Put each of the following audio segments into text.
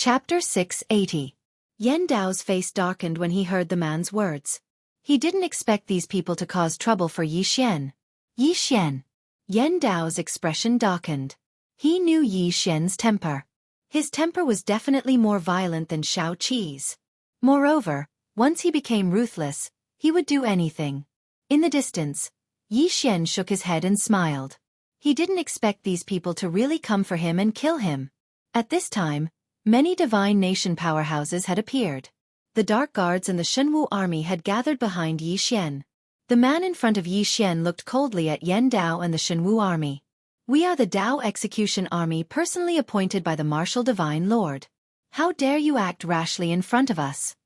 Chapter 680. Yan Dao's face darkened when he heard the man's words. He didn't expect these people to cause trouble for Yi Xian. Yi Xian. Yan Dao's expression darkened. He knew Yi Xian's temper. His temper was definitely more violent than Xueqi's. Moreover, once he became ruthless, he would do anything. In the distance, Yi Xian shook his head and smiled. He didn't expect these people to really come for him and kill him. At this time, many divine nation powerhouses had appeared. The Dark Guards and the Shenwu army had gathered behind Yi Xian. The man in front of Yi Xian looked coldly at Yan Dao and the Shenwu army. "We are the Dao Execution Army personally appointed by the Martial Divine Lord. How dare you act rashly in front of us?"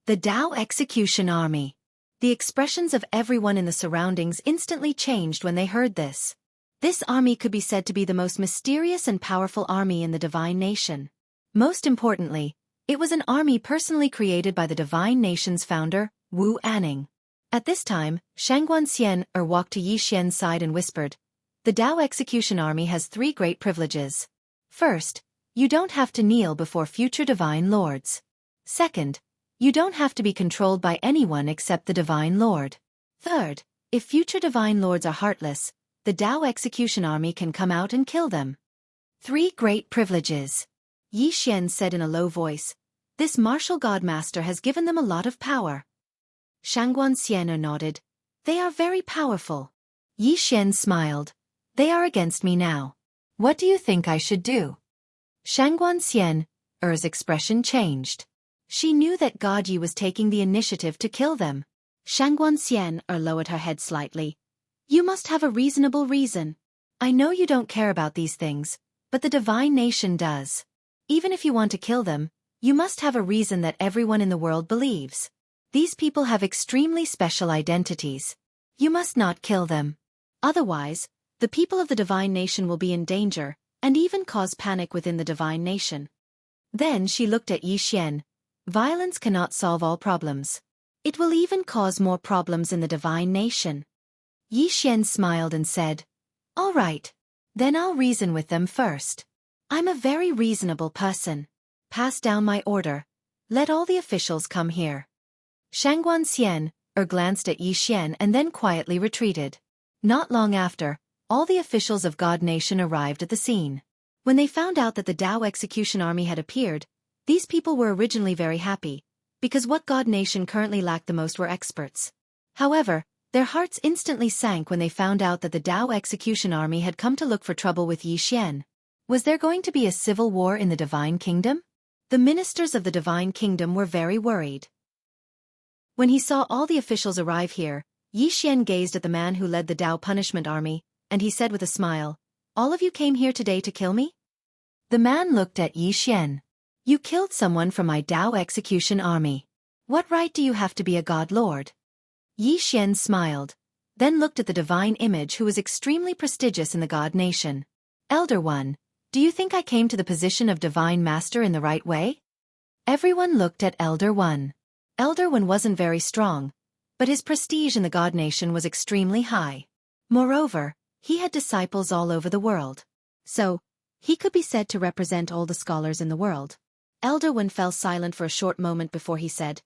The Dao Execution Army. The expressions of everyone in the surroundings instantly changed when they heard this. This army could be said to be the most mysterious and powerful army in the divine nation. Most importantly, it was an army personally created by the divine nation's founder, Wu Anning. At this time, Shangguan walked to Yi Xian's side and whispered, "The Dao Execution Army has 3 great privileges. First, you don't have to kneel before future divine lords. Second, you don't have to be controlled by anyone except the divine lord. Third, if future divine lords are heartless, the Dao Execution Army can come out and kill them." 3 great privileges. Yi Xian said in a low voice, "This martial godmaster has given them a lot of power." Shangguan nodded. "They are very powerful." Yi Xian smiled. "They are against me now. What do you think I should do?" Shangguan Xian's expression changed. She knew that God Yi was taking the initiative to kill them. Shangguan lowered her head slightly. "You must have a reasonable reason. I know you don't care about these things, but the divine nation does. Even if you want to kill them, you must have a reason that everyone in the world believes. These people have extremely special identities. You must not kill them. Otherwise, the people of the divine nation will be in danger, and even cause panic within the divine nation." Then she looked at Yi Xian. "Violence cannot solve all problems. It will even cause more problems in the divine nation." Yi Xian smiled and said, "All right. Then I'll reason with them first. I'm a very reasonable person. Pass down my order. Let all the officials come here." Shangguan glanced at Yi Xian and then quietly retreated. Not long after, all the officials of God Nation arrived at the scene. When they found out that the Dao Execution Army had appeared, these people were originally very happy, because what God Nation currently lacked the most were experts. However, their hearts instantly sank when they found out that the Dao Execution Army had come to look for trouble with Yi Xian. Was there going to be a civil war in the Divine Kingdom? The ministers of the Divine Kingdom were very worried. When he saw all the officials arrive here, Yi Xian gazed at the man who led the Dao Punishment Army, and he said with a smile, "All of you came here today to kill me?" The man looked at Yi Xian. "You killed someone from my Dao Execution Army. What right do you have to be a god lord?" Yi Xian smiled, then looked at the divine image who was extremely prestigious in the God Nation. "Elder One, do you think I came to the position of Divine Master in the right way?" Everyone looked at Elder One. Elder One wasn't very strong, but his prestige in the God Nation was extremely high. Moreover, he had disciples all over the world. So, he could be said to represent all the scholars in the world. Elder One fell silent for a short moment before he said,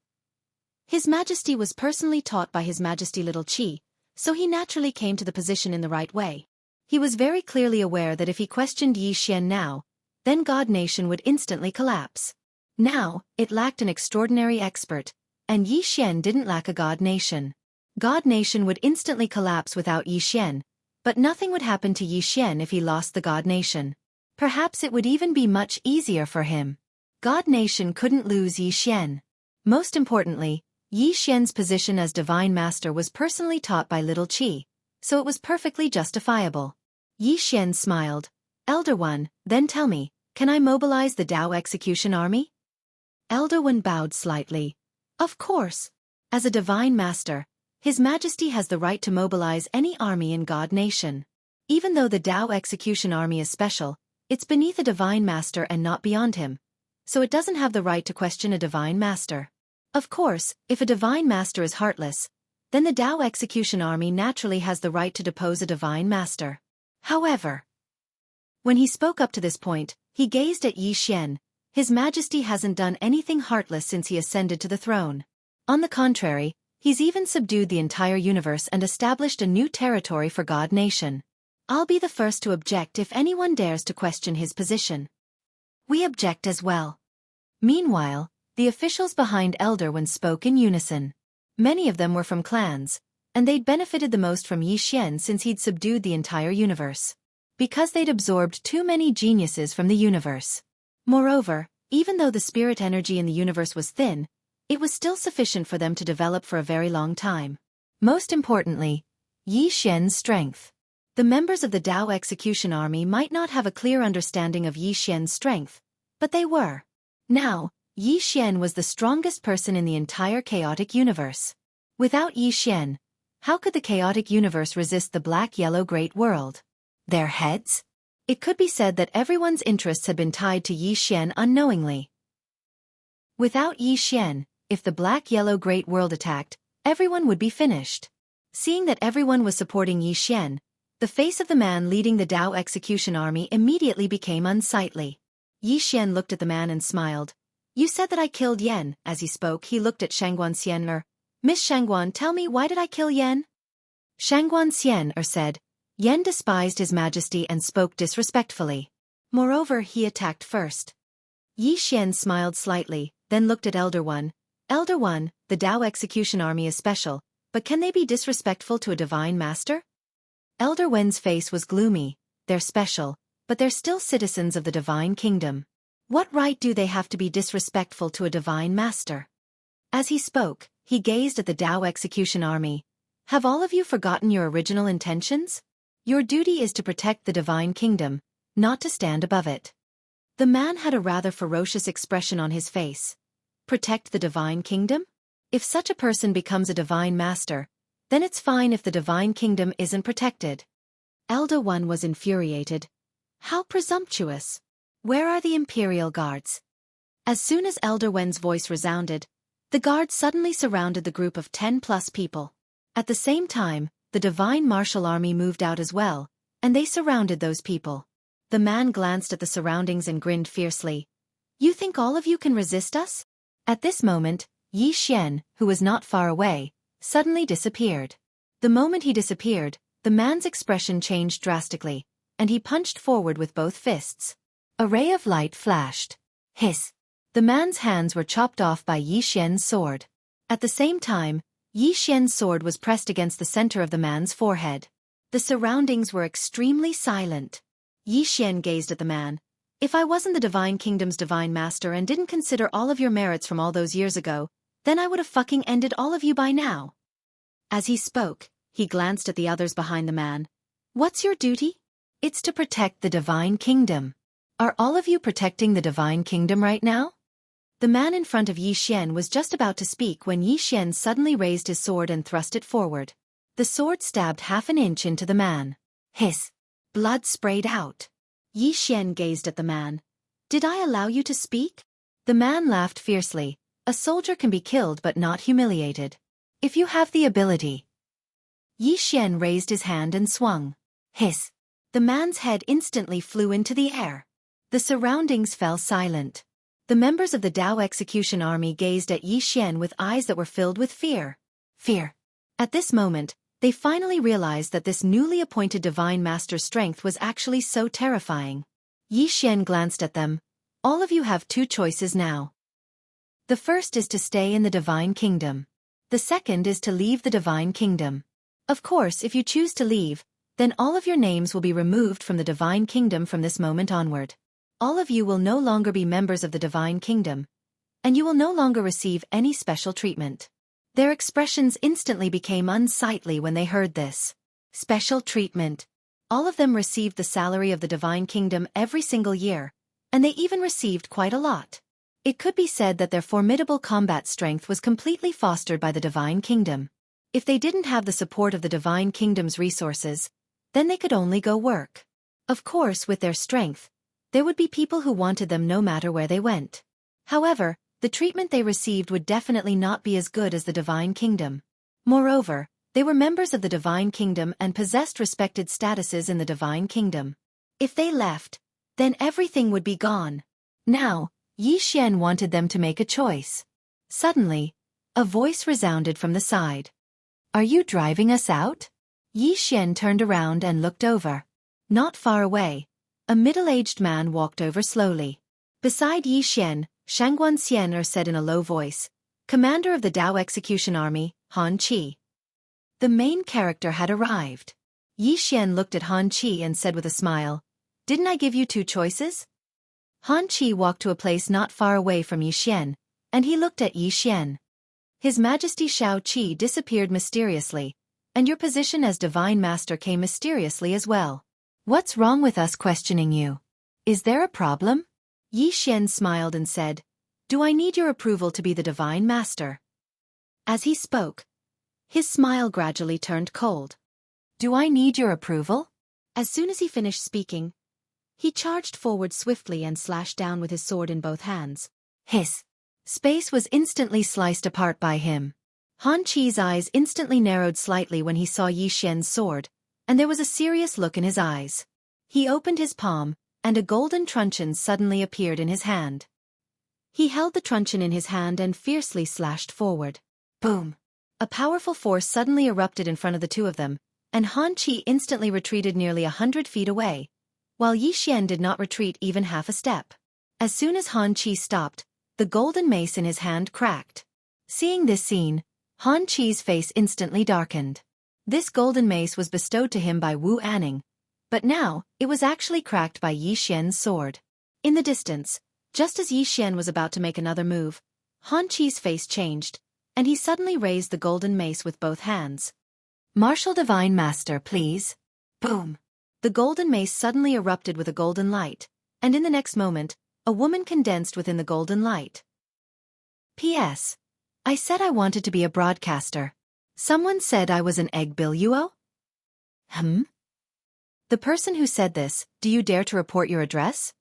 "His Majesty was personally taught by His Majesty Little Qi, so he naturally came to the position in the right way. He was very clearly aware that if he questioned Yi Xian now, then God Nation would instantly collapse. Now, it lacked an extraordinary expert, and Yi Xian didn't lack a God Nation. God Nation would instantly collapse without Yi Xian, but nothing would happen to Yi Xian if he lost the God Nation. Perhaps it would even be much easier for him. God Nation couldn't lose Yi Xian. Most importantly, Yi Xian's position as Divine Master was personally taught by Little Qi, so it was perfectly justifiable." Yi Xian smiled. "Elder One, then tell me, can I mobilize the Dao Execution Army?" Elder One bowed slightly. "Of course. As a Divine Master, His Majesty has the right to mobilize any army in God Nation. Even though the Dao Execution Army is special, it's beneath a Divine Master and not beyond him, so it doesn't have the right to question a Divine Master. Of course, if a Divine Master is heartless, then the Dao Execution Army naturally has the right to depose a Divine Master. However, when he spoke up to this point, he gazed at Yi Xian, His Majesty hasn't done anything heartless since he ascended to the throne. On the contrary, he's even subdued the entire universe and established a new territory for God Nation. I'll be the first to object if anyone dares to question his position. We object as well. Meanwhile, the officials behind Elder One spoke in unison. Many of them were from clans, and they'd benefited the most from Yi Xian since he'd subdued the entire universe. Because they'd absorbed too many geniuses from the universe. Moreover, even though the spirit energy in the universe was thin, it was still sufficient for them to develop for a very long time. Most importantly, Yi Xian's strength. The members of the Dao Execution Army might not have a clear understanding of Yi Xian's strength, but they were. Now, Yi Xian was the strongest person in the entire chaotic universe. Without Yi Xian, how could the chaotic universe resist the black-yellow great world? Their heads? It could be said that everyone's interests had been tied to Yi Xian unknowingly. Without Yi Xian, if the black-yellow great world attacked, everyone would be finished. Seeing that everyone was supporting Yi Xian, the face of the man leading the Dao Execution Army immediately became unsightly. Yi Xian looked at the man and smiled. You said that I killed Yan. As he spoke, he looked at Shangguan Xian'er. Miss Shangguan, tell me, why did I kill Yan? Shangguan Xian'er said. Yan despised His Majesty and spoke disrespectfully. Moreover, he attacked first. Yi Xian smiled slightly, then looked at Elder One. Elder One, the Dao Execution Army is special, but can they be disrespectful to a divine master? Elder Wen's face was gloomy. They're special, but they're still citizens of the divine kingdom. What right do they have to be disrespectful to a divine master? As he spoke, he gazed at the Dao Execution Army. Have all of you forgotten your original intentions? Your duty is to protect the divine kingdom, not to stand above it. The man had a rather ferocious expression on his face. Protect the divine kingdom? If such a person becomes a divine master, then it's fine if the divine kingdom isn't protected. Elder One was infuriated. How presumptuous! Where are the imperial guards? As soon as Elder Wen's voice resounded, the guards suddenly surrounded the group of 10+ people. At the same time, the divine martial army moved out as well, and they surrounded those people. The man glanced at the surroundings and grinned fiercely. You think all of you can resist us? At this moment, Yi Xian, who was not far away, suddenly disappeared. The moment he disappeared, the man's expression changed drastically, and he punched forward with both fists. A ray of light flashed. Hiss! The man's hands were chopped off by Yi Xian's sword. At the same time, Yi Xian's sword was pressed against the center of the man's forehead. The surroundings were extremely silent. Yi Xian gazed at the man. If I wasn't the Divine Kingdom's divine master and didn't consider all of your merits from all those years ago, then I would have fucking ended all of you by now. As he spoke, he glanced at the others behind the man. What's your duty? It's to protect the Divine Kingdom. Are all of you protecting the Divine Kingdom right now? The man in front of Yi Xian was just about to speak when Yi Xian suddenly raised his sword and thrust it forward. The sword stabbed half an inch into the man. Hiss! Blood sprayed out. Yi Xian gazed at the man. Did I allow you to speak? The man laughed fiercely. A soldier can be killed but not humiliated. If you have the ability. Yi Xian raised his hand and swung. Hiss! The man's head instantly flew into the air. The surroundings fell silent. The members of the Dao Execution Army gazed at Yi Xian with eyes that were filled with fear. Fear. At this moment, they finally realized that this newly appointed Divine Master's strength was actually so terrifying. Yi Xian glanced at them. All of you have two choices now. The first is to stay in the Divine Kingdom. The second is to leave the Divine Kingdom. Of course, if you choose to leave, then all of your names will be removed from the Divine Kingdom from this moment onward. All of you will no longer be members of the Divine Kingdom, and you will no longer receive any special treatment. Their expressions instantly became unsightly when they heard this. Special treatment. All of them received the salary of the Divine Kingdom every single year, and they even received quite a lot. It could be said that their formidable combat strength was completely fostered by the Divine Kingdom. If they didn't have the support of the Divine Kingdom's resources, then they could only go work. Of course, with their strength, there would be people who wanted them no matter where they went. However, the treatment they received would definitely not be as good as the Divine Kingdom. Moreover, they were members of the Divine Kingdom and possessed respected statuses in the Divine Kingdom. If they left, then everything would be gone. Now, Yi Xian wanted them to make a choice. Suddenly, a voice resounded from the side. Are you driving us out? Yi Xian turned around and looked over. Not far away, a middle-aged man walked over slowly. Beside Yi Xian, Shangguan Xian said in a low voice, Commander of the Dao Execution Army, Han Qi. The main character had arrived. Yi Xian looked at Han Qi and said with a smile, Didn't I give you two choices? Han Qi walked to a place not far away from Yi Xian, and he looked at Yi Xian. His Majesty Shao Qi disappeared mysteriously, and your position as Divine Master came mysteriously as well. What's wrong with us questioning you? Is there a problem? Yi Xian smiled and said, Do I need your approval to be the Divine Master? As he spoke, his smile gradually turned cold. Do I need your approval? As soon as he finished speaking, he charged forward swiftly and slashed down with his sword in both hands. Hiss! Space was instantly sliced apart by him. Han Qi's eyes instantly narrowed slightly when he saw Yi Xian's sword, and there was a serious look in his eyes. He opened his palm, and a golden truncheon suddenly appeared in his hand. He held the truncheon in his hand and fiercely slashed forward. Boom! A powerful force suddenly erupted in front of the two of them, and Han Qi instantly retreated nearly 100 feet away, while Yi Xian did not retreat even half a step. As soon as Han Qi stopped, the golden mace in his hand cracked. Seeing this scene, Han Qi's face instantly darkened. This golden mace was bestowed to him by Wu Anning, but now, it was actually cracked by Yi Xian's sword. In the distance, just as Yi Xian was about to make another move, Han Qi's face changed, and he suddenly raised the golden mace with both hands. Martial Divine Master, please. Boom! The golden mace suddenly erupted with a golden light, and in the next moment, a woman condensed within the golden light. P.S. I said I wanted to be a broadcaster. Someone said I was an egg billuo? The person who said this, do you dare to report your address?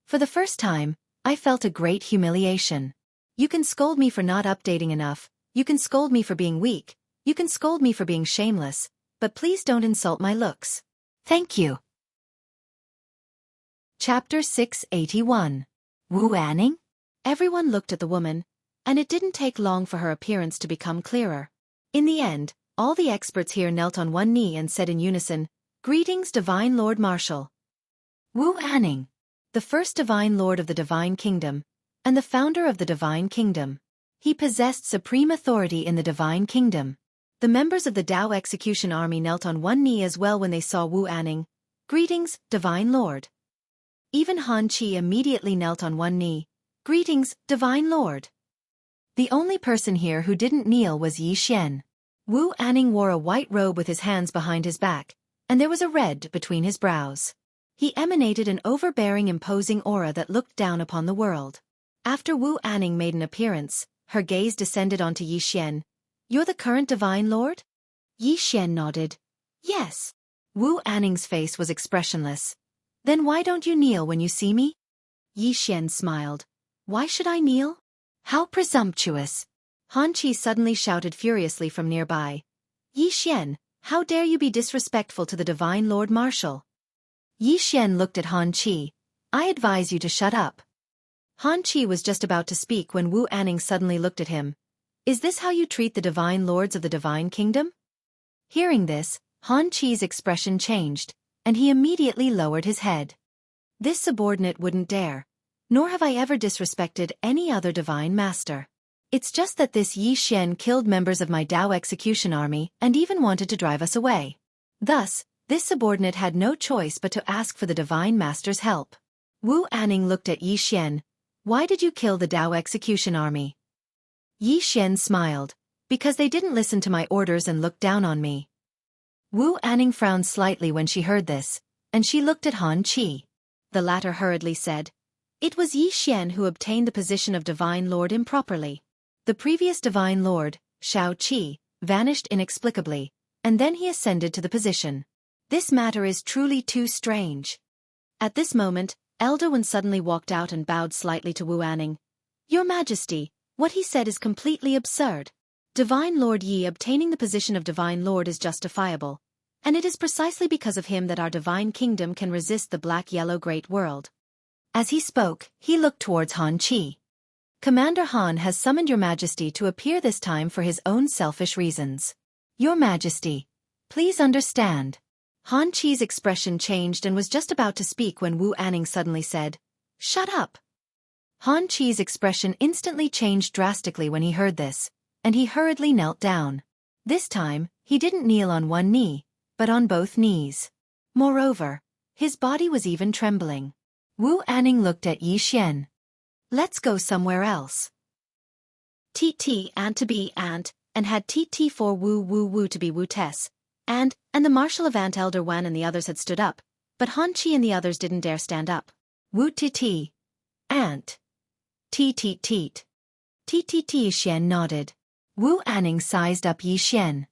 For the first time, I felt a great humiliation. You can scold me for not updating enough, you can scold me for being weak, you can scold me for being shameless, but please don't insult my looks. Thank you. Chapter 681. Wu Anning? Everyone looked at the woman, and it didn't take long for her appearance to become clearer. In the end, all the experts here knelt on one knee and said in unison, Greetings, Divine Lord Marshal. Wu Anning, the first Divine Lord of the Divine Kingdom, and the founder of the Divine Kingdom. He possessed supreme authority in the Divine Kingdom. The members of the Dao Execution Army knelt on one knee as well when they saw Wu Anning. Greetings, Divine Lord. Even Han Qi immediately knelt on one knee. Greetings, Divine Lord. The only person here who didn't kneel was Yi Xian. Wu Anning wore a white robe with his hands behind his back, and there was a red between his brows. He emanated an overbearing, imposing aura that looked down upon the world. After Wu Anning made an appearance, her gaze descended onto Yi Xian. You're the current Divine Lord? Yi Xian nodded. Yes. Wu Anning's face was expressionless. Then why don't you kneel when you see me? Yi Xian smiled. Why should I kneel? How presumptuous! Han Qi suddenly shouted furiously from nearby. Yi Xian, how dare you be disrespectful to the Divine Lord Marshal? Yi Xian looked at Han Qi. I advise you to shut up. Han Qi was just about to speak when Wu Anning suddenly looked at him. Is this how you treat the Divine Lords of the Divine Kingdom? Hearing this, Han Qi's expression changed, and he immediately lowered his head. This subordinate wouldn't dare. Nor have I ever disrespected any other Divine Master. It's just that this Yi Xian killed members of my Dao Execution Army and even wanted to drive us away. Thus, this subordinate had no choice but to ask for the Divine Master's help. Wu Anning looked at Yi Xian. Why did you kill the Dao Execution Army? Yi Xian smiled. Because they didn't listen to my orders and looked down on me. Wu Anning frowned slightly when she heard this, and she looked at Han Qi. The latter hurriedly said, It was Yi Xian who obtained the position of Divine Lord improperly. The previous Divine Lord, Shao Qi, vanished inexplicably, and then he ascended to the position. This matter is truly too strange. At this moment, Elder Wen suddenly walked out and bowed slightly to Wu Anning. Your Majesty, what he said is completely absurd. Divine Lord Yi obtaining the position of Divine Lord is justifiable, and it is precisely because of him that our Divine Kingdom can resist the Black-Yellow Great World. As he spoke, he looked towards Han Qi. Commander Han has summoned your majesty to appear this time for his own selfish reasons. Your majesty, please understand. Han Qi's expression changed and was just about to speak when Wu Anning suddenly said, "Shut up." Han Qi's expression instantly changed drastically when he heard this, and he hurriedly knelt down. This time, he didn't kneel on one knee, but on both knees. Moreover, his body was even trembling. Wu Anning looked at Yi Xian. "Let's go somewhere else." TT and to be ant, and had TT for Wu to be Wu Tess, and the Marshal of Ant Elder Wan and the others had stood up, but Han Qi and the others didn't dare stand up. Wu TT. Ant. Teet. TTT Xian nodded. Wu Anning sized up Yi Xian.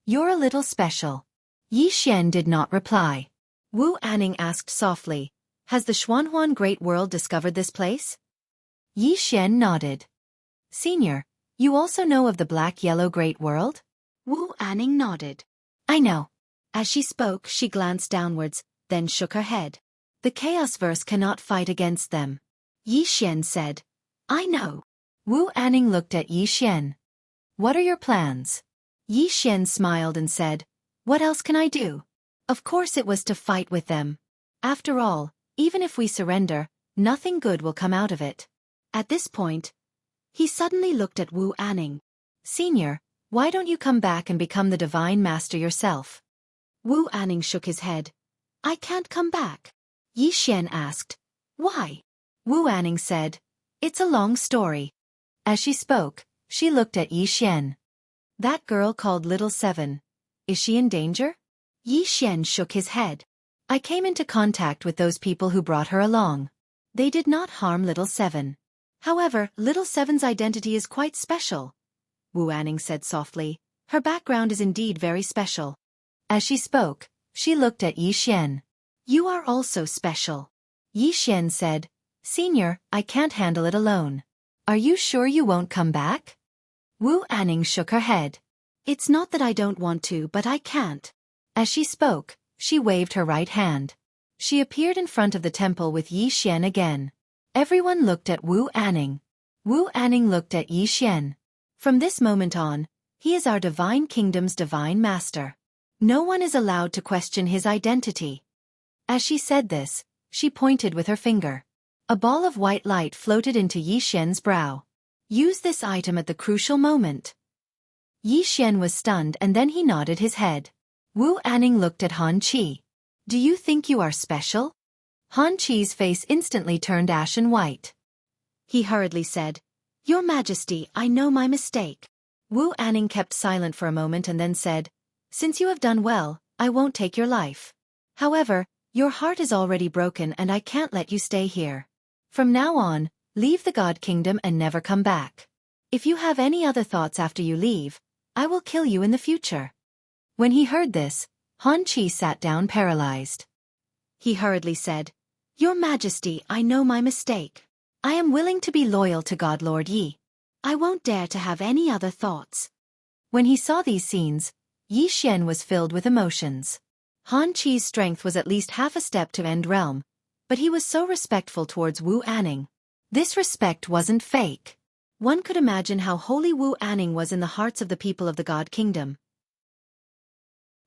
"You're a little special." Yi Xian did not reply. Wu Anning asked softly, "Has the Xuanhuan Great World discovered this place?" Yi Xian nodded. "Senior, you also know of the Black-Yellow Great World?" Wu Anning nodded. "I know." As she spoke, she glanced downwards, then shook her head. "The Chaos Verse cannot fight against them." Yi Xian said, "I know." Wu Anning looked at Yi Xian. "What are your plans?" Yi Xian smiled and said, "What else can I do? Of course it was to fight with them. After all, even if we surrender, nothing good will come out of it." At this point, he suddenly looked at Wu Anning. "Senior, why don't you come back and become the Divine Master yourself?" Wu Anning shook his head. "I can't come back." Yi Xian asked, "Why?" Wu Anning said, "It's a long story." As she spoke, she looked at Yi Xian. "That girl called Little Seven. Is she in danger?" Yi Xian shook his head. "I came into contact with those people who brought her along. They did not harm Little Seven. However, Little Seven's identity is quite special." Wu Anning said softly, "Her background is indeed very special." As she spoke, she looked at Yi Xian. "You are also special." Yi Xian said, "Senior, I can't handle it alone. Are you sure you won't come back?" Wu Anning shook her head. "It's not that I don't want to, but I can't." As she spoke, she waved her right hand. She appeared in front of the temple with Yi Xian again. Everyone looked at Wu Anning. Wu Anning looked at Yi Xian. "From this moment on, he is our Divine Kingdom's Divine Master. No one is allowed to question his identity." As she said this, she pointed with her finger. A ball of white light floated into Yi Xian's brow. "Use this item at the crucial moment." Yi Xian was stunned and then he nodded his head. Wu Anning looked at Han Qi. "Do you think you are special?" Han Qi's face instantly turned ashen white. He hurriedly said, "Your Majesty, I know my mistake." Wu Anning kept silent for a moment and then said, "Since you have done well, I won't take your life. However, your heart is already broken and I can't let you stay here. From now on, leave the God Kingdom and never come back. If you have any other thoughts after you leave, I will kill you in the future." When he heard this, Han Qi sat down paralyzed. He hurriedly said, "Your Majesty, I know my mistake. I am willing to be loyal to God Lord Yi. I won't dare to have any other thoughts." When he saw these scenes, Yi Xian was filled with emotions. Han Qi's strength was at least half a step to End Realm, but he was so respectful towards Wu Anning. This respect wasn't fake. One could imagine how holy Wu Anning was in the hearts of the people of the God Kingdom.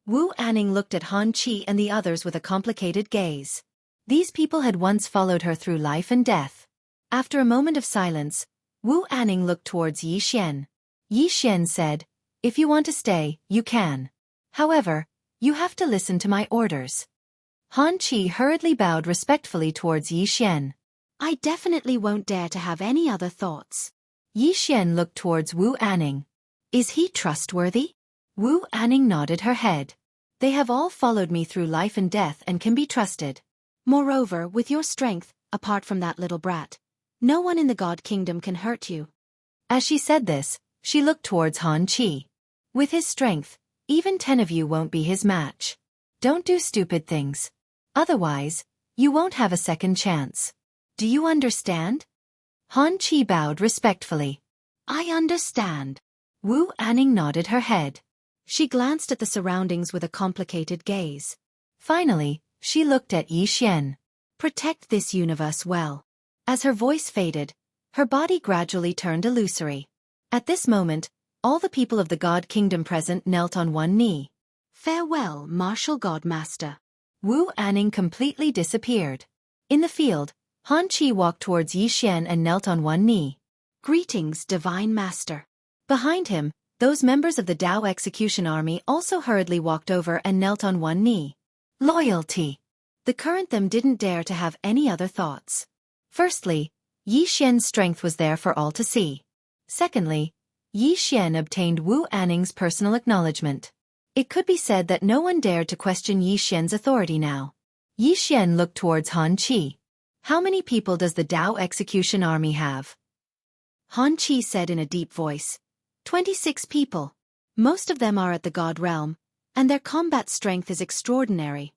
Wu Anning looked at Han Qi and the others with a complicated gaze. These people had once followed her through life and death. After a moment of silence, Wu Anning looked towards Yi Xian. Yi Xian said, "If you want to stay, you can. However, you have to listen to my orders." Han Qi hurriedly bowed respectfully towards Yi Xian. "I definitely won't dare to have any other thoughts." Yi Xian looked towards Wu Anning. "Is he trustworthy?" Wu Anning nodded her head. "They have all followed me through life and death and can be trusted. Moreover, with your strength, apart from that little brat, no one in the God Kingdom can hurt you." As she said this, she looked towards Han Qi. "With his strength, even 10 of you won't be his match. Don't do stupid things. Otherwise, you won't have a second chance. Do you understand?" Han Qi bowed respectfully. "I understand." Wu Anning nodded her head. She glanced at the surroundings with a complicated gaze. Finally, she looked at Yi Xian. Protect this universe well. As her voice faded, her body gradually turned illusory. At this moment, all the people of the God Kingdom present knelt on one knee. Farewell, Martial God Master. Wu Anning completely disappeared. In the field, Han Qi walked towards Yi Xian and knelt on one knee. Greetings, Divine Master. Behind him, those members of the Dao Execution Army also hurriedly walked over and knelt on one knee. Loyalty. The current them didn't dare to have any other thoughts. Firstly, Yi Xian's strength was there for all to see. Secondly, Yi Xian obtained Wu Anning's personal acknowledgement. It could be said that no one dared to question Yi Xian's authority now. Yi Xian looked towards Han Qi. How many people does the Dao Execution Army have? Han Qi said in a deep voice. 26 people. Most of them are at the God realm, and their combat strength is extraordinary.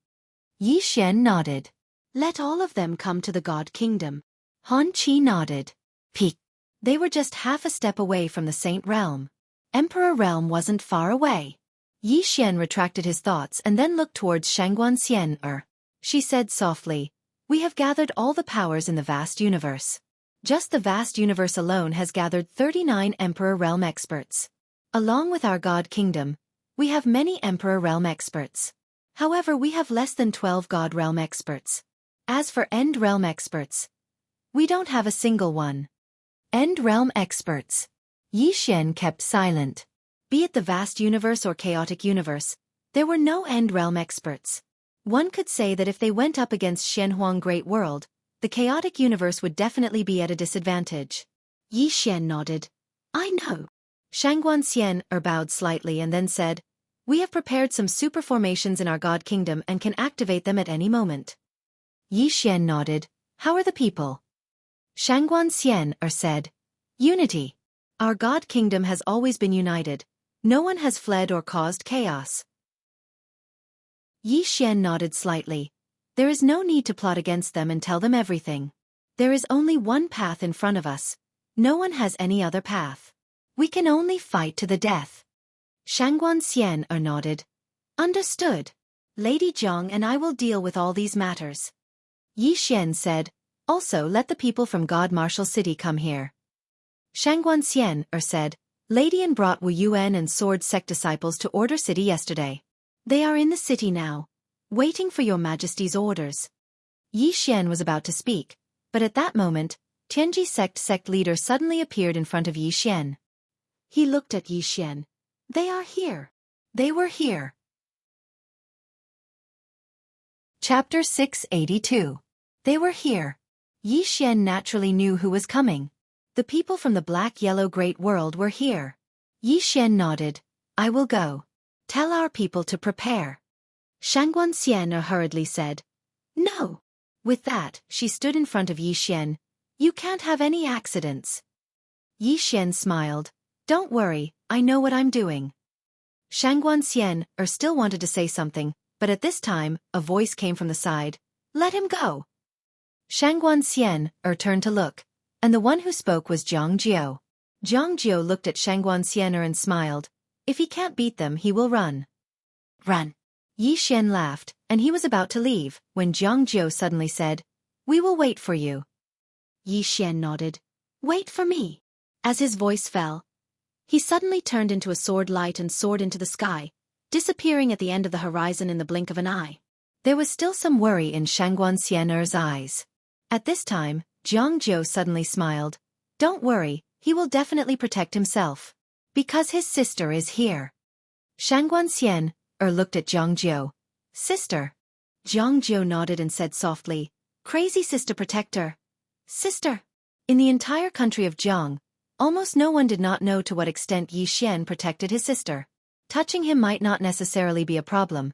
Yi Xian nodded. Let all of them come to the God Kingdom. Han Qi nodded. Peek. They were just half a step away from the Saint Realm. Emperor Realm wasn't far away. Yi Xian retracted his thoughts and then looked towards Shangguan Xian. She said softly, we have gathered all the powers in the vast universe. Just the vast universe alone has gathered 39 Emperor Realm experts. Along with our God Kingdom, we have many Emperor Realm experts. However, we have less than 12 God Realm experts. As for End Realm experts, we don't have a single one. End Realm experts. Yi Xian kept silent. Be it the vast universe or chaotic universe, there were no End Realm experts. One could say that if they went up against Shenhuang Great World, the chaotic universe would definitely be at a disadvantage. Yi Xian nodded. I know. Shangguan Xian bowed slightly and then said, we have prepared some super formations in our God Kingdom and can activate them at any moment. Yi Xian nodded. How are the people? Shangguan Xian said, Unity. Our God Kingdom has always been united. No one has fled or caused chaos. Yi Xian nodded slightly. There is no need to plot against them and tell them everything. There is only one path in front of us. No one has any other path. We can only fight to the death. Shangguan Xian nodded. Understood. Lady Zhang and I will deal with all these matters. Yi Xian said, also let the people from God Martial City come here. Shangguan Xian said, Lady An brought Wu Yuan and Sword Sect disciples to Order City yesterday. They are in the city now, waiting for your Majesty's orders. Yi Xian was about to speak, but at that moment, Tianji sect leader suddenly appeared in front of Yi Xian. He looked at Yi Xian. They are here. They were here. Chapter 682. They were here. Yi Xian naturally knew who was coming. The people from the black-yellow great world were here. Yi Xian nodded. I will go. Tell our people to prepare. Shangguan Xian hurriedly said. No. With that, she stood in front of Yi Xian. You can't have any accidents. Yi Xian smiled. Don't worry, I know what I'm doing. Shangguan Xian still wanted to say something, but at this time, a voice came from the side. Let him go. Shangguan Xian turned to look, and the one who spoke was Zhang Jiao. Zhang Jiao looked at Shangguan Xian and smiled. If he can't beat them, he will run. Run. Yi Xian laughed, and he was about to leave, when Zhang Jiao suddenly said, We will wait for you. Yi Xian nodded. Wait for me. As his voice fell, he suddenly turned into a sword light and soared into the sky, disappearing at the end of the horizon in the blink of an eye. There was still some worry in Shangguan Xian's eyes. At this time, Zhang Jiao suddenly smiled. Don't worry, he will definitely protect himself. Because his sister is here. Shangguan Xian looked at Zhang Jiao. Sister. Zhang Jiao nodded and said softly, Crazy sister protector. Sister. In the entire country of Zhang, almost no one did not know to what extent Yi Xian protected his sister. Touching him might not necessarily be a problem,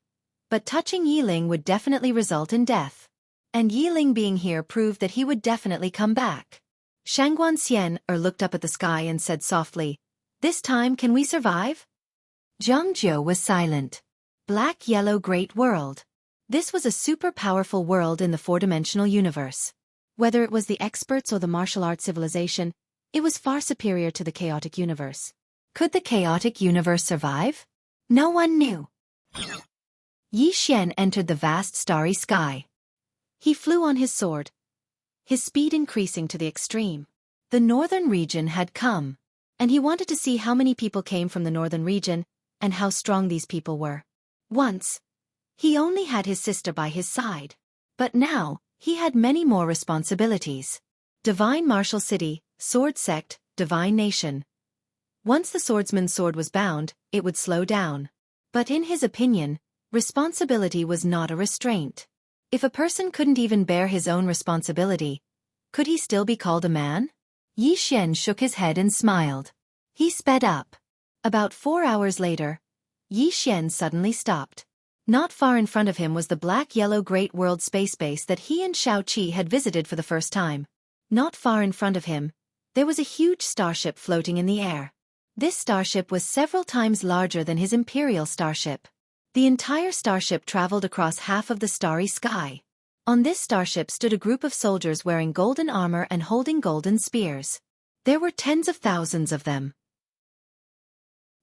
but touching Yi Ling would definitely result in death. And Yi Ling being here proved that he would definitely come back. Shangguan Xian looked up at the sky and said softly, This time can we survive? Zhang Jiao was silent. Black-yellow great world. This was a super powerful world in the four-dimensional universe. Whether it was the experts or the martial arts civilization, it was far superior to the chaotic universe. Could the chaotic universe survive? No one knew. Yi Xian entered the vast starry sky. He flew on his sword, his speed increasing to the extreme. The northern region had come, and he wanted to see how many people came from the northern region and how strong these people were. Once, he only had his sister by his side, but now, he had many more responsibilities. Divine Martial City, Sword Sect, Divine Nation. Once the swordsman's sword was bound, it would slow down. But in his opinion, responsibility was not a restraint. If a person couldn't even bear his own responsibility, could he still be called a man? Yi Xian shook his head and smiled. He sped up. About 4 hours later, Yi Xian suddenly stopped. Not far in front of him was the black-yellow Great World Space Base that he and Xueqi had visited for the first time. Not far in front of him, there was a huge starship floating in the air. This starship was several times larger than his Imperial starship. The entire starship traveled across half of the starry sky. On this starship stood a group of soldiers wearing golden armor and holding golden spears. There were tens of thousands of them.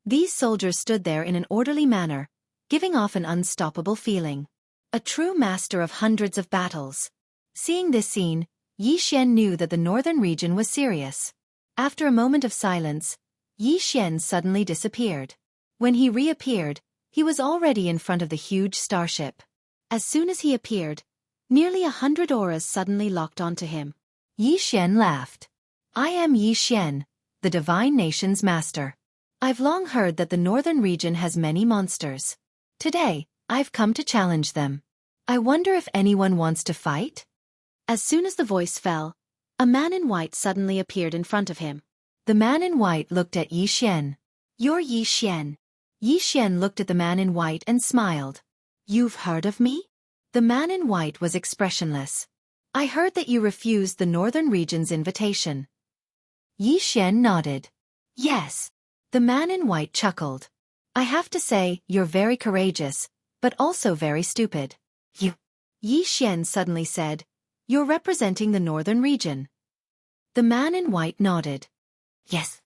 These soldiers stood there in an orderly manner, giving off an unstoppable feeling. A true master of hundreds of battles. Seeing this scene, Yi Xian knew that the northern region was serious. After a moment of silence, Yi Xian suddenly disappeared. When he reappeared, he was already in front of the huge starship. As soon as he appeared, nearly 100 auras suddenly locked onto him. Yi Xian laughed. I am Yi Xian, the Divine Nation's master. I've long heard that the northern region has many monsters. Today, I've come to challenge them. I wonder if anyone wants to fight? As soon as the voice fell, a man in white suddenly appeared in front of him. The man in white looked at Yi Xian. You're Yi Xian. Yi Xian looked at the man in white and smiled. You've heard of me? The man in white was expressionless. I heard that you refused the northern region's invitation. Yi Xian nodded. Yes. The man in white chuckled. I have to say, you're very courageous, but also very stupid. You. Yi Xian suddenly said, you're representing the northern region. The man in white nodded. Yes.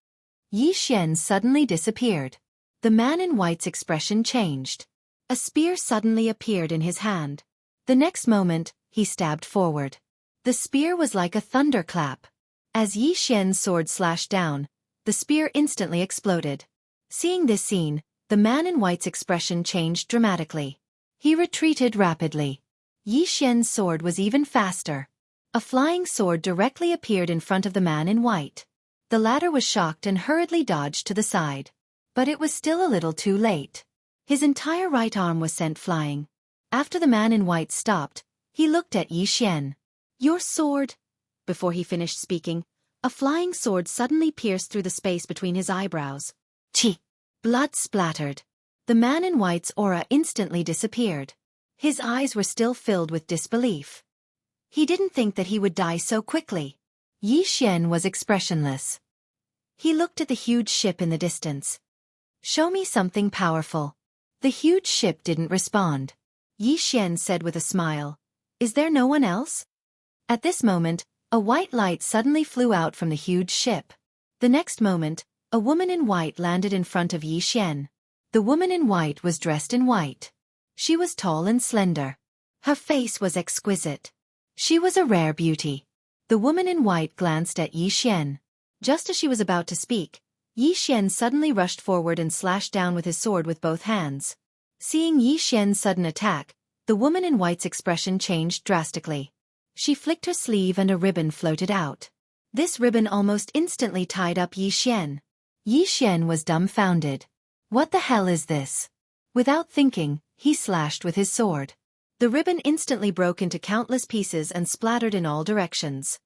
Yi Xian suddenly disappeared. The man in white's expression changed. A spear suddenly appeared in his hand. The next moment, he stabbed forward. The spear was like a thunderclap. As Yi Xian's sword slashed down, the spear instantly exploded. Seeing this scene, the man in white's expression changed dramatically. He retreated rapidly. Yi Xian's sword was even faster. A flying sword directly appeared in front of the man in white. The latter was shocked and hurriedly dodged to the side. But it was still a little too late. His entire right arm was sent flying. After the man in white stopped, he looked at Yi Xian. Your sword? Before he finished speaking, a flying sword suddenly pierced through the space between his eyebrows. Chi! Blood splattered. The man in white's aura instantly disappeared. His eyes were still filled with disbelief. He didn't think that he would die so quickly. Yi Xian was expressionless. He looked at the huge ship in the distance. Show me something powerful. The huge ship didn't respond. Yi Xian said with a smile, Is there no one else? At this moment, a white light suddenly flew out from the huge ship. The next moment, a woman in white landed in front of Yi Xian. The woman in white was dressed in white. She was tall and slender. Her face was exquisite. She was a rare beauty. The woman in white glanced at Yi Xian. Just as she was about to speak, Yi Xian suddenly rushed forward and slashed down with his sword with both hands. Seeing Yi Xian's sudden attack, the woman in white's expression changed drastically. She flicked her sleeve and a ribbon floated out. This ribbon almost instantly tied up Yi Xian. Yi Xian was dumbfounded. What the hell is this? Without thinking, he slashed with his sword. The ribbon instantly broke into countless pieces and splattered in all directions.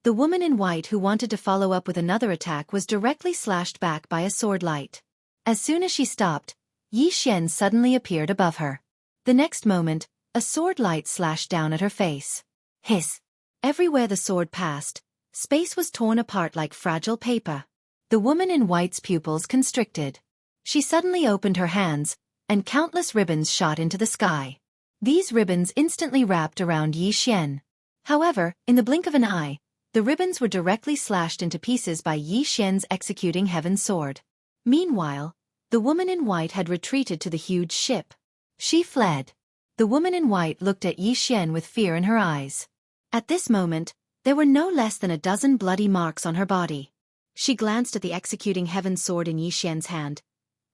The woman in white who wanted to follow up with another attack was directly slashed back by a sword light. As soon as she stopped, Yi Xian suddenly appeared above her. The next moment, a sword light slashed down at her face. Hiss! Everywhere the sword passed, space was torn apart like fragile paper. The woman in white's pupils constricted. She suddenly opened her hands, and countless ribbons shot into the sky. These ribbons instantly wrapped around Yi Xian. However, in the blink of an eye, the ribbons were directly slashed into pieces by Yi Xian's executing heaven sword. Meanwhile, the woman in white had retreated to the huge ship. She fled. The woman in white looked at Yi Xian with fear in her eyes. At this moment, there were no less than a dozen bloody marks on her body. She glanced at the executing heaven sword in Yi Xian's hand.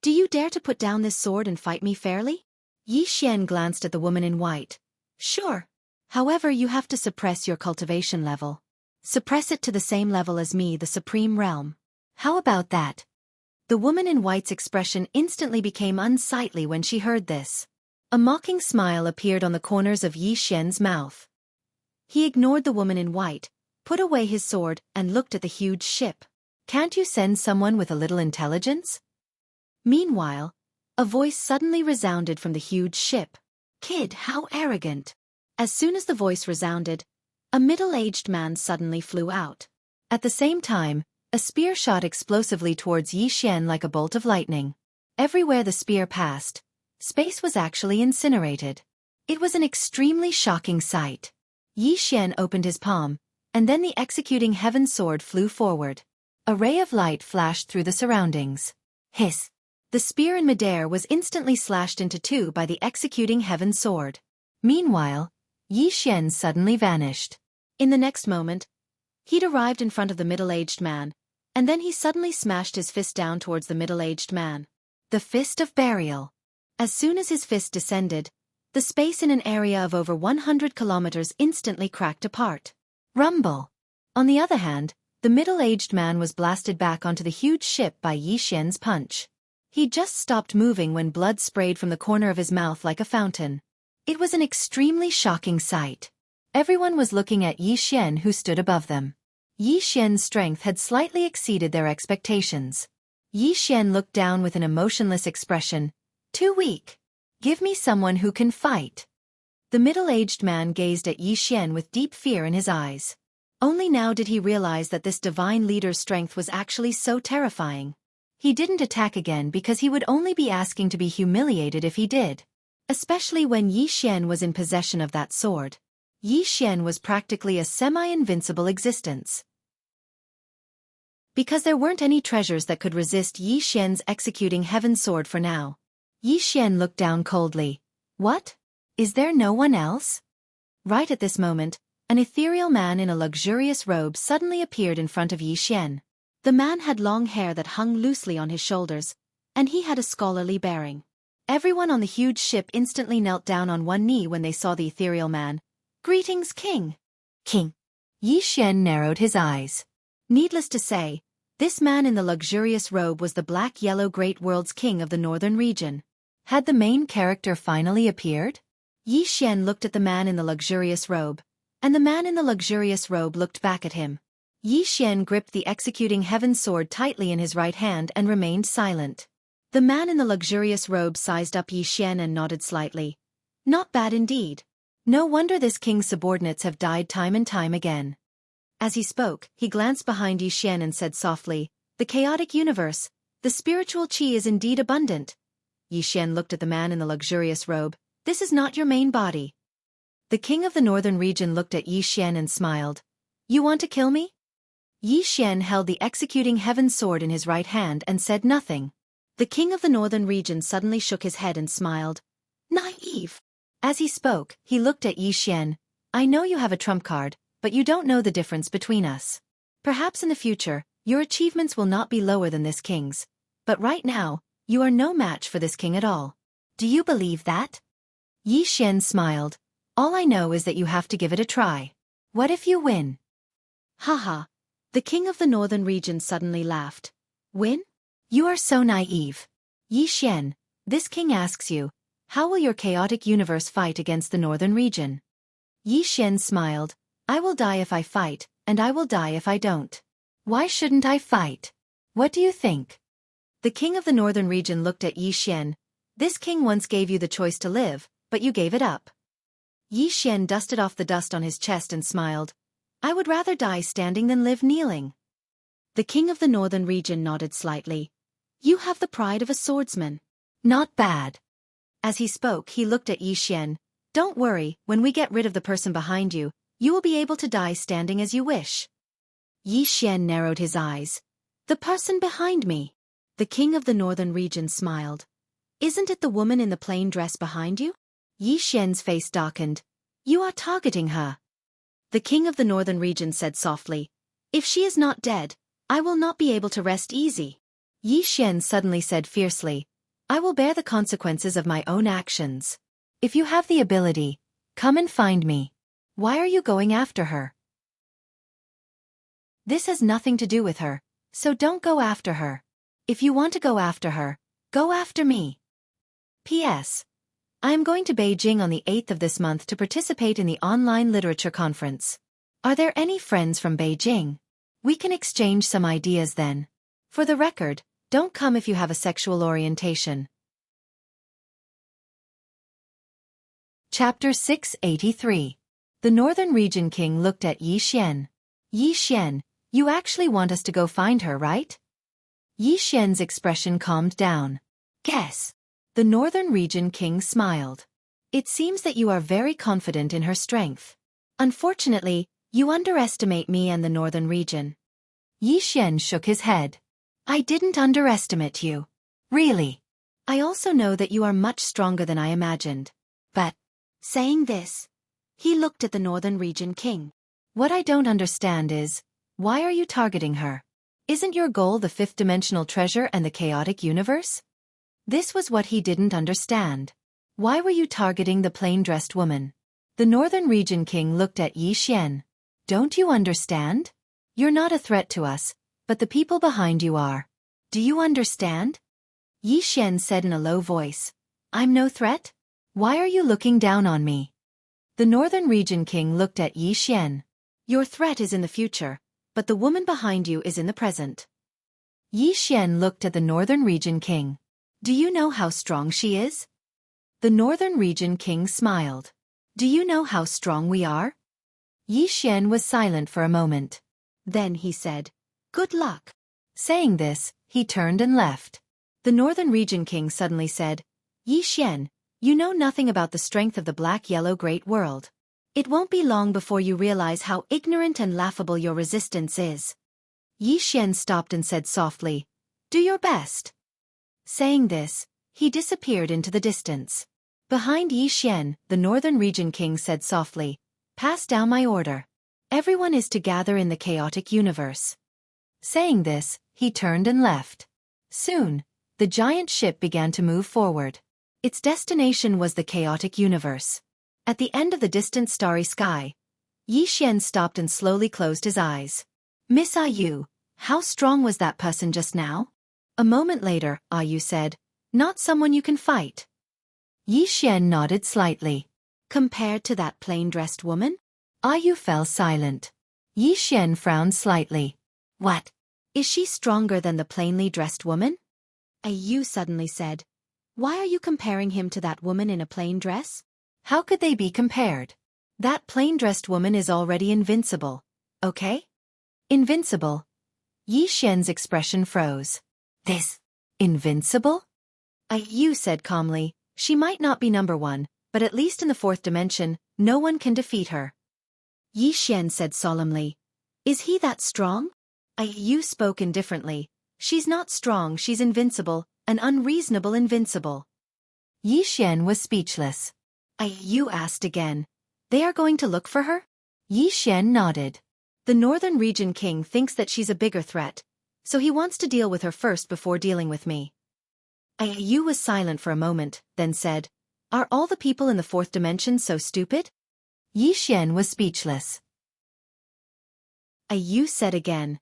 "Do you dare to put down this sword and fight me fairly?" Yi Xian glanced at the woman in white. "Sure. However, you have to suppress your cultivation level. Suppress it to the same level as me, the Supreme Realm. How about that?" The woman in white's expression instantly became unsightly when she heard this. A mocking smile appeared on the corners of Yi Xian's mouth. He ignored the woman in white, put away his sword, and looked at the huge ship. "Can't you send someone with a little intelligence?" Meanwhile, a voice suddenly resounded from the huge ship. "Kid, how arrogant!" As soon as the voice resounded, a middle-aged man suddenly flew out. At the same time, a spear shot explosively towards Yi Xian like a bolt of lightning. Everywhere the spear passed, space was actually incinerated. It was an extremely shocking sight. Yi Xian opened his palm, and then the executing heaven sword flew forward. A ray of light flashed through the surroundings. Hiss! The spear in midair was instantly slashed into two by the executing heaven sword. Meanwhile, Yi Xian suddenly vanished. In the next moment, he'd arrived in front of the middle-aged man, and then he suddenly smashed his fist down towards the middle-aged man. The fist of burial. As soon as his fist descended, the space in an area of over 100 kilometers instantly cracked apart. Rumble! On the other hand, the middle-aged man was blasted back onto the huge ship by Yi Xian's punch. He just stopped moving when blood sprayed from the corner of his mouth like a fountain. It was an extremely shocking sight. Everyone was looking at Yi Xian, who stood above them. Yi Xian's strength had slightly exceeded their expectations. Yi Xian looked down with an emotionless expression. "Too weak. Give me someone who can fight." The middle-aged man gazed at Yi Xian with deep fear in his eyes. Only now did he realize that this divine leader's strength was actually so terrifying. He didn't attack again because he would only be asking to be humiliated if he did. Especially when Yi Xian was in possession of that sword. Yi Xian was practically a semi-invincible existence. Because there weren't any treasures that could resist Yi Xian's executing heaven sword for now. Yi Xian looked down coldly. "What? Is there no one else?" Right at this moment, an ethereal man in a luxurious robe suddenly appeared in front of Yi Xian. The man had long hair that hung loosely on his shoulders, and he had a scholarly bearing. Everyone on the huge ship instantly knelt down on one knee when they saw the ethereal man. "Greetings, King." "King." Yi Xian narrowed his eyes. Needless to say, this man in the luxurious robe was the Black-Yellow Great World's king of the northern region. Had the main character finally appeared? Yi Xian looked at the man in the luxurious robe, and the man in the luxurious robe looked back at him. Yi Xian gripped the executing heaven sword tightly in his right hand and remained silent. The man in the luxurious robe sized up Yi Xian and nodded slightly. "Not bad indeed. No wonder this king's subordinates have died time and time again." As he spoke, he glanced behind Yi Xian and said softly, "The chaotic universe, the spiritual qi is indeed abundant." Yi Xian looked at the man in the luxurious robe. "This is not your main body." The king of the northern region looked at Yi Xian and smiled. "You want to kill me?" Yi Xian held the executing heaven sword in his right hand and said nothing. The king of the northern region suddenly shook his head and smiled. "Naive." As he spoke, he looked at Yi Xian. "I know you have a trump card, but you don't know the difference between us. Perhaps in the future, your achievements will not be lower than this king's. But right now, you are no match for this king at all. Do you believe that?" Yi Xian smiled. "All I know is that you have to give it a try. What if you win?" Haha. The king of the northern region suddenly laughed. "Win? You are so naive. Yi Xian, this king asks you, how will your chaotic universe fight against the northern region?" Yi Xian smiled. "I will die if I fight, and I will die if I don't. Why shouldn't I fight? What do you think?" The king of the northern region looked at Yi Xian. "This king once gave you the choice to live, but you gave it up." Yi Xian dusted off the dust on his chest and smiled. "I would rather die standing than live kneeling." The king of the northern region nodded slightly. "You have the pride of a swordsman. Not bad." As he spoke, he looked at Yi Xian. "Don't worry, when we get rid of the person behind you, you will be able to die standing as you wish." Yi Xian narrowed his eyes. "The person behind me?" The king of the northern region smiled. "Isn't it the woman in the plain dress behind you?" Yi Xian's face darkened. You are targeting her. The king of the northern region said softly, if she is not dead, I will not be able to rest easy. Yi Xian suddenly said fiercely, I will bear the consequences of my own actions. If you have the ability, come and find me. Why are you going after her? This has nothing to do with her, so don't go after her. If you want to go after her, go after me. P.S. I am going to Beijing on the 8th of this month to participate in the online literature conference. Are there any friends from Beijing? We can exchange some ideas then. For the record, don't come if you have a sexual orientation. Chapter 683. The Northern Region King looked at Yi Xian. Yi Xian, you actually want us to go find her, right? Yi Xian's expression calmed down. Guess. The Northern Region King smiled. It seems that you are very confident in her strength. Unfortunately, you underestimate me and the Northern Region. Yi Xian shook his head. I didn't underestimate you. Really. I also know that you are much stronger than I imagined. But, saying this, he looked at the Northern Region King. What I don't understand is, why are you targeting her? Isn't your goal the fifth-dimensional treasure and the chaotic universe? This was what he didn't understand. Why were you targeting the plain-dressed woman? The Northern Region King looked at Yi Xian. Don't you understand? You're not a threat to us, but the people behind you are. Do you understand? Yi Xian said in a low voice. I'm no threat? Why are you looking down on me? The Northern Region King looked at Yi Xian. Your threat is in the future, but the woman behind you is in the present. Yi Xian looked at the Northern Region King. Do you know how strong she is? The Northern Region King smiled. Do you know how strong we are? Yi Xian was silent for a moment. Then he said, Good luck. Saying this, he turned and left. The Northern Region King suddenly said, Yi Xian, you know nothing about the strength of the black-yellow great world. It won't be long before you realize how ignorant and laughable your resistance is. Yi Xian stopped and said softly, Do your best. Saying this, he disappeared into the distance. Behind Yi Xian, the Northern Region King said softly, Pass down my order. Everyone is to gather in the chaotic universe. Saying this, he turned and left. Soon, the giant ship began to move forward. Its destination was the chaotic universe. At the end of the distant starry sky, Yi Xian stopped and slowly closed his eyes. Miss Yu, how strong was that person just now? A moment later, Yu said, Not someone you can fight. Yi Xian nodded slightly. Compared to that plain-dressed woman? Yu fell silent. Yi Xian frowned slightly. What? Is she stronger than the plainly dressed woman? Yu suddenly said, Why are you comparing him to that woman in a plain dress? How could they be compared? That plain-dressed woman is already invincible, okay? Invincible? Yi Xian's expression froze. This? Invincible? Yu said calmly, She might not be number one, but at least in the fourth dimension, no one can defeat her. Yi Xian said solemnly, Is he that strong? Yu spoke indifferently. She's not strong, she's invincible, an unreasonable invincible. Yi Xian was speechless. Yu asked again, They are going to look for her? Yi Xian nodded. The Northern Region King thinks that she's a bigger threat, so he wants to deal with her first before dealing with me. Yu was silent for a moment, then said, Are all the people in the fourth dimension so stupid? Yi Xian was speechless. Yu said again,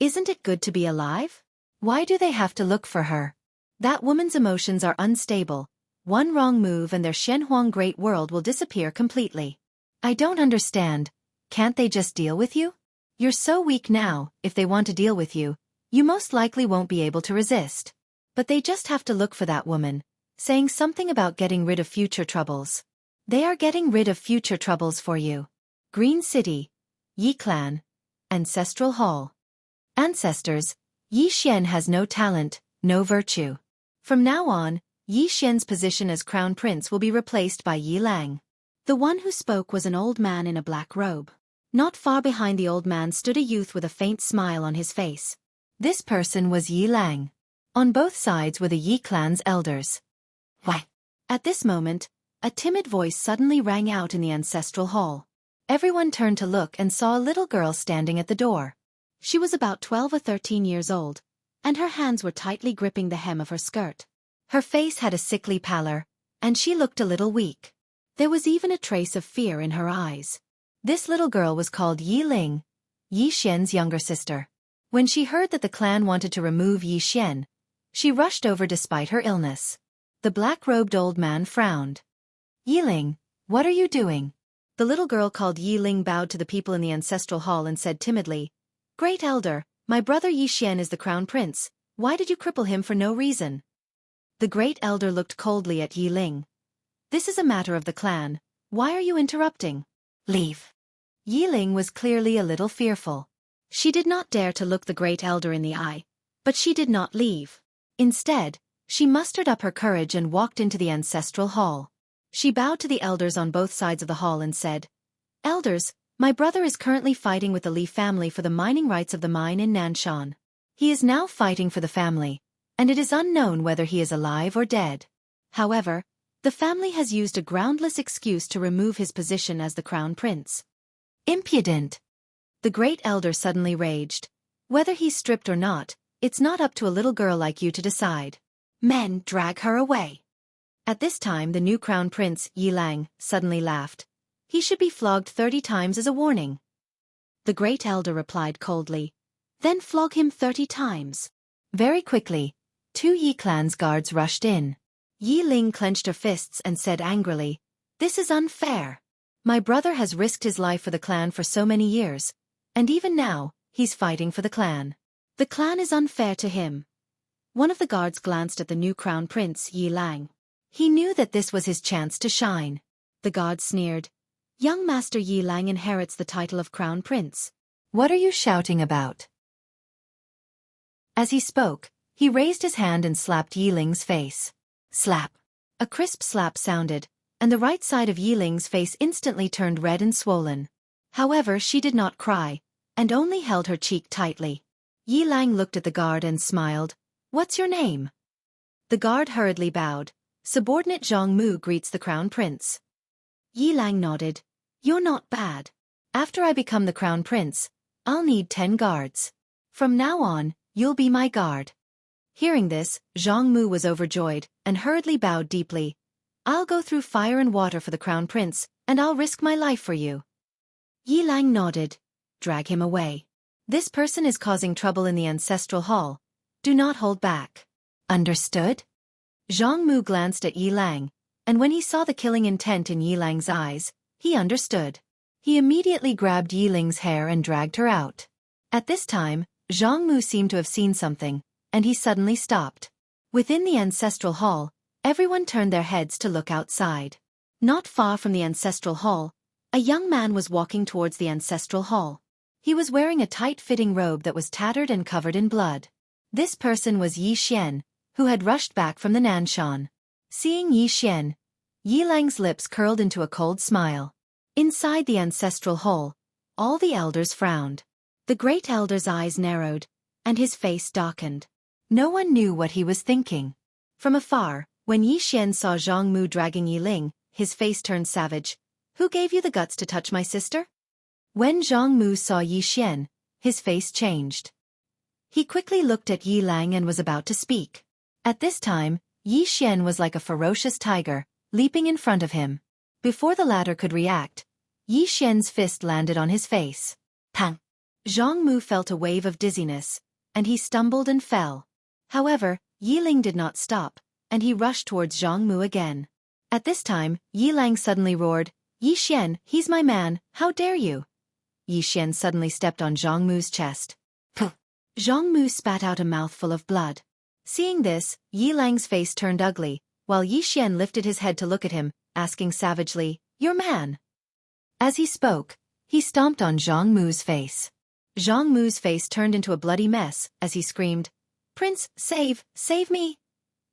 Isn't it good to be alive? Why do they have to look for her? That woman's emotions are unstable. One wrong move and their Shenhuang Great World will disappear completely. I don't understand. Can't they just deal with you? You're so weak now, if they want to deal with you, you most likely won't be able to resist. But they just have to look for that woman, saying something about getting rid of future troubles. They are getting rid of future troubles for you. Green City, Yi Clan, Ancestral Hall. Ancestors, Yi Xian has no talent, no virtue. From now on, Yi Xian's position as crown prince will be replaced by Yi Lang. The one who spoke was an old man in a black robe. Not far behind the old man stood a youth with a faint smile on his face. This person was Yi Lang. On both sides were the Yi clan's elders. Why? At this moment, a timid voice suddenly rang out in the ancestral hall. Everyone turned to look and saw a little girl standing at the door. She was about 12 or 13 years old, and her hands were tightly gripping the hem of her skirt. Her face had a sickly pallor, and she looked a little weak. There was even a trace of fear in her eyes. This little girl was called Yi Ling, Yi Xian's younger sister. When she heard that the clan wanted to remove Yi Xian, she rushed over despite her illness. The black-robed old man frowned. Yi Ling, what are you doing? The little girl called Yi Ling bowed to the people in the ancestral hall and said timidly, Great Elder, my brother Yi Xian is the crown prince. Why did you cripple him for no reason? The Great Elder looked coldly at Yi Ling. This is a matter of the clan. Why are you interrupting? Leave. Yi Ling was clearly a little fearful. She did not dare to look the Great Elder in the eye, but she did not leave. Instead, she mustered up her courage and walked into the ancestral hall. She bowed to the elders on both sides of the hall and said, Elders, my brother is currently fighting with the Li family for the mining rights of the mine in Nanshan. He is now fighting for the family, and it is unknown whether he is alive or dead. However, the family has used a groundless excuse to remove his position as the crown prince. Impudent! The Great Elder suddenly raged. Whether he's stripped or not, it's not up to a little girl like you to decide. Men, drag her away. At this time the new crown prince, Yi Lang, suddenly laughed. He should be flogged 30 times as a warning. The Great Elder replied coldly. Then flog him 30 times. Very quickly, 2 Yi clan's guards rushed in. Yi Ling clenched her fists and said angrily, This is unfair. My brother has risked his life for the clan for so many years, and even now, he's fighting for the clan. The clan is unfair to him. One of the guards glanced at the new crown prince, Yi Lang. He knew that this was his chance to shine. The guard sneered. Young Master Yi Lang inherits the title of crown prince. What are you shouting about? As he spoke, he raised his hand and slapped Yi Ling's face. Slap. A crisp slap sounded, and the right side of Yi Ling's face instantly turned red and swollen. However, she did not cry, and only held her cheek tightly. Yi Lang looked at the guard and smiled. What's your name? The guard hurriedly bowed. Subordinate Zhang Mu greets the crown prince. Yi Lang nodded. You're not bad. After I become the crown prince, I'll need 10 guards. From now on, you'll be my guard. Hearing this, Zhang Mu was overjoyed, and hurriedly bowed deeply. I'll go through fire and water for the crown prince, and I'll risk my life for you. Yi Lang nodded. Drag him away. This person is causing trouble in the ancestral hall. Do not hold back. Understood? Zhang Mu glanced at Yi Lang, and when he saw the killing intent in Yi Lang's eyes, he understood. He immediately grabbed Yi Ling's hair and dragged her out. At this time, Zhang Mu seemed to have seen something, and he suddenly stopped. Within the ancestral hall, everyone turned their heads to look outside. Not far from the ancestral hall, a young man was walking towards the ancestral hall. He was wearing a tight-fitting robe that was tattered and covered in blood. This person was Yi Xian, who had rushed back from the Nanshan. Seeing Yi Xian, Yi Lang's lips curled into a cold smile. Inside the ancestral hall, all the elders frowned. The Great Elder's eyes narrowed, and his face darkened. No one knew what he was thinking. From afar, when Yi Xian saw Zhang Mu dragging Yi Ling, his face turned savage. Who gave you the guts to touch my sister? When Zhang Mu saw Yi Xian, his face changed. He quickly looked at Yi Lang and was about to speak. At this time, Yi Xian was like a ferocious tiger, leaping in front of him. Before the latter could react, Yi Xian's fist landed on his face. Pang! Zhang Mu felt a wave of dizziness, and he stumbled and fell. However, Yi Ling did not stop, and he rushed towards Zhang Mu again. At this time, Yi Lang suddenly roared, Yi Xian, he's my man, how dare you? Yi Xian suddenly stepped on Zhang Mu's chest. Puh! Zhang Mu spat out a mouthful of blood. Seeing this, Yi Lang's face turned ugly, while Yi Xian lifted his head to look at him, asking savagely, Your man? As he spoke, he stomped on Zhang Mu's face. Zhang Mu's face turned into a bloody mess, as he screamed, Prince, save me!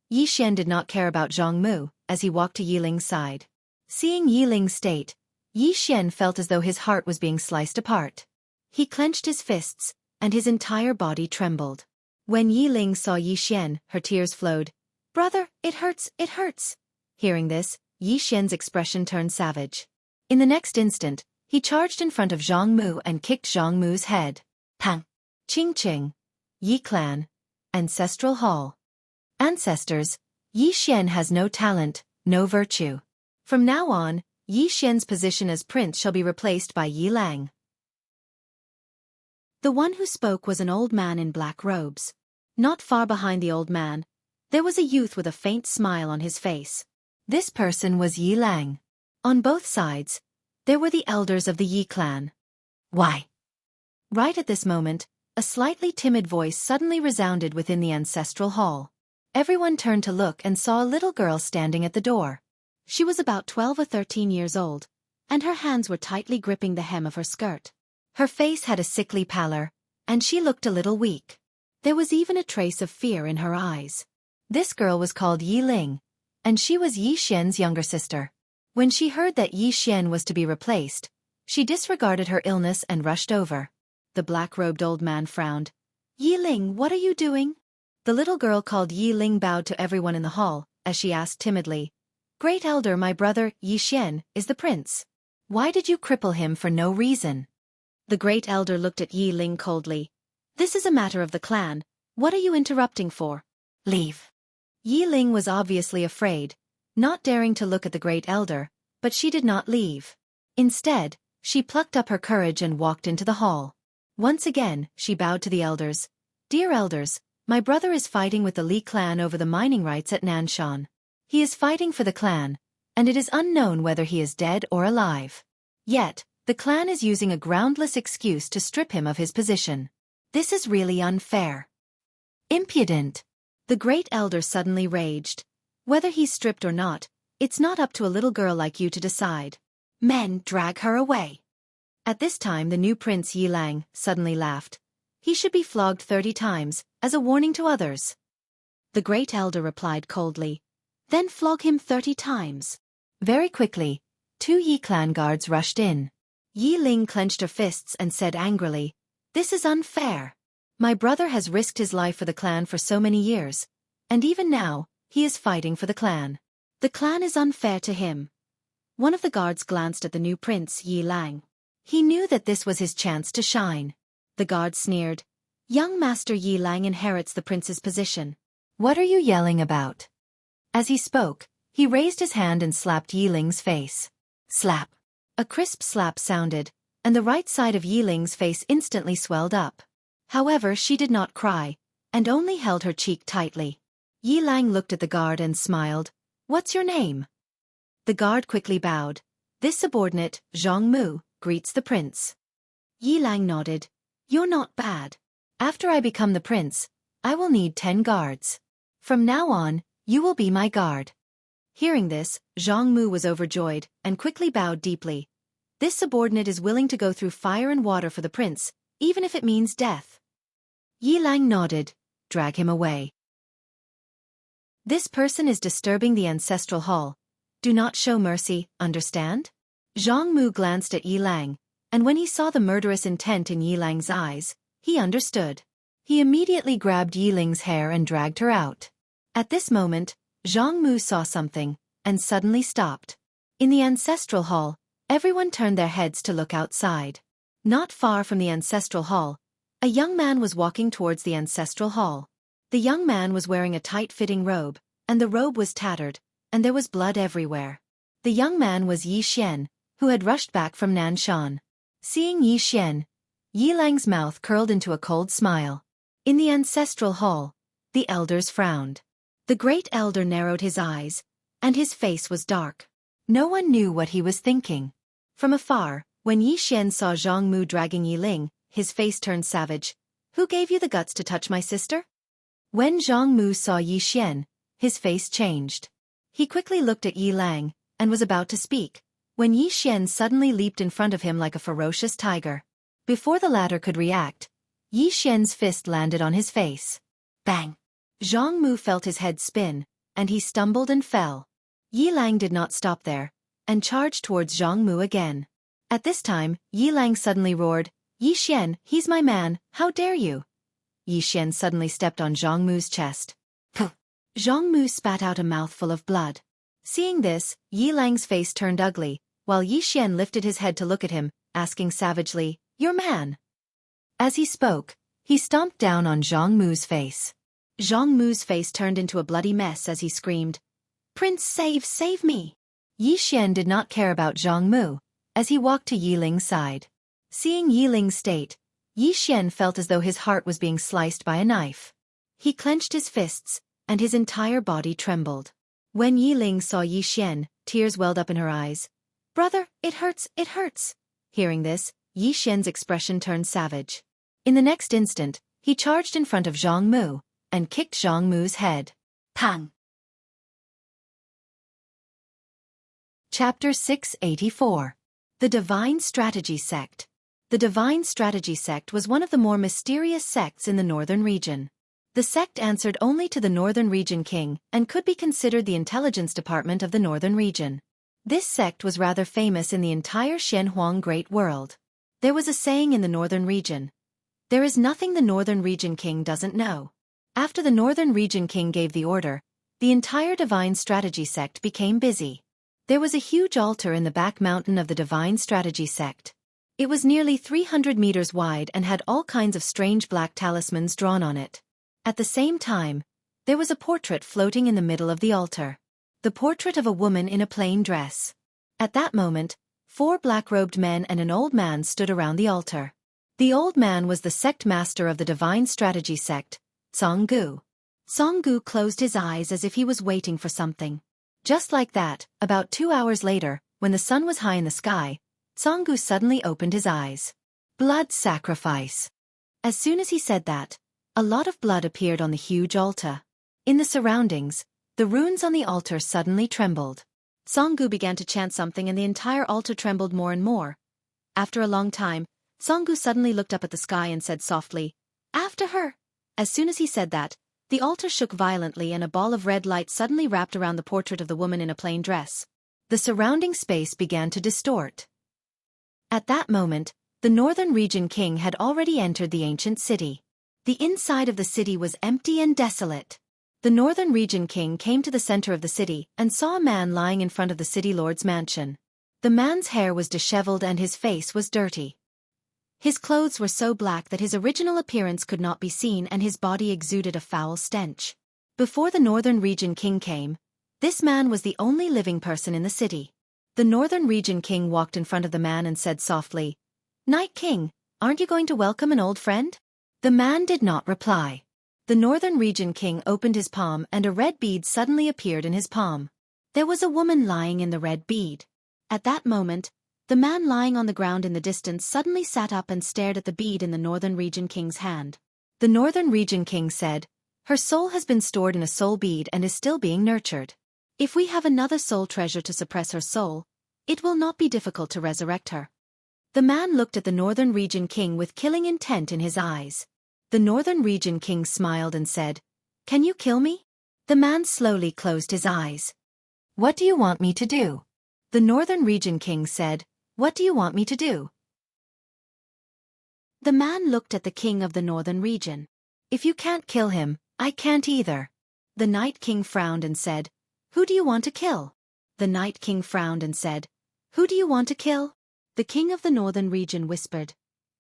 Yi Xian did not care about Zhang Mu, as he walked to Yi Ling's side. Seeing Yi Ling's state, Yi Xian felt as though his heart was being sliced apart. He clenched his fists, and his entire body trembled. When Yi Ling saw Yi Xian, her tears flowed. Brother, it hurts, it hurts. Hearing this, Yi Xian's expression turned savage. In the next instant, he charged in front of Zhang Mu and kicked Zhang Mu's head. Pang! Ching ching! Yi Clan. Ancestral Hall. Ancestors, Yi Xian has no talent, no virtue. From now on, Yi Xian's position as prince shall be replaced by Yi Lang. The one who spoke was an old man in black robes. Not far behind the old man, there was a youth with a faint smile on his face. This person was Yi Lang. On both sides, there were the elders of the Yi clan. Why? Right at this moment, a slightly timid voice suddenly resounded within the ancestral hall. Everyone turned to look and saw a little girl standing at the door. She was about 12 or 13 years old, and her hands were tightly gripping the hem of her skirt. Her face had a sickly pallor, and she looked a little weak. There was even a trace of fear in her eyes. This girl was called Yi Ling, and she was Yi Xian's younger sister. When she heard that Yi Xian was to be replaced, she disregarded her illness and rushed over. The black-robed old man frowned. Yi Ling, what are you doing? The little girl called Yi Ling bowed to everyone in the hall, as she asked timidly, Great Elder, my brother, Yi Xian, is the prince. Why did you cripple him for no reason? The Great Elder looked at Yi Ling coldly. This is a matter of the clan. What are you interrupting for? Leave. Yi Ling was obviously afraid, not daring to look at the Great Elder, but she did not leave. Instead, she plucked up her courage and walked into the hall. Once again, she bowed to the elders. Dear elders, my brother is fighting with the Li clan over the mining rights at Nanshan. He is fighting for the clan, and it is unknown whether he is dead or alive. Yet, the clan is using a groundless excuse to strip him of his position. This is really unfair. Impudent. The Great Elder suddenly raged. Whether he's stripped or not, it's not up to a little girl like you to decide. Men, drag her away. At this time the new prince Yi Lang suddenly laughed. He should be flogged 30 times, as a warning to others. The Great Elder replied coldly. Then flog him 30 times. Very quickly, 2 Yi clan guards rushed in. Yi Ling clenched her fists and said angrily, This is unfair. My brother has risked his life for the clan for so many years, and even now, he is fighting for the clan. The clan is unfair to him. One of the guards glanced at the new prince Yi Lang. He knew that this was his chance to shine. The guard sneered. Young Master Yi Lang inherits the prince's position. What are you yelling about? As he spoke, he raised his hand and slapped Yi Ling's face. Slap. A crisp slap sounded, and the right side of Yi Ling's face instantly swelled up. However, she did not cry, and only held her cheek tightly. Yi Lang looked at the guard and smiled. What's your name? The guard quickly bowed. This subordinate, Zhang Mu, greets the prince. Yi Lang nodded. You're not bad. After I become the prince, I will need 10 guards. From now on, you will be my guard. Hearing this, Zhang Mu was overjoyed, and quickly bowed deeply. This subordinate is willing to go through fire and water for the prince, even if it means death. Yi Lang nodded. Drag him away. This person is disturbing the ancestral hall. Do not show mercy, understand? Zhang Mu glanced at Yi Lang, and when he saw the murderous intent in Yi Lang's eyes, he understood. He immediately grabbed Yi Ling's hair and dragged her out. At this moment, Zhang Mu saw something, and suddenly stopped. In the ancestral hall, everyone turned their heads to look outside. Not far from the ancestral hall, a young man was walking towards the ancestral hall. The young man was wearing a tight-fitting robe, and the robe was tattered, and there was blood everywhere. The young man was Yi Xian, who had rushed back from Nanshan. Seeing Yi Xian, Yi Lang's mouth curled into a cold smile. In the ancestral hall, the elders frowned. The Great Elder narrowed his eyes, and his face was dark. No one knew what he was thinking. From afar, when Yi Xian saw Zhang Mu dragging Yi Ling, his face turned savage. Who gave you the guts to touch my sister? When Zhang Mu saw Yi Xian, his face changed. He quickly looked at Yi Lang, and was about to speak, when Yi Xian suddenly leaped in front of him like a ferocious tiger. Before the latter could react, Yi Xian's fist landed on his face. Bang! Zhang Mu felt his head spin, and he stumbled and fell. Yi Lang did not stop there, and charged towards Zhang Mu again. At this time, Yi Lang suddenly roared, Yi Xian, he's my man, how dare you? Yi Xian suddenly stepped on Zhang Mu's chest. Puh! Zhang Mu spat out a mouthful of blood. Seeing this, Yi Lang's face turned ugly, while Yi Xian lifted his head to look at him, asking savagely, "Your man?" As he spoke, he stomped down on Zhang Mu's face. Zhang Mu's face turned into a bloody mess as he screamed, "Prince, save me!" Yi Xian did not care about Zhang Mu, as he walked to Yi Ling's side. Seeing Yi Ling's state, Yi Xian felt as though his heart was being sliced by a knife. He clenched his fists, and his entire body trembled. When Yi Ling saw Yi Xian, tears welled up in her eyes. "Brother, it hurts, it hurts." Hearing this, Yi Xian's expression turned savage. In the next instant, he charged in front of Zhang Mu, and kicked Zhang Mu's head. Pang! Chapter 684. The Divine Strategy Sect. The Divine Strategy Sect was one of the more mysterious sects in the northern region. The sect answered only to the northern region king and could be considered the intelligence department of the northern region. This sect was rather famous in the entire Xianhuang Great World. There was a saying in the northern region, "There is nothing the northern region king doesn't know." After the northern region king gave the order, the entire Divine Strategy Sect became busy. There was a huge altar in the back mountain of the Divine Strategy Sect. It was nearly 300 meters wide and had all kinds of strange black talismans drawn on it. At the same time, there was a portrait floating in the middle of the altar. The portrait of a woman in a plain dress. At that moment, 4 black-robed men and an old man stood around the altar. The old man was the sect master of the Divine Strategy Sect, Conggu. Conggu closed his eyes as if he was waiting for something. Just like that, about 2 hours later, when the sun was high in the sky, Conggu suddenly opened his eyes. Blood sacrifice. As soon as he said that, a lot of blood appeared on the huge altar. In the surroundings, the runes on the altar suddenly trembled. Conggu began to chant something and the entire altar trembled more and more. After a long time, Conggu suddenly looked up at the sky and said softly, "After her!" As soon as he said that, the altar shook violently and a ball of red light suddenly wrapped around the portrait of the woman in a plain dress. The surrounding space began to distort. At that moment, the northern region king had already entered the ancient city. The inside of the city was empty and desolate. The northern region king came to the center of the city and saw a man lying in front of the city lord's mansion. The man's hair was disheveled and his face was dirty. His clothes were so black that his original appearance could not be seen and his body exuded a foul stench. Before the northern region king came, this man was the only living person in the city. The northern region king walked in front of the man and said softly, "Night King, aren't you going to welcome an old friend?" The man did not reply. The northern region king opened his palm and a red bead suddenly appeared in his palm. There was a woman lying in the red bead. At that moment, the man lying on the ground in the distance suddenly sat up and stared at the bead in the northern region king's hand. The northern region king said, "Her soul has been stored in a soul bead and is still being nurtured. If we have another soul treasure to suppress her soul, it will not be difficult to resurrect her." The man looked at the northern region king with killing intent in his eyes. The northern region king smiled and said, "Can you kill me?" The man slowly closed his eyes. "What do you want me to do?" The northern region king said, "What do you want me to do?" The man looked at the king of the northern region. "If you can't kill him, I can't either." The night king frowned and said, "Who do you want to kill?" The night king frowned and said, "Who do you want to kill?" The king of the northern region whispered,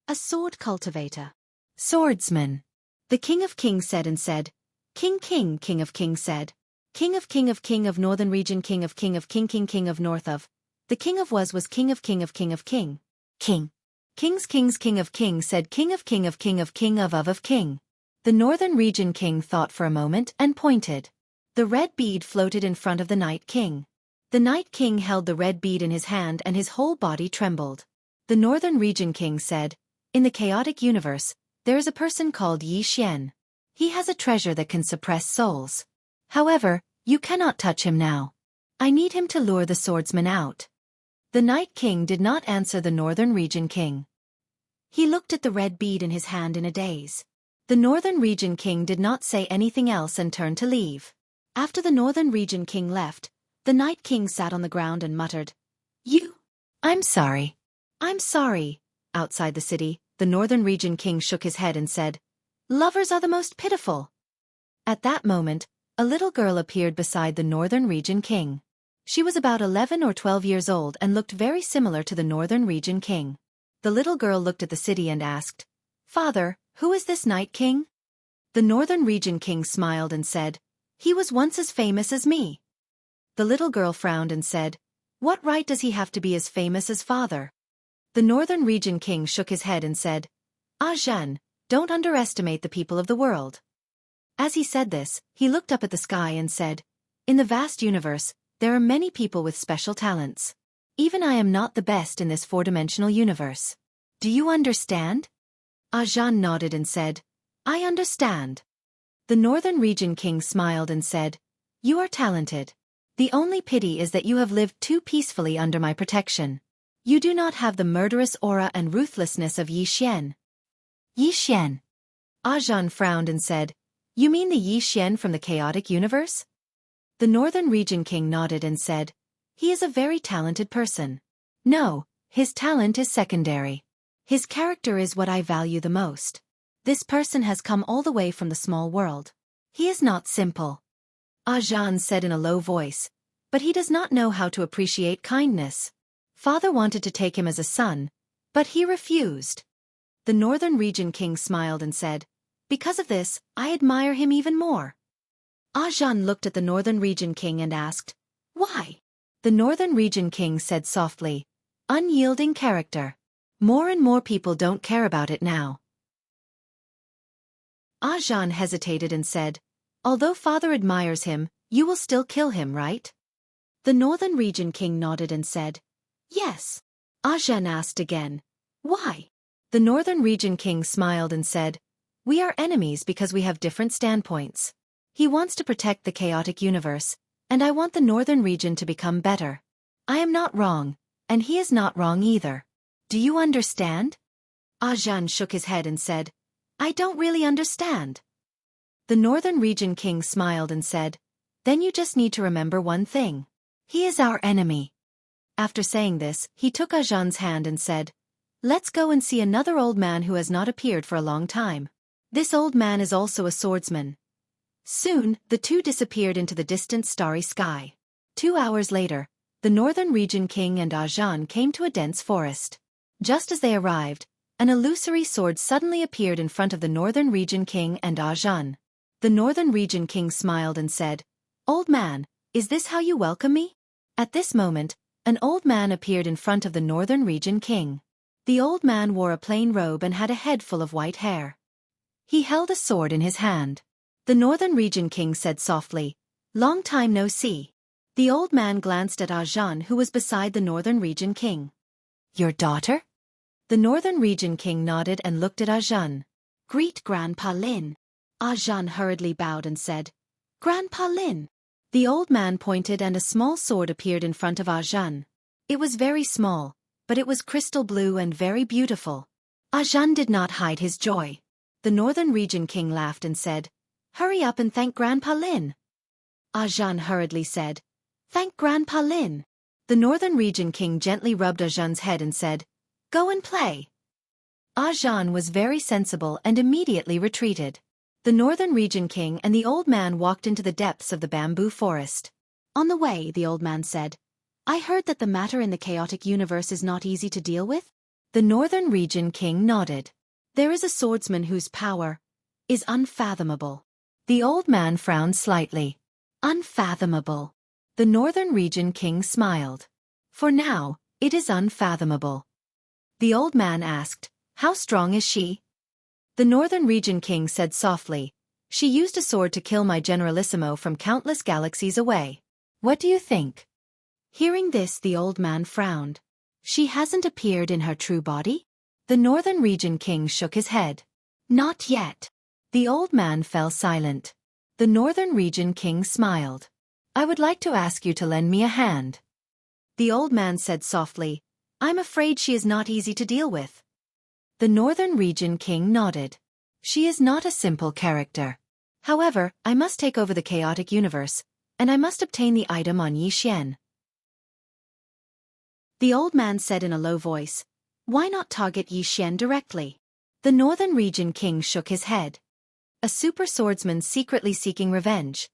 "A sword cultivator." Swordsman. The king of kings said and said, "King king of kings said, king of northern region king of king king of north of." The king of was king of king. King. Kings king of king said king of king of king. The northern region king thought for a moment and pointed. The red bead floated in front of the night king. The night king held the red bead in his hand and his whole body trembled. The northern region king said, "In the chaotic universe, there is a person called Yi Xian. He has a treasure that can suppress souls. However, you cannot touch him now. I need him to lure the swordsman out." The night king did not answer the northern region king. He looked at the red bead in his hand in a daze. The northern region king did not say anything else and turned to leave. After the northern region king left, the night king sat on the ground and muttered, I'm sorry. I'm sorry." Outside the city, the northern region king shook his head and said, "Lovers are the most pitiful." At that moment, a little girl appeared beside the northern region king. She was about 11 or 12 years old and looked very similar to the Northern Region King. The little girl looked at the city and asked, "Father, who is this Night King?" The Northern Region King smiled and said, "He was once as famous as me." The little girl frowned and said, "What right does he have to be as famous as father?" The Northern Region King shook his head and said, "Ah Jeanne, don't underestimate the people of the world." As he said this, he looked up at the sky and said, "In the vast universe, there are many people with special talents. Even I am not the best in this four-dimensional universe. Do you understand?" Ah Jeanne nodded and said, "I understand." The Northern Region King smiled and said, "You are talented. The only pity is that you have lived too peacefully under my protection. You do not have the murderous aura and ruthlessness of Yi Xian." Yi Xian. Ah Jeanne frowned and said, "You mean the Yi Xian from the chaotic universe?" The Northern Region King nodded and said, "He is a very talented person. No, his talent is secondary. His character is what I value the most. This person has come all the way from the small world. He is not simple." Ah Jeanne said in a low voice, "But he does not know how to appreciate kindness. Father wanted to take him as a son, but he refused." The Northern Region King smiled and said, "Because of this, I admire him even more." Ah Jeanne looked at the Northern Region King and asked, "Why?" The Northern Region King said softly, "Unyielding character. More and more people don't care about it now." Ah Jeanne hesitated and said, "Although father admires him, you will still kill him, right?" The Northern Region King nodded and said, "Yes." Ah Jeanne asked again, "Why?" The Northern Region King smiled and said, "We are enemies because we have different standpoints. He wants to protect the chaotic universe, and I want the Northern Region to become better. I am not wrong, and he is not wrong either. Do you understand?" Ah Jeanne shook his head and said, "I don't really understand." The Northern Region King smiled and said, "Then you just need to remember one thing. He is our enemy." After saying this, he took Ah Jeanne's hand and said, "Let's go and see another old man who has not appeared for a long time. This old man is also a swordsman." Soon, the two disappeared into the distant starry sky. 2 hours later, the Northern Region King and Ah Jeanne came to a dense forest. Just as they arrived, an illusory sword suddenly appeared in front of the Northern Region King and Ah Jeanne. The Northern Region King smiled and said, "Old man, is this how you welcome me?" At this moment, an old man appeared in front of the Northern Region King. The old man wore a plain robe and had a head full of white hair. He held a sword in his hand. The Northern Region King said softly, "Long time no see." The old man glanced at Ah Jeanne, who was beside the Northern Region King. "Your daughter?" The Northern Region King nodded and looked at Ah Jeanne. "Greet Grandpa Lin." Ah Jeanne hurriedly bowed and said, "Grandpa Lin." The old man pointed and a small sword appeared in front of Ah Jeanne. It was very small, but it was crystal blue and very beautiful. Ah Jeanne did not hide his joy. The Northern Region King laughed and said, "Hurry up and thank Grandpa Lin." Ah Jeanne hurriedly said, "Thank Grandpa Lin." The Northern Region King gently rubbed Ah Jeanne's head and said, "Go and play." Ah Jeanne was very sensible and immediately retreated. The Northern Region King and the old man walked into the depths of the bamboo forest. On the way, the old man said, "I heard that the matter in the chaotic universe is not easy to deal with?" The Northern Region King nodded. "There is a swordsman whose power is unfathomable." The old man frowned slightly. "Unfathomable." The Northern Region King smiled. "For now, it is unfathomable." The old man asked, "How strong is she?" The Northern Region King said softly, "She used a sword to kill my Generalissimo from countless galaxies away. What do you think?" Hearing this, the old man frowned. "She hasn't appeared in her true body?" The Northern Region King shook his head. "Not yet." The old man fell silent. The Northern Region King smiled. "I would like to ask you to lend me a hand." The old man said softly, "I'm afraid she is not easy to deal with." The Northern Region King nodded. "She is not a simple character. However, I must take over the chaotic universe, and I must obtain the item on Yi Xian." The old man said in a low voice, "Why not target Yi Xian directly?" The Northern Region King shook his head. "A super swordsman secretly seeking revenge.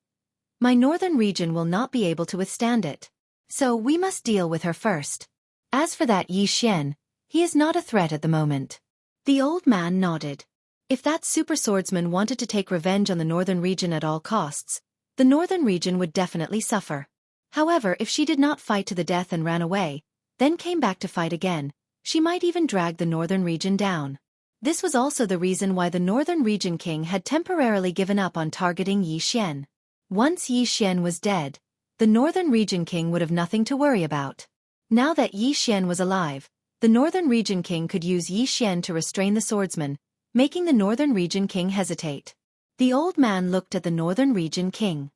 My Northern Region will not be able to withstand it. So we must deal with her first. As for that Yi Xian, he is not a threat at the moment. The old man nodded. If that super swordsman wanted to take revenge on the northern region at all costs, the northern region would definitely suffer. However, if she did not fight to the death and ran away, then came back to fight again, she might even drag the northern region down. This was also the reason why the northern region king had temporarily given up on targeting Yi Xian. Once Yi Xian was dead, the northern region king would have nothing to worry about. Now that Yi Xian was alive, the northern region king could use Yi Xian to restrain the swordsman, making the northern region king hesitate. The old man looked at the northern region king.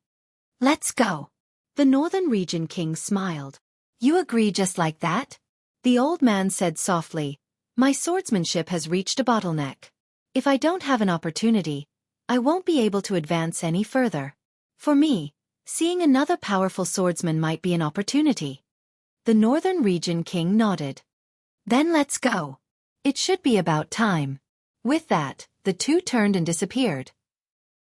Let's go. The northern region king smiled. You agree just like that? The old man said softly, my swordsmanship has reached a bottleneck. If I don't have an opportunity, I won't be able to advance any further. For me, seeing another powerful swordsman might be an opportunity. The northern region king nodded. Then let's go. It should be about time. With that, the two turned and disappeared.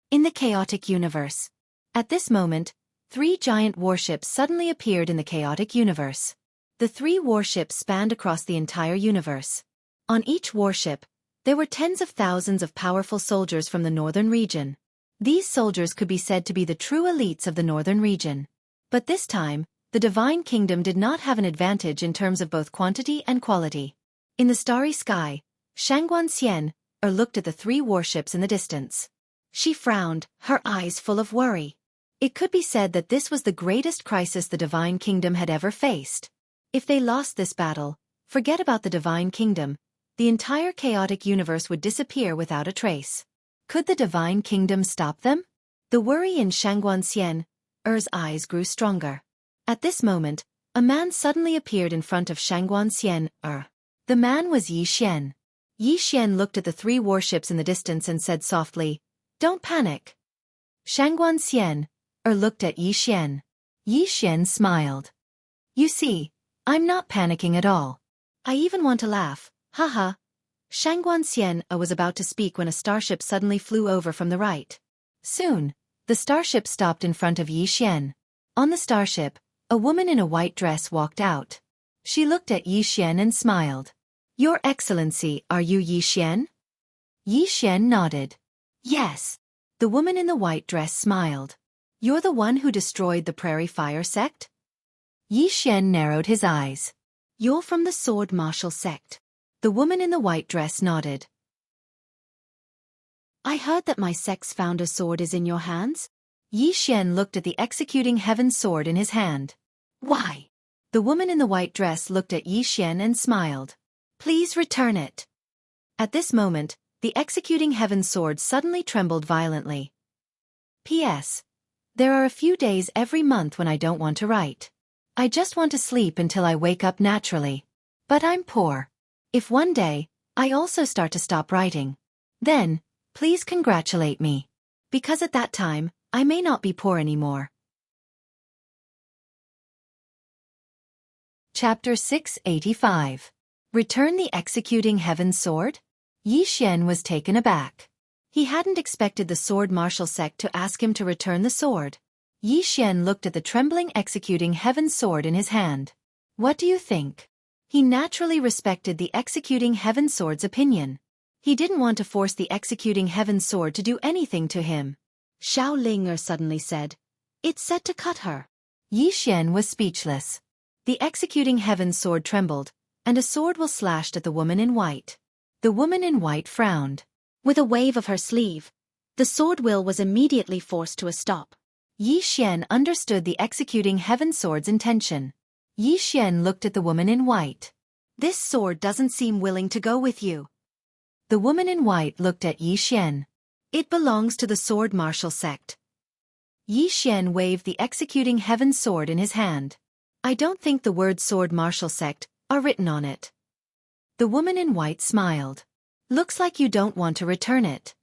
In the chaotic universe. At this moment, 3 giant warships suddenly appeared in the chaotic universe. The 3 warships spanned across the entire universe. On each warship, there were tens of thousands of powerful soldiers from the northern region. These soldiers could be said to be the true elites of the northern region. But this time, the Divine Kingdom did not have an advantage in terms of both quantity and quality. In the starry sky, Shangguan Xian looked at the 3 warships in the distance. She frowned, her eyes full of worry. It could be said that this was the greatest crisis the Divine Kingdom had ever faced. If they lost this battle, forget about the Divine Kingdom, the entire chaotic universe would disappear without a trace. Could the Divine Kingdom stop them? The worry in Shangguan Xian's eyes grew stronger. At this moment, a man suddenly appeared in front of Shangguan Xian. The man was Yi Xian. Yi Xian looked at the 3 warships in the distance and said softly, "Don't panic." Shangguan Xian looked at Yi Xian. Yi Xian smiled. You see, I'm not panicking at all. I even want to laugh, haha. Shangguan Xian was about to speak when a starship suddenly flew over from the right. Soon, the starship stopped in front of Yi Xian. On the starship, a woman in a white dress walked out. She looked at Yi Xian and smiled. Your Excellency, are you Yi Xian? Yi Xian nodded. Yes. The woman in the white dress smiled. You're the one who destroyed the Prairie Fire sect? Yi Xian narrowed his eyes. You're from the Sword Martial sect. The woman in the white dress nodded. I heard that my sect's founder's sword is in your hands? Yi Xian looked at the executing heaven sword in his hand. Why? The woman in the white dress looked at Yi Xian and smiled. Please return it. At this moment, the executing heaven sword suddenly trembled violently. P.S. There are a few days every month when I don't want to write. I just want to sleep until I wake up naturally. But I'm poor. If one day, I also start to stop writing, then, please congratulate me. Because at that time, I may not be poor anymore. Chapter 685. Return the executing heaven sword? Yi Xian was taken aback. He hadn't expected the sword martial sect to ask him to return the sword. Yi Xian looked at the trembling executing heaven sword in his hand. What do you think? He naturally respected the executing heaven sword's opinion. He didn't want to force the executing heaven sword to do anything to him. Xiao Ling suddenly said, It's set to cut her. Yi Xian was speechless. The executing heaven sword trembled, and a sword was slashed at the woman in white. The woman in white frowned. With a wave of her sleeve, the sword will was immediately forced to a stop. Yi Xian understood the executing heaven sword's intention. Yi Xian looked at the woman in white. This sword doesn't seem willing to go with you. The woman in white looked at Yi Xian. It belongs to the sword martial sect. Yi Xian waved the executing heaven sword in his hand. I don't think the words sword martial sect are written on it. The woman in white smiled. Looks like you don't want to return it.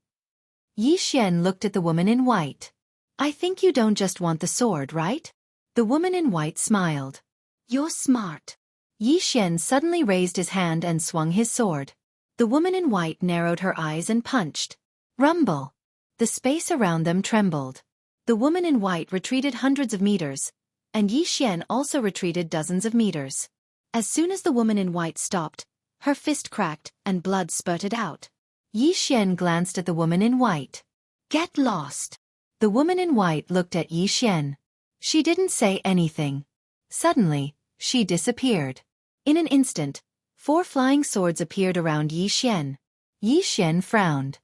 Yi Xian looked at the woman in white. I think you don't just want the sword, right? The woman in white smiled. You're smart. Yi Xian suddenly raised his hand and swung his sword. The woman in white narrowed her eyes and punched. Rumble. The space around them trembled. The woman in white retreated hundreds of meters, and Yi Xian also retreated dozens of meters. As soon as the woman in white stopped, her fist cracked and blood spurted out. Yi Xian glanced at the woman in white. "Get lost." The woman in white looked at Yi Xian. She didn't say anything. Suddenly, she disappeared. In an instant, 4 flying swords appeared around Yi Xian. Yi Xian frowned.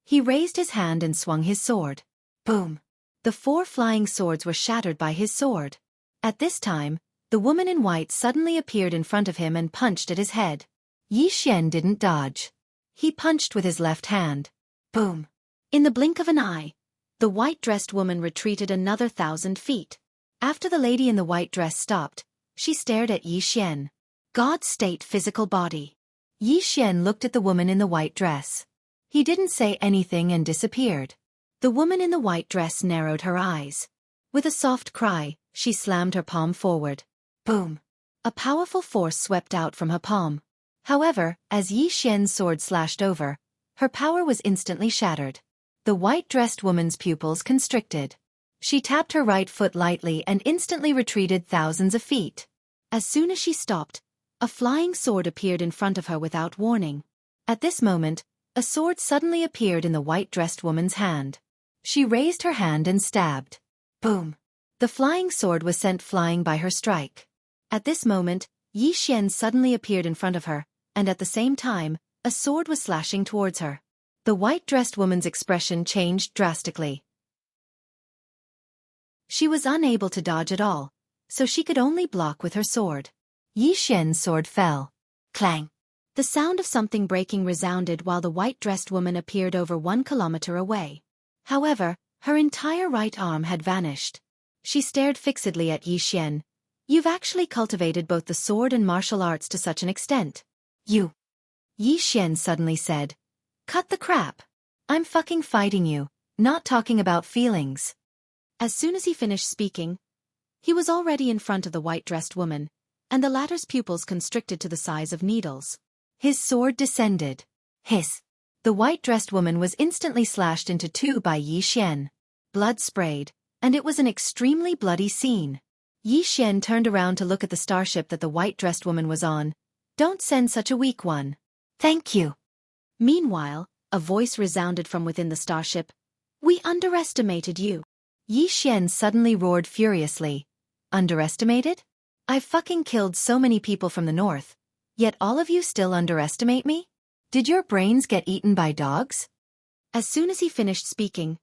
He raised his hand and swung his sword. Boom! The 4 flying swords were shattered by his sword. At this time, the woman in white suddenly appeared in front of him and punched at his head. Yi Xian didn't dodge. He punched with his left hand. Boom! In the blink of an eye, the white-dressed woman retreated another 1,000 feet. After the lady in the white dress stopped, she stared at Yi Xian. God state physical body. Yi Xian looked at the woman in the white dress. He didn't say anything and disappeared. The woman in the white dress narrowed her eyes. With a soft cry, she slammed her palm forward. Boom! A powerful force swept out from her palm. However, as Yi Xian's sword slashed over, her power was instantly shattered. The white-dressed woman's pupils constricted. She tapped her right foot lightly and instantly retreated thousands of feet. As soon as she stopped, a flying sword appeared in front of her without warning. At this moment, a sword suddenly appeared in the white-dressed woman's hand. She raised her hand and stabbed. Boom! The flying sword was sent flying by her strike. At this moment, Yi Xian suddenly appeared in front of her, and at the same time, a sword was slashing towards her. The white-dressed woman's expression changed drastically. She was unable to dodge at all, so she could only block with her sword. Yi Xian's sword fell. Clang! The sound of something breaking resounded while the white-dressed woman appeared over 1 kilometer away. However, her entire right arm had vanished. She stared fixedly at Yi Xian. "You've actually cultivated both the sword and martial arts to such an extent. You." Yi Xian suddenly said. "Cut the crap. I'm fucking fighting you, not talking about feelings." As soon as he finished speaking, he was already in front of the white-dressed woman, and the latter's pupils constricted to the size of needles. His sword descended. Hiss! The white-dressed woman was instantly slashed into 2 by Yi Xian. Blood sprayed, and it was an extremely bloody scene. Yi Xian turned around to look at the starship that the white-dressed woman was on. "Don't send such a weak one." "Thank you." Meanwhile, a voice resounded from within the starship. "We underestimated you." Yi Xian suddenly roared furiously. "Underestimated? I've fucking killed so many people from the north, yet all of you still underestimate me? Did your brains get eaten by dogs?" As soon as he finished speaking,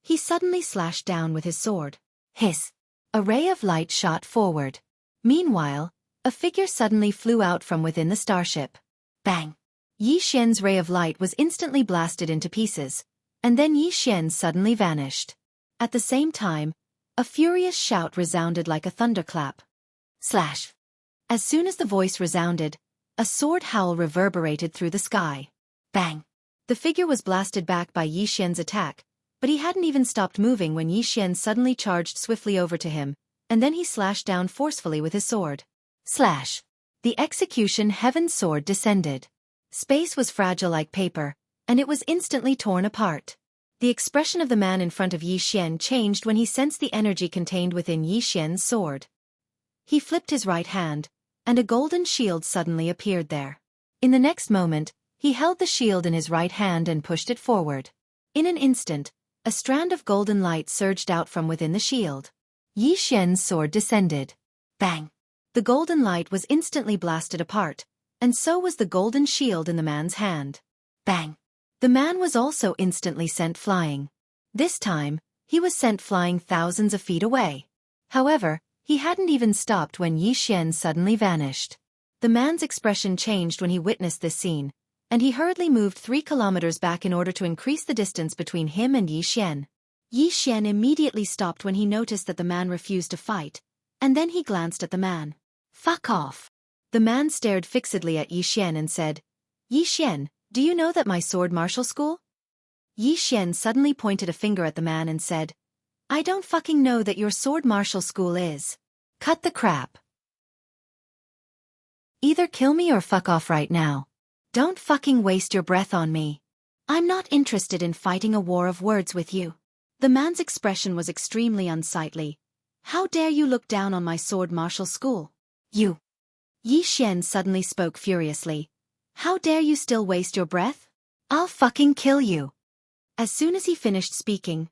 he suddenly slashed down with his sword. Hiss! A ray of light shot forward. Meanwhile, a figure suddenly flew out from within the starship. Bang! Yi Xian's ray of light was instantly blasted into pieces, and then Yi Xian suddenly vanished. At the same time, a furious shout resounded like a thunderclap. Slash! As soon as the voice resounded, a sword howl reverberated through the sky. Bang! The figure was blasted back by Yi Xian's attack, but he hadn't even stopped moving when Yi Xian suddenly charged swiftly over to him, and then he slashed down forcefully with his sword. Slash! The execution heaven's sword descended. Space was fragile like paper, and it was instantly torn apart. The expression of the man in front of Yi Xian changed when he sensed the energy contained within Yi Xian's sword. He flipped his right hand, and a golden shield suddenly appeared there. In the next moment, he held the shield in his right hand and pushed it forward. In an instant, a strand of golden light surged out from within the shield. Yi Xian's sword descended. Bang! The golden light was instantly blasted apart, and so was the golden shield in the man's hand. Bang! The man was also instantly sent flying. This time, he was sent flying thousands of feet away. However, he hadn't even stopped when Yi Xian suddenly vanished. The man's expression changed when he witnessed this scene, and he hurriedly moved 3 kilometers back in order to increase the distance between him and Yi Xian. Yi Xian immediately stopped when he noticed that the man refused to fight, and then he glanced at the man. "Fuck off." The man stared fixedly at Yi Xian and said, "Yi Xian, do you know that my sword martial school?" Yi Xian suddenly pointed a finger at the man and said, "I don't fucking know that your sword martial school is. Cut the crap. Either kill me or fuck off right now. Don't fucking waste your breath on me. I'm not interested in fighting a war of words with you." The man's expression was extremely unsightly. How dare you look down on my sword martial school? You! Yi Xian suddenly spoke furiously. How dare you still waste your breath? I'll fucking kill you! As soon as he finished speaking,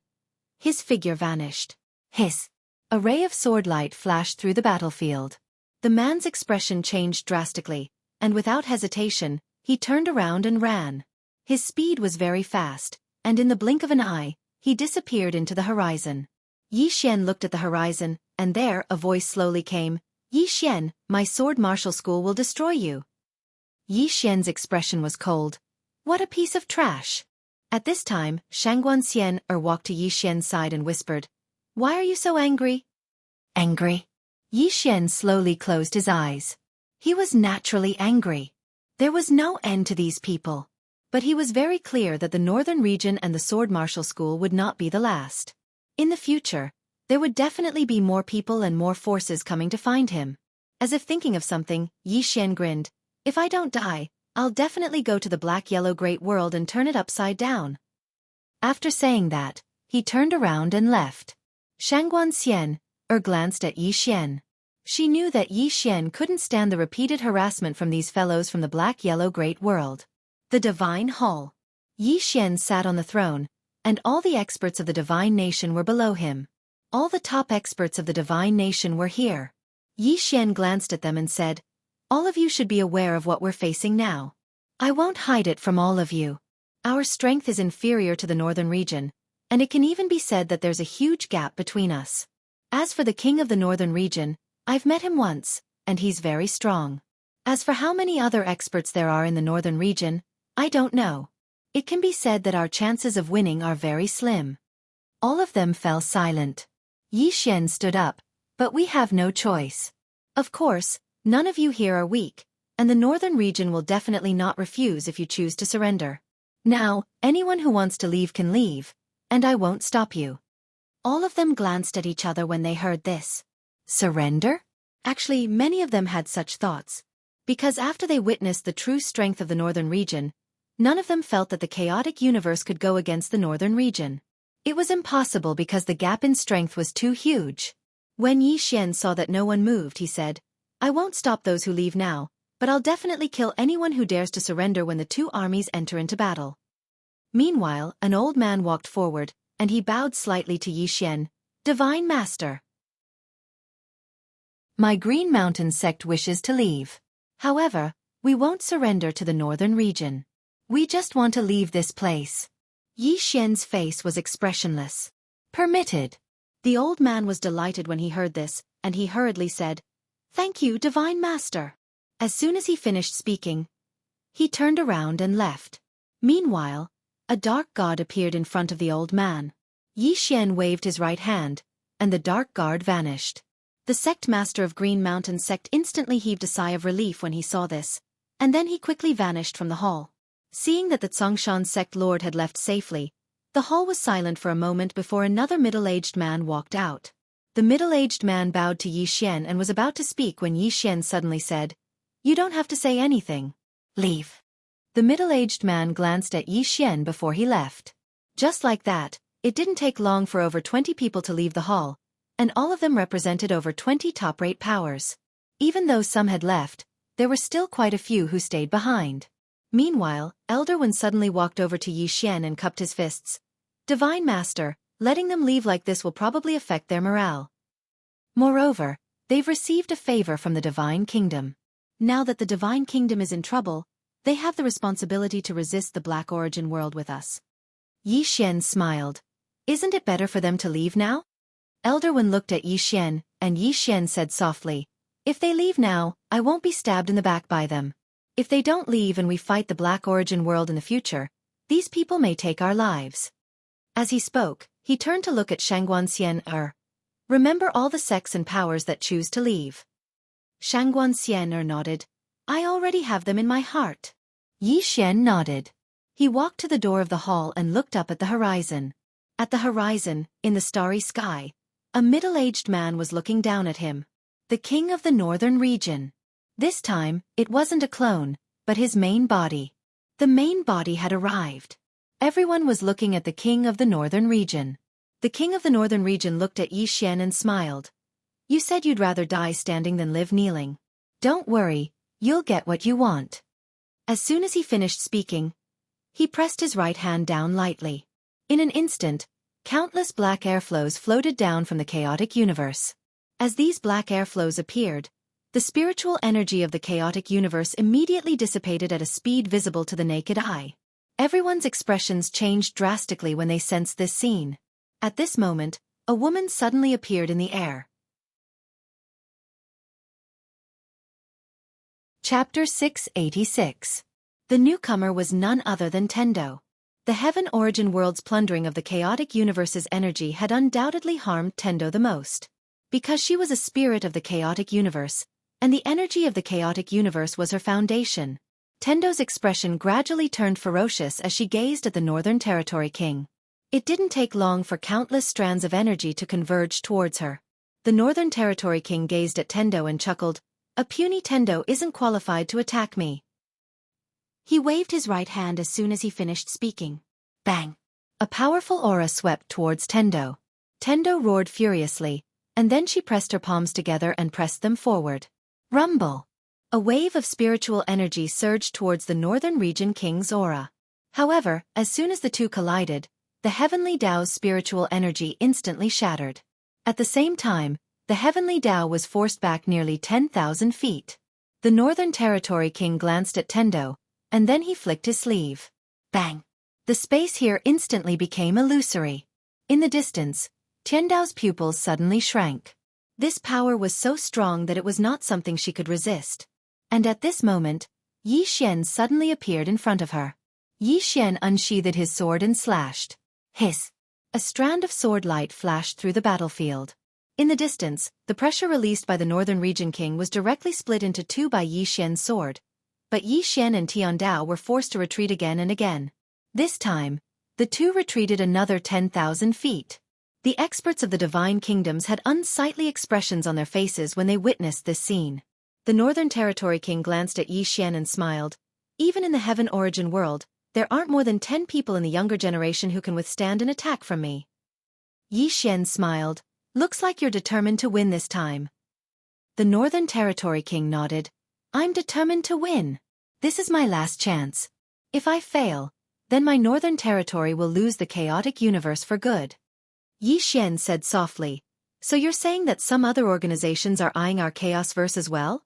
his figure vanished. Hiss! A ray of sword light flashed through the battlefield. The man's expression changed drastically, and without hesitation, he turned around and ran. His speed was very fast, and in the blink of an eye, he disappeared into the horizon. Yi Xian looked at the horizon, and there a voice slowly came. Yi Xian, my sword martial school will destroy you. Yi Xian's expression was cold. What a piece of trash! At this time, Shangguan walked to Yi Xian's side and whispered, Why are you so angry? Angry? Yi Xian slowly closed his eyes. He was naturally angry. There was no end to these people. But he was very clear that the northern region and the sword martial school would not be the last. In the future, there would definitely be more people and more forces coming to find him. As if thinking of something, Yi Xian grinned. If I don't die, I'll definitely go to the black-yellow great world and turn it upside down. After saying that, he turned around and left. Shangguan glanced at Yi Xian. She knew that Yi Xian couldn't stand the repeated harassment from these fellows from the black-yellow great world. The Divine Hall. Yi Xian sat on the throne, and all the experts of the Divine Nation were below him. All the top experts of the Divine Nation were here. Yi Xian glanced at them and said, All of you should be aware of what we're facing now. I won't hide it from all of you. Our strength is inferior to the northern region, and it can even be said that there's a huge gap between us. As for the king of the northern region, I've met him once, and he's very strong. As for how many other experts there are in the northern region, I don't know. It can be said that our chances of winning are very slim. All of them fell silent. Yi Xian stood up, but we have no choice. Of course, none of you here are weak, and the northern region will definitely not refuse if you choose to surrender. Now, anyone who wants to leave can leave, and I won't stop you. All of them glanced at each other when they heard this. Surrender? Actually, many of them had such thoughts. Because after they witnessed the true strength of the northern region, none of them felt that the chaotic universe could go against the northern region. It was impossible because the gap in strength was too huge. When Yi Xian saw that no one moved, he said, I won't stop those who leave now, but I'll definitely kill anyone who dares to surrender when the two armies enter into battle. Meanwhile, an old man walked forward, and he bowed slightly to Yi Xian. Divine Master. My Green Mountain sect wishes to leave. However, we won't surrender to the northern region. We just want to leave this place. Yi Xian's face was expressionless. Permitted. The old man was delighted when he heard this, and he hurriedly said, Thank you, Divine Master. As soon as he finished speaking, he turned around and left. Meanwhile, a dark god appeared in front of the old man. Yi Xian waved his right hand, and the dark guard vanished. The sect master of Green Mountain sect instantly heaved a sigh of relief when he saw this, and then he quickly vanished from the hall. Seeing that the Zhongshan sect lord had left safely, the hall was silent for a moment before another middle-aged man walked out. The middle-aged man bowed to Yi Xian and was about to speak when Yi Xian suddenly said, You don't have to say anything. Leave. The middle-aged man glanced at Yi Xian before he left. Just like that, it didn't take long for over 20 people to leave the hall, and all of them represented over 20 top-rate powers. Even though some had left, there were still quite a few who stayed behind. Meanwhile, Elder Wen suddenly walked over to Yi Xian and cupped his fists. Divine Master, letting them leave like this will probably affect their morale. Moreover, they've received a favor from the Divine Kingdom. Now that the Divine Kingdom is in trouble, they have the responsibility to resist the Black Origin world with us. Yi Xian smiled. Isn't it better for them to leave now? Elder Wen looked at Yi Xian, and Yi Xian said softly, If they leave now, I won't be stabbed in the back by them. If they don't leave and we fight the Black Origin world in the future, these people may take our lives. As he spoke, he turned to look at Shangguan. Remember all the sects and powers that choose to leave. Shangguan nodded. I already have them in my heart. Yi Xian nodded. He walked to the door of the hall and looked up at the horizon. At the horizon, in the starry sky, a middle-aged man was looking down at him. The king of the northern region. This time, it wasn't a clone, but his main body. The main body had arrived. Everyone was looking at the king of the northern region. The king of the northern region looked at Yi Xian and smiled. You said you'd rather die standing than live kneeling. Don't worry, you'll get what you want. As soon as he finished speaking, he pressed his right hand down lightly. In an instant, countless black airflows floated down from the chaotic universe. As these black airflows appeared, the spiritual energy of the chaotic universe immediately dissipated at a speed visible to the naked eye. Everyone's expressions changed drastically when they sensed this scene. At this moment, a woman suddenly appeared in the air. Chapter 686. The newcomer was none other than Tendo. The Heaven Origin World's plundering of the chaotic universe's energy had undoubtedly harmed Tendo the most. Because she was a spirit of the chaotic universe, and the energy of the chaotic universe was her foundation, Tendo's expression gradually turned ferocious as she gazed at the Northern Territory King. It didn't take long for countless strands of energy to converge towards her. The Northern Territory King gazed at Tendo and chuckled, "A puny Tendo isn't qualified to attack me." He waved his right hand as soon as he finished speaking. Bang! A powerful aura swept towards Tendo. Tendo roared furiously, and then she pressed her palms together and pressed them forward. Rumble! A wave of spiritual energy surged towards the Northern Region King's aura. However, as soon as the two collided, the Heavenly Tao's spiritual energy instantly shattered. At the same time, the Heavenly Tao was forced back nearly 10,000 feet. The Northern Territory King glanced at Tendo, and then he flicked his sleeve. Bang! The space here instantly became illusory. In the distance, Tiandao's pupils suddenly shrank. This power was so strong that it was not something she could resist. And at this moment, Yi Xian suddenly appeared in front of her. Yi Xian unsheathed his sword and slashed. Hiss! A strand of sword light flashed through the battlefield. In the distance, the pressure released by the Northern Region King was directly split into two by Yi Xian's sword. But Yi Xian and Tiandao were forced to retreat again and again. This time, the two retreated another 10,000 feet. The experts of the Divine Kingdoms had unsightly expressions on their faces when they witnessed this scene. The Northern Territory King glanced at Yi Xian and smiled. Even in the Heaven Origin world, there aren't more than 10 people in the younger generation who can withstand an attack from me. Yi Xian smiled. Looks like you're determined to win this time. The Northern Territory King nodded. I'm determined to win. This is my last chance. If I fail, then my Northern Territory will lose the chaotic universe for good. Yi Xian said softly, so you're saying that some other organizations are eyeing our chaos verse as well?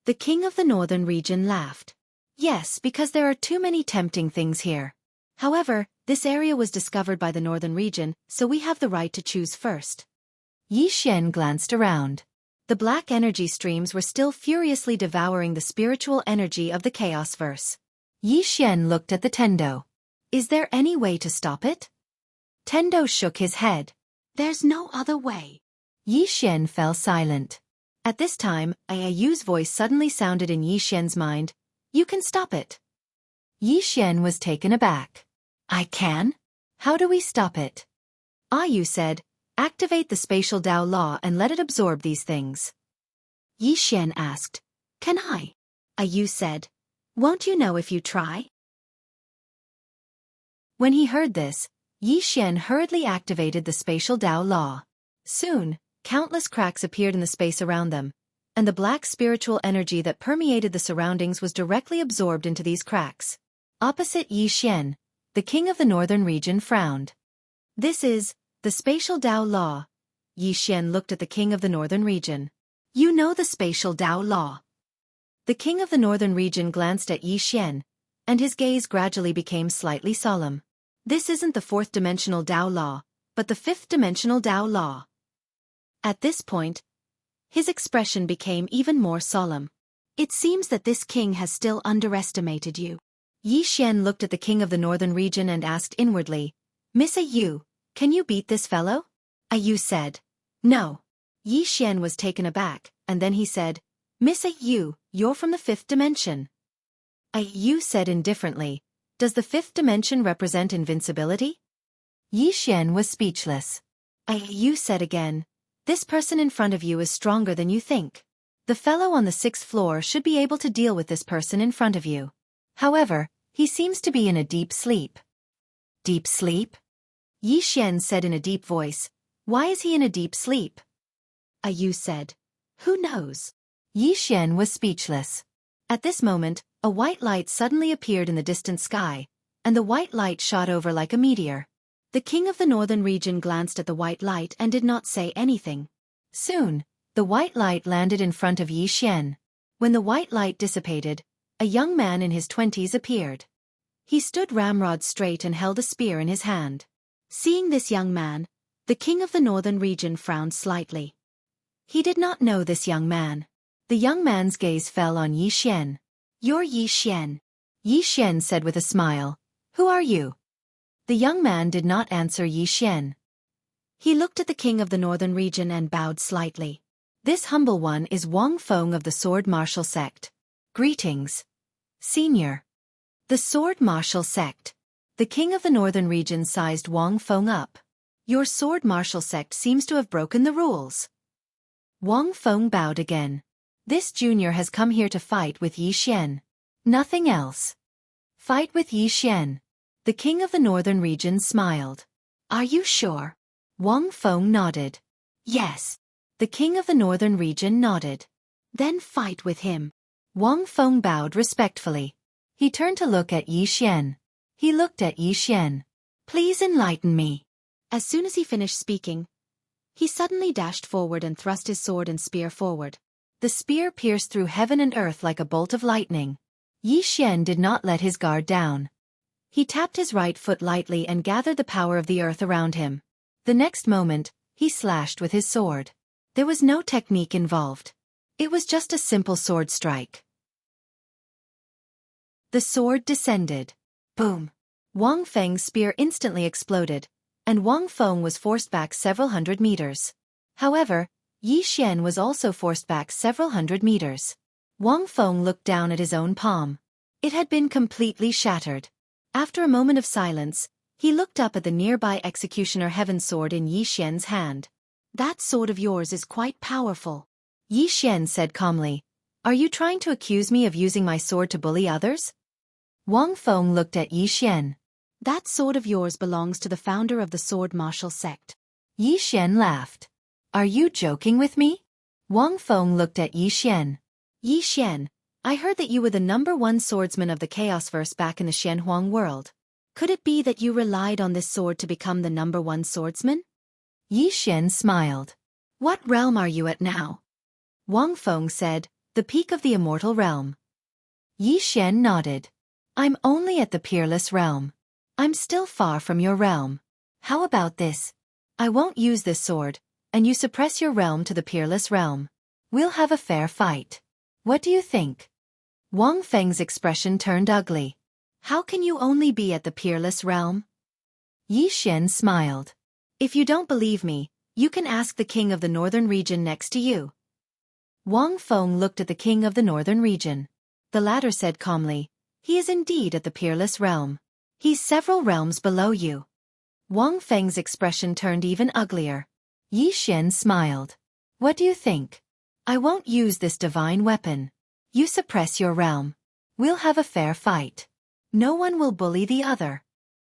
The King of the Northern Region laughed. Yes, because there are too many tempting things here. However, this area was discovered by the Northern Region, so we have the right to choose first. Yi Xian glanced around. The black energy streams were still furiously devouring the spiritual energy of the chaos verse. Yi Xian looked at the Tendo. Is there any way to stop it? Tendo shook his head. There's no other way. Yi Xian fell silent. At this time, Ayu's voice suddenly sounded in Yi Xian's mind. You can stop it. Yi Xian was taken aback. I can? How do we stop it? Ayu said, activate the spatial Tao law and let it absorb these things. Yi Xian asked, can I? Ayu said, won't you know if you try? When he heard this, Yi Xian hurriedly activated the spatial Tao law. Soon, countless cracks appeared in the space around them, and the black spiritual energy that permeated the surroundings was directly absorbed into these cracks. Opposite Yi Xian, the King of the Northern Region frowned. This is the spatial Tao law. Yi Xian looked at the King of the Northern Region. You know the spatial Tao law. The King of the Northern Region glanced at Yi Xian, and his gaze gradually became slightly solemn. This isn't the fourth-dimensional Tao law, but the fifth-dimensional Tao law. At this point, his expression became even more solemn. It seems that this king has still underestimated you. Yi Xian looked at the King of the Northern Region and asked inwardly, Miss Ayu, can you beat this fellow? Ayu said, no. Yi Xian was taken aback, and then he said, Miss Ayu, you're from the fifth dimension. Ayu said indifferently, does the fifth dimension represent invincibility? Yi Xian was speechless. Ayu said again, this person in front of you is stronger than you think. The fellow on the 6th floor should be able to deal with this person in front of you. However, he seems to be in a deep sleep. Deep sleep? Yi Xian said in a deep voice, why is he in a deep sleep? Yu said. Who knows? Yi Xian was speechless. At this moment, a white light suddenly appeared in the distant sky, and the white light shot over like a meteor. The king of the northern region glanced at the white light and did not say anything. Soon, the white light landed in front of Yi Xian. When the white light dissipated, a young man in his 20s appeared. He stood ramrod straight and held a spear in his hand. Seeing this young man, the king of the northern region frowned slightly. He did not know this young man. The young man's gaze fell on Yi Xian. You're Yi Xian. Yi Xian said with a smile. Who are you? The young man did not answer Yi Xian. He looked at the king of the northern region and bowed slightly. This humble one is Wang Feng of the Sword Martial Sect. Greetings, Senior. The Sword Martial Sect. The king of the northern region sized Wang Feng up. Your Sword Martial Sect seems to have broken the rules. Wang Feng bowed again. This junior has come here to fight with Yi Xian. Nothing else. Fight with Yi Xian. The king of the northern region smiled. Are you sure? Wang Feng nodded. Yes. The king of the northern region nodded. Then fight with him. Wang Feng bowed respectfully. He turned to look at Yi Xian. He looked at Yi Xian. Please enlighten me. As soon as he finished speaking, he suddenly dashed forward and thrust his sword and spear forward. The spear pierced through heaven and earth like a bolt of lightning. Yi Xian did not let his guard down. He tapped his right foot lightly and gathered the power of the earth around him. The next moment, he slashed with his sword. There was no technique involved. It was just a simple sword strike. The sword descended. Boom! Wang Feng's spear instantly exploded, and Wang Feng was forced back several hundred meters. However, Yi Xian was also forced back several hundred meters. Wang Feng looked down at his own palm. It had been completely shattered. After a moment of silence, he looked up at the nearby executioner heaven sword in Yi Xian's hand. That sword of yours is quite powerful. Yi Xian said calmly. Are you trying to accuse me of using my sword to bully others? Wang Feng looked at Yi Xian. That sword of yours belongs to the founder of the Sword Martial Sect. Yi Xian laughed. Are you joking with me? Wang Feng looked at Yi Xian. Yi Xian, I heard that you were the #1 swordsman of the Chaosverse back in the Shenhuang world. Could it be that you relied on this sword to become the #1 swordsman? Yi Xian smiled. What realm are you at now? Wang Feng said, the peak of the immortal realm. Yi Xian nodded. I'm only at the peerless realm. I'm still far from your realm. How about this? I won't use this sword, and you suppress your realm to the peerless realm. We'll have a fair fight. What do you think? Wang Feng's expression turned ugly. How can you only be at the peerless realm? Yi Xian smiled. If you don't believe me, you can ask the king of the northern region next to you. Wang Feng looked at the king of the northern region. The latter said calmly, he is indeed at the peerless realm. He's several realms below you. Wang Feng's expression turned even uglier. Yi Xian smiled. What do you think? I won't use this divine weapon. You suppress your realm. We'll have a fair fight. No one will bully the other.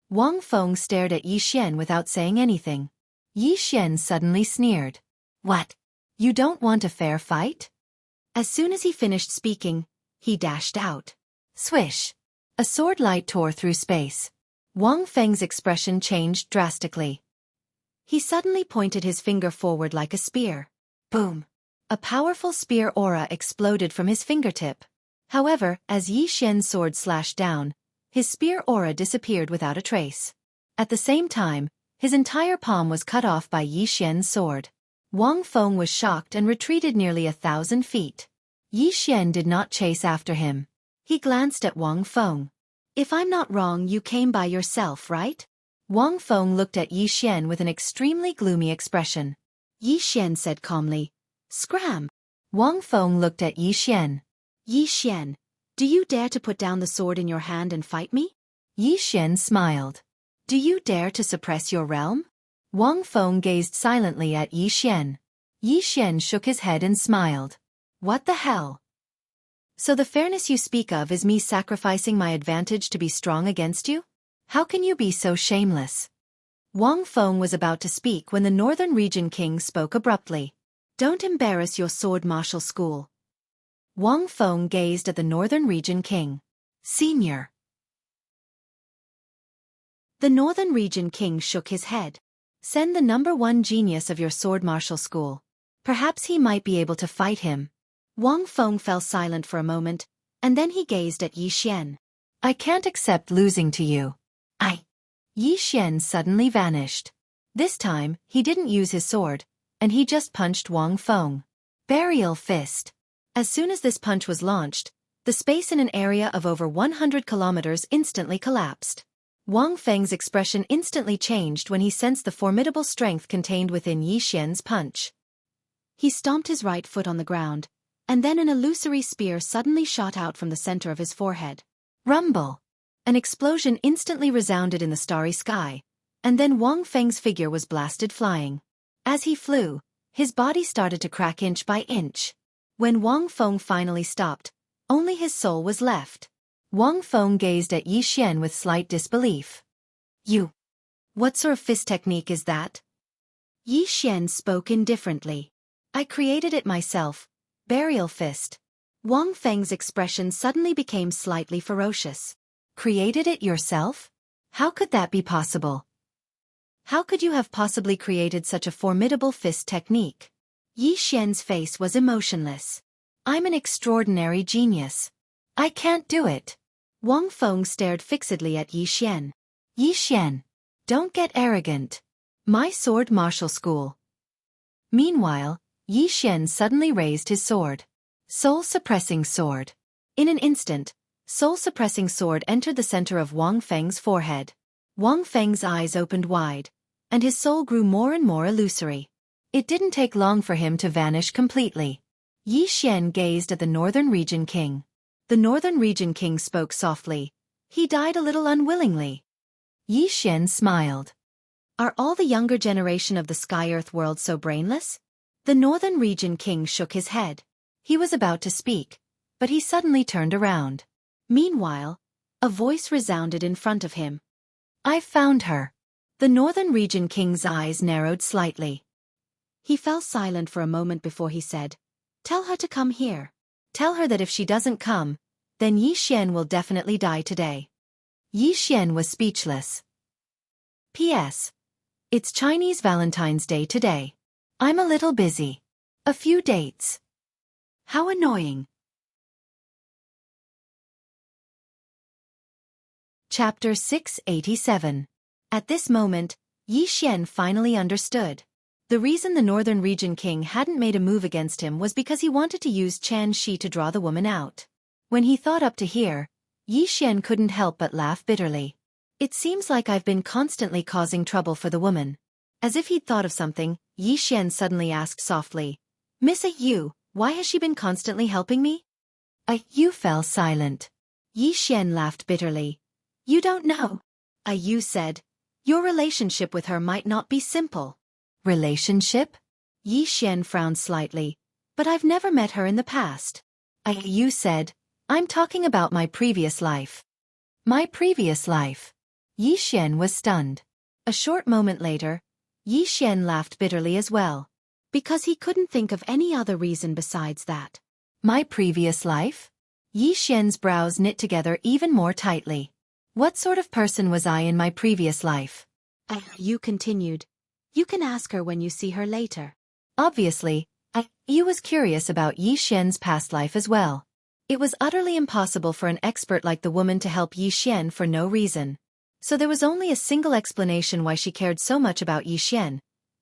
Wang Feng stared at Yi Xian without saying anything. Yi Xian suddenly sneered. What? You don't want a fair fight? As soon as he finished speaking, he dashed out. Swish! A sword light tore through space. Wang Feng's expression changed drastically. He suddenly pointed his finger forward like a spear. Boom! A powerful spear aura exploded from his fingertip. However, as Yi Xian's sword slashed down, his spear aura disappeared without a trace. At the same time, his entire palm was cut off by Yi Xian's sword. Wang Feng was shocked and retreated nearly 1,000 feet. Yi Xian did not chase after him. He glanced at Wang Feng. If I'm not wrong, you came by yourself, right? Wang Feng looked at Yi Xian with an extremely gloomy expression. Yi Xian said calmly, Scram! Wang Feng looked at Yi Xian. Yi Xian, do you dare to put down the sword in your hand and fight me? Yi Xian smiled. Do you dare to suppress your realm? Wang Feng gazed silently at Yi Xian. Yi Xian shook his head and smiled. What the hell? So the fairness you speak of is me sacrificing my advantage to be strong against you? How can you be so shameless? Wang Feng was about to speak when the Northern Region King spoke abruptly. Don't embarrass your sword martial school. Wang Feng gazed at the Northern Region King. Senior. The Northern Region King shook his head. Send the #1 genius of your sword martial school. Perhaps he might be able to fight him. Wang Feng fell silent for a moment, and then he gazed at Yi Xian. I can't accept losing to you. Yi Xian suddenly vanished. This time, he didn't use his sword, and he just punched Wang Feng. Burial fist. As soon as this punch was launched, the space in an area of over 100 kilometers instantly collapsed. Wang Feng's expression instantly changed when he sensed the formidable strength contained within Yi Xian's punch. He stomped his right foot on the ground, and then an illusory spear suddenly shot out from the center of his forehead. Rumble! An explosion instantly resounded in the starry sky, and then Wang Feng's figure was blasted flying. As he flew, his body started to crack inch by inch. When Wang Feng finally stopped, only his soul was left. Wang Feng gazed at Yi Xian with slight disbelief. You. What sort of fist technique is that? Yi Xian spoke indifferently. I created it myself. Burial fist. Wang Feng's expression suddenly became slightly ferocious. Created it yourself? How could that be possible? How could you have possibly created such a formidable fist technique? Yi Xian's face was emotionless. I'm an extraordinary genius. I can't do it. Wang Feng stared fixedly at Yi Xian. Yi Xian, don't get arrogant. My sword martial school. Meanwhile, Yi Xian suddenly raised his sword. Soul-suppressing sword. In an instant, soul-suppressing sword entered the center of Wang Feng's forehead. Wang Feng's eyes opened wide, and his soul grew more and more illusory. It didn't take long for him to vanish completely. Yi Xian gazed at the Northern Region King. The Northern Region King spoke softly. He died a little unwillingly. Yi Xian smiled. Are all the younger generation of the Sky-Earth world so brainless? The Northern Region King shook his head. He was about to speak, but he suddenly turned around. Meanwhile, a voice resounded in front of him. I found her. The Northern Region King's eyes narrowed slightly. He fell silent for a moment before he said, Tell her to come here. Tell her that if she doesn't come, then Yi Xian will definitely die today. Yi Xian was speechless. P.S. It's Chinese Valentine's Day today. I'm a little busy. A few dates. How annoying. Chapter 687. At this moment, Yi Xian finally understood. The reason the Northern Region King hadn't made a move against him was because he wanted to use Qian Shi to draw the woman out. When he thought up to here, Yi Xian couldn't help but laugh bitterly. It seems like I've been constantly causing trouble for the woman. As if he'd thought of something, Yi Xian suddenly asked softly, Miss Yu, why has she been constantly helping me? Yu fell silent. Yi Xian laughed bitterly. You don't know. Yu said, your relationship with her might not be simple. Relationship? Yi Xian frowned slightly. But I've never met her in the past. Yu said, I'm talking about my previous life. My previous life. Yi Xian was stunned. A short moment later, Yi Xian laughed bitterly as well. Because he couldn't think of any other reason besides that. My previous life? Yi Xian's brows knit together even more tightly. What sort of person was I in my previous life? Yu continued. You can ask her when you see her later. Obviously, Yu was curious about Yi Xian's past life as well. It was utterly impossible for an expert like the woman to help Yi Xian for no reason. So there was only a single explanation why she cared so much about Yi Xian,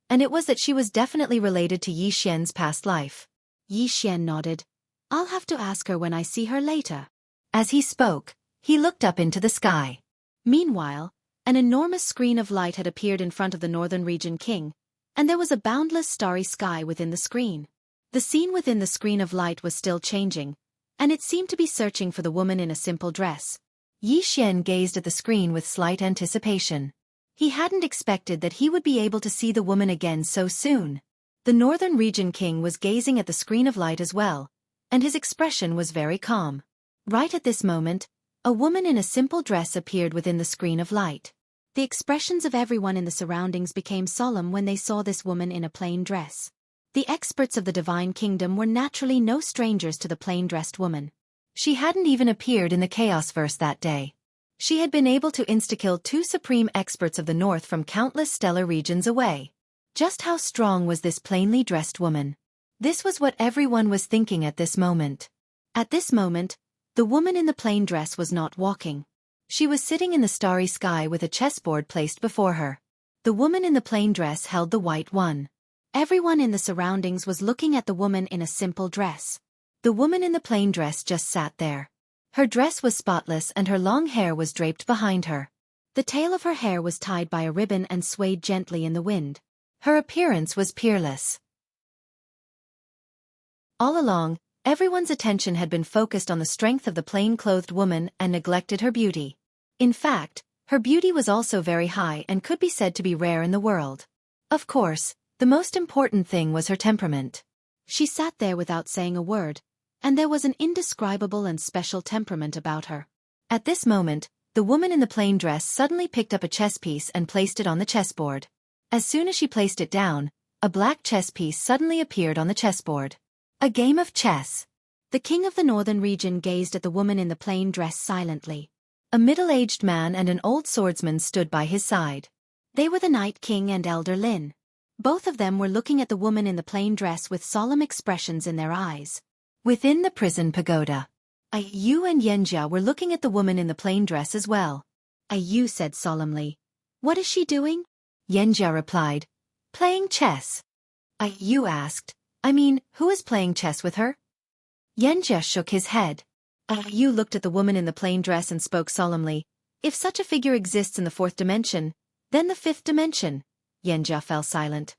and it was that she was definitely related to Yi Xian's past life. Yi Xian nodded. I'll have to ask her when I see her later. As he spoke, he looked up into the sky. Meanwhile, an enormous screen of light had appeared in front of the Northern Region King, and there was a boundless starry sky within the screen. The scene within the screen of light was still changing, and it seemed to be searching for the woman in a simple dress. Yi Xian gazed at the screen with slight anticipation. He hadn't expected that he would be able to see the woman again so soon. The Northern Region King was gazing at the screen of light as well, and his expression was very calm. Right at this moment, a woman in a simple dress appeared within the screen of light. The expressions of everyone in the surroundings became solemn when they saw this woman in a plain dress. The experts of the divine kingdom were naturally no strangers to the plain-dressed woman. She hadn't even appeared in the chaos verse that day. She had been able to insta-kill 2 supreme experts of the north from countless stellar regions away. Just how strong was this plainly dressed woman? This was what everyone was thinking at this moment. At this moment, the woman in the plain dress was not walking. She was sitting in the starry sky with a chessboard placed before her. The woman in the plain dress held the white one. Everyone in the surroundings was looking at the woman in a simple dress. The woman in the plain dress just sat there. Her dress was spotless and her long hair was draped behind her. The tail of her hair was tied by a ribbon and swayed gently in the wind. Her appearance was peerless. All along, everyone's attention had been focused on the strength of the plain-clothed woman and neglected her beauty. In fact, her beauty was also very high and could be said to be rare in the world. Of course, the most important thing was her temperament. She sat there without saying a word, and there was an indescribable and special temperament about her. At this moment, the woman in the plain dress suddenly picked up a chess piece and placed it on the chessboard. As soon as she placed it down, a black chess piece suddenly appeared on the chessboard. A game of chess. The king of the northern region gazed at the woman in the plain dress silently. A middle-aged man and an old swordsman stood by his side. They were the Night King and Elder Lin. Both of them were looking at the woman in the plain dress with solemn expressions in their eyes. Within the prison pagoda, Yu and Yanjia were looking at the woman in the plain dress as well. Yu said solemnly, "What is she doing?" Yanjia replied, "Playing chess." Yu asked, who is playing chess with her?" Yanjia shook his head. Yu looked at the woman in the plain dress and spoke solemnly, "If such a figure exists in the 4th dimension, then the 5th dimension." Yanjia fell silent.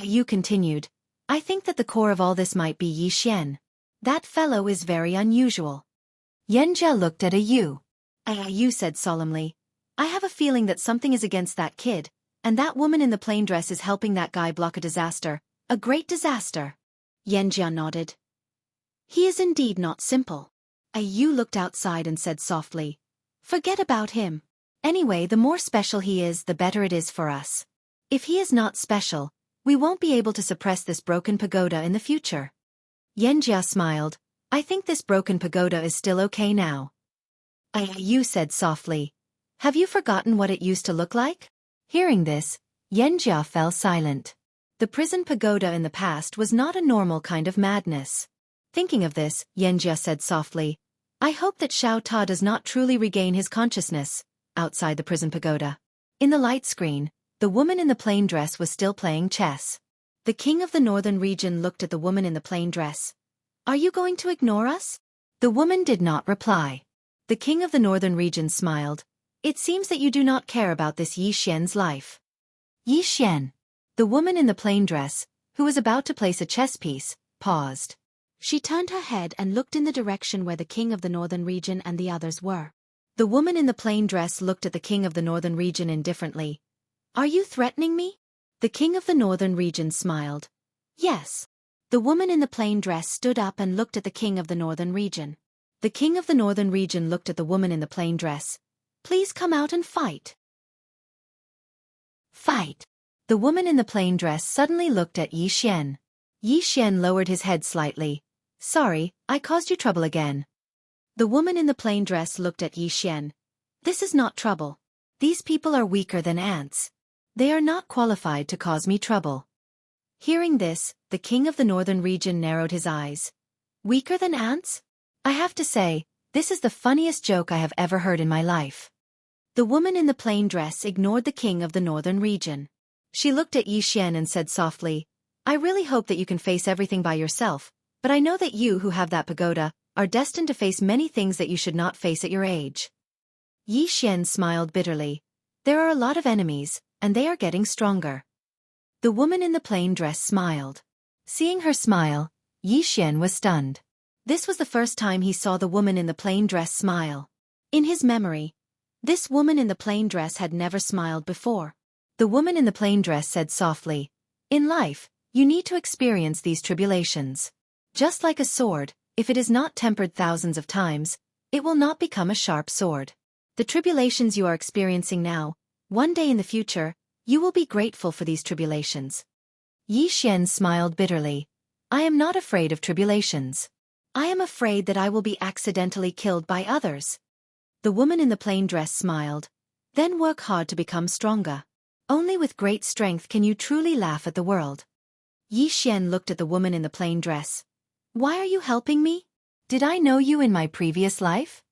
Yu continued, "I think that the core of all this might be Yi Xian. That fellow is very unusual." Yanjia looked at Yu. Yu said solemnly, "I have a feeling that something is against that kid, and that woman in the plain dress is helping that guy block a disaster, a great disaster." Yanjia nodded. "He is indeed not simple." Yu looked outside and said softly, "Forget about him. Anyway, the more special he is, the better it is for us. If he is not special, we won't be able to suppress this broken pagoda in the future." Yanjia smiled, "I think this broken pagoda is still okay now." Yu said softly, "Have you forgotten what it used to look like?" Hearing this, Yanjia fell silent. The prison pagoda in the past was not a normal kind of madness. Thinking of this, Yanjia said softly, "I hope that Xiao Ta does not truly regain his consciousness." Outside the prison pagoda, in the light screen, the woman in the plain dress was still playing chess. The king of the northern region looked at the woman in the plain dress. "Are you going to ignore us?" The woman did not reply. The king of the northern region smiled. "It seems that you do not care about this Yi Xian's life." Yi Xian. The woman in the plain dress, who was about to place a chess piece, paused. She turned her head and looked in the direction where the king of the northern region and the others were. The woman in the plain dress looked at the king of the northern region indifferently. "Are you threatening me?" The king of the northern region smiled. "Yes." The woman in the plain dress stood up and looked at the king of the northern region. The king of the northern region looked at the woman in the plain dress. "Please come out and fight." Fight. The woman in the plain dress suddenly looked at Yi Xian. Yi Xian lowered his head slightly. "Sorry, I caused you trouble again." The woman in the plain dress looked at Yi Xian. "This is not trouble. These people are weaker than ants. They are not qualified to cause me trouble." Hearing this, the king of the northern region narrowed his eyes. "Weaker than ants? I have to say, this is the funniest joke I have ever heard in my life." The woman in the plain dress ignored the king of the northern region. She looked at Yi Xian and said softly, "I really hope that you can face everything by yourself, but I know that you who have that pagoda are destined to face many things that you should not face at your age." Yi Xian smiled bitterly. "There are a lot of enemies, and they are getting stronger." The woman in the plain dress smiled. Seeing her smile, Yi Xian was stunned. This was the first time he saw the woman in the plain dress smile. In his memory, this woman in the plain dress had never smiled before. The woman in the plain dress said softly, "In life, you need to experience these tribulations. Just like a sword, if it is not tempered thousands of times, it will not become a sharp sword. The tribulations you are experiencing now, one day in the future, you will be grateful for these tribulations." Yi Xian smiled bitterly. I am not afraid of tribulations. I am afraid that I will be accidentally killed by others. The woman in the plain dress smiled. Then work hard to become stronger. Only with great strength can you truly laugh at the world. Yi Xian looked at the woman in the plain dress. Why are you helping me? Did I know you in my previous life?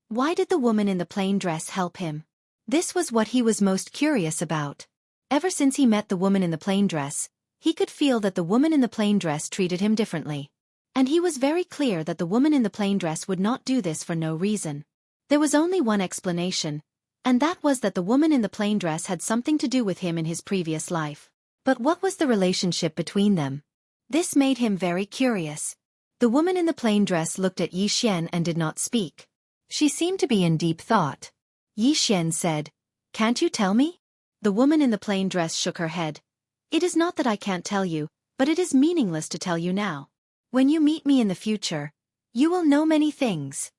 Why did the woman in the plain dress help him? This was what he was most curious about. Ever since he met the woman in the plain dress, he could feel that the woman in the plain dress treated him differently. And he was very clear that the woman in the plain dress would not do this for no reason. There was only one explanation, and that was that the woman in the plain dress had something to do with him in his previous life. But what was the relationship between them? This made him very curious. The woman in the plain dress looked at Yi Xian and did not speak. She seemed to be in deep thought. Yi Xian said, Can't you tell me? The woman in the plain dress shook her head. It is not that I can't tell you, but it is meaningless to tell you now. When you meet me in the future, you will know many things.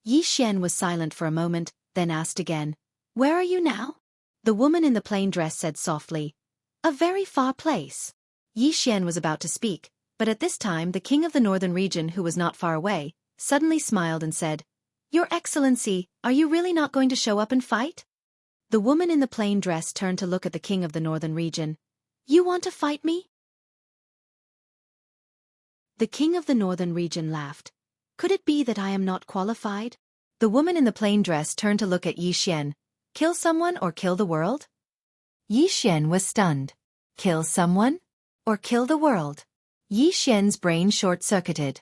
Yi Xian was silent for a moment, then asked again, Where are you now? The woman in the plain dress said softly, A very far place. Yi Xian was about to speak, but at this time the king of the northern region, who was not far away, suddenly smiled and said, Your Excellency, are you really not going to show up and fight? The woman in the plain dress turned to look at the king of the northern region. You want to fight me? The king of the northern region laughed. Could it be that I am not qualified? The woman in the plain dress turned to look at Yi Xian. Kill someone or kill the world? Yi Xian was stunned. Kill someone? Or kill the world? Yi Xian's brain short-circuited.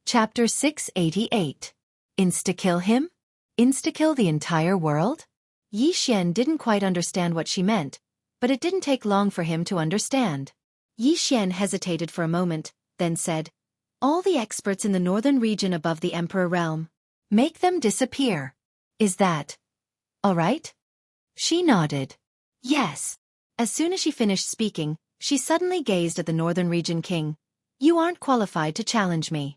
Chapter 688. Insta-kill him? Insta-kill the entire world? Yi Xian didn't quite understand what she meant, but it didn't take long for him to understand. Yi Xian hesitated for a moment, then said, All the experts in the northern region above the Emperor realm. Make them disappear. Is that all right? She nodded. Yes. As soon as she finished speaking, she suddenly gazed at the northern region king. You aren't qualified to challenge me.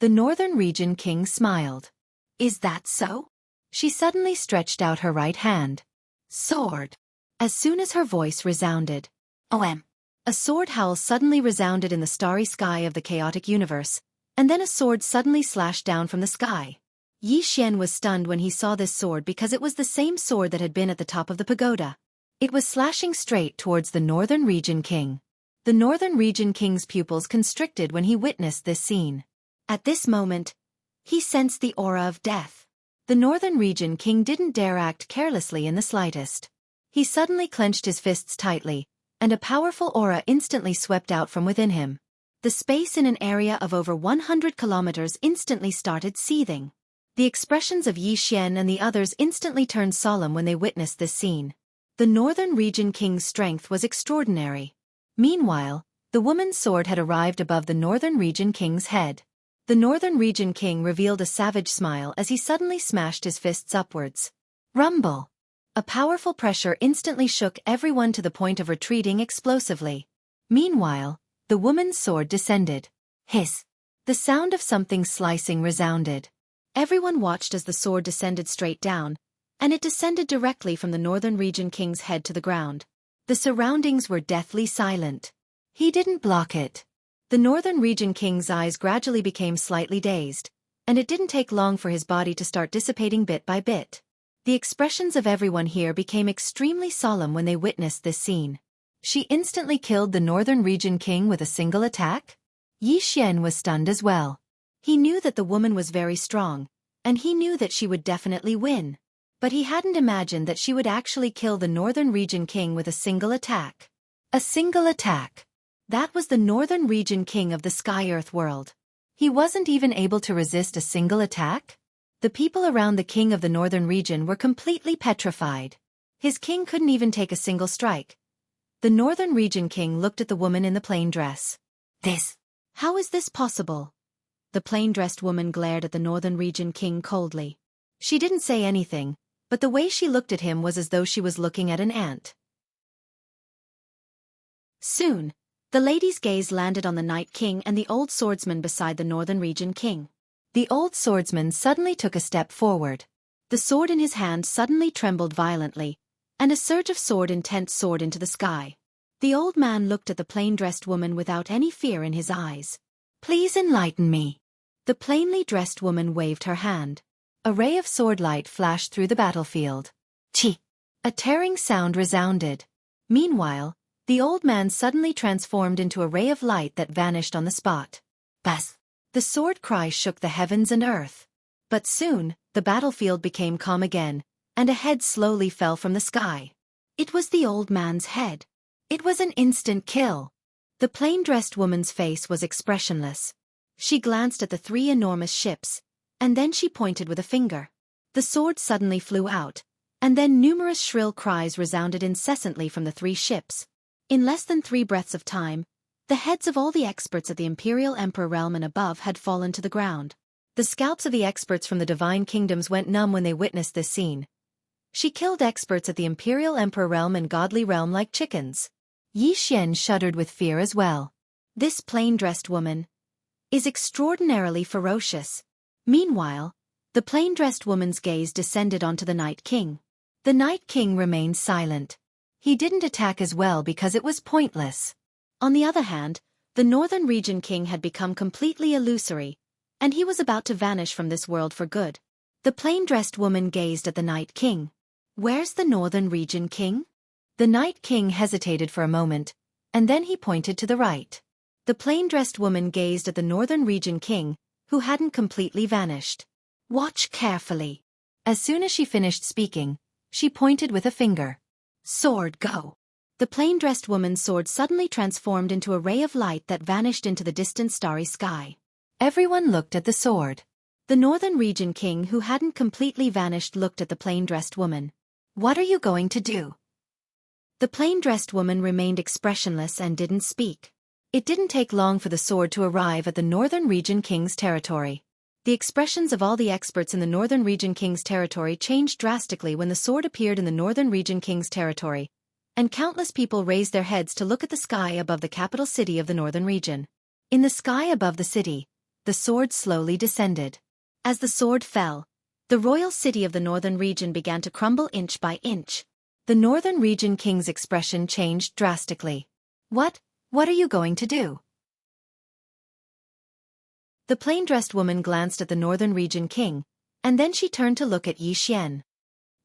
The northern region king smiled. Is that so? She suddenly stretched out her right hand. Sword. As soon as her voice resounded. OM. A sword howl suddenly resounded in the starry sky of the chaotic universe, and then a sword suddenly slashed down from the sky. Yi Xian was stunned when he saw this sword because it was the same sword that had been at the top of the pagoda. It was slashing straight towards the northern region king. The northern region king's pupils constricted when he witnessed this scene. At this moment, he sensed the aura of death. The northern region king didn't dare act carelessly in the slightest. He suddenly clenched his fists tightly, and a powerful aura instantly swept out from within him. The space in an area of over 100 kilometers instantly started seething. The expressions of Yi Xian and the others instantly turned solemn when they witnessed this scene. The northern region king's strength was extraordinary. Meanwhile, the woman's sword had arrived above the northern region king's head. The northern region king revealed a savage smile as he suddenly smashed his fists upwards. Rumble! A powerful pressure instantly shook everyone to the point of retreating explosively. Meanwhile, the woman's sword descended. Hiss! The sound of something slicing resounded. Everyone watched as the sword descended straight down, and it descended directly from the northern region king's head to the ground. The surroundings were deathly silent. He didn't block it. The northern region king's eyes gradually became slightly dazed, and it didn't take long for his body to start dissipating bit by bit. The expressions of everyone here became extremely solemn when they witnessed this scene. She instantly killed the northern region king with a single attack? Yi Xian was stunned as well. He knew that the woman was very strong, and he knew that she would definitely win. But he hadn't imagined that she would actually kill the northern region king with a single attack. A single attack. That was the northern region king of the Sky-Earth world. He wasn't even able to resist a single attack? The people around the king of the northern region were completely petrified. His king couldn't even take a single strike. The northern region king looked at the woman in the plain dress. How is this possible? The plain-dressed woman glared at the northern region king coldly. She didn't say anything, but the way she looked at him was as though she was looking at an ant. Soon, the lady's gaze landed on the Night King and the old swordsman beside the northern region king. The old swordsman suddenly took a step forward. The sword in his hand suddenly trembled violently, and a surge of intent soared into the sky. The old man looked at the plain-dressed woman without any fear in his eyes. "Please enlighten me." The plainly dressed woman waved her hand. A ray of sword light flashed through the battlefield. Chi! A tearing sound resounded. Meanwhile, the old man suddenly transformed into a ray of light that vanished on the spot. Bas! The sword cry shook the heavens and earth. But soon, the battlefield became calm again, and a head slowly fell from the sky. It was the old man's head. It was an instant kill. The plain-dressed woman's face was expressionless. She glanced at the three enormous ships, and then she pointed with a finger. The sword suddenly flew out, and then numerous shrill cries resounded incessantly from the three ships. In less than 3 breaths of time, the heads of all the experts at the Imperial Emperor realm and above had fallen to the ground. The scalps of the experts from the divine kingdoms went numb when they witnessed this scene. She killed experts at the Imperial Emperor realm and Godly realm like chickens. Yi Xian shuddered with fear as well. This plain-dressed woman is extraordinarily ferocious. Meanwhile, the plain-dressed woman's gaze descended onto the Night King. The Night King remained silent. He didn't attack as well because it was pointless. On the other hand, the Northern Region King had become completely illusory, and he was about to vanish from this world for good. The plain-dressed woman gazed at the Night King. "Where's the Northern Region King?" The Night King hesitated for a moment, and then he pointed to the right. The plain-dressed woman gazed at the Northern Region King, who hadn't completely vanished. "Watch carefully." As soon as she finished speaking, she pointed with a finger. "Sword, go." The plain-dressed woman's sword suddenly transformed into a ray of light that vanished into the distant starry sky. Everyone looked at the sword. The Northern Region King, who hadn't completely vanished, looked at the plain-dressed woman. "What are you going to do?" The plain-dressed woman remained expressionless and didn't speak. It didn't take long for the sword to arrive at the Northern Region King's territory. The expressions of all the experts in the Northern Region King's territory changed drastically when the sword appeared in the Northern Region King's territory, and countless people raised their heads to look at the sky above the capital city of the Northern Region. In the sky above the city, the sword slowly descended. As the sword fell, the royal city of the Northern Region began to crumble inch by inch. The Northern Region King's expression changed drastically. What are you going to do?" The plain-dressed woman glanced at the Northern Region King, and then she turned to look at Yi Xian.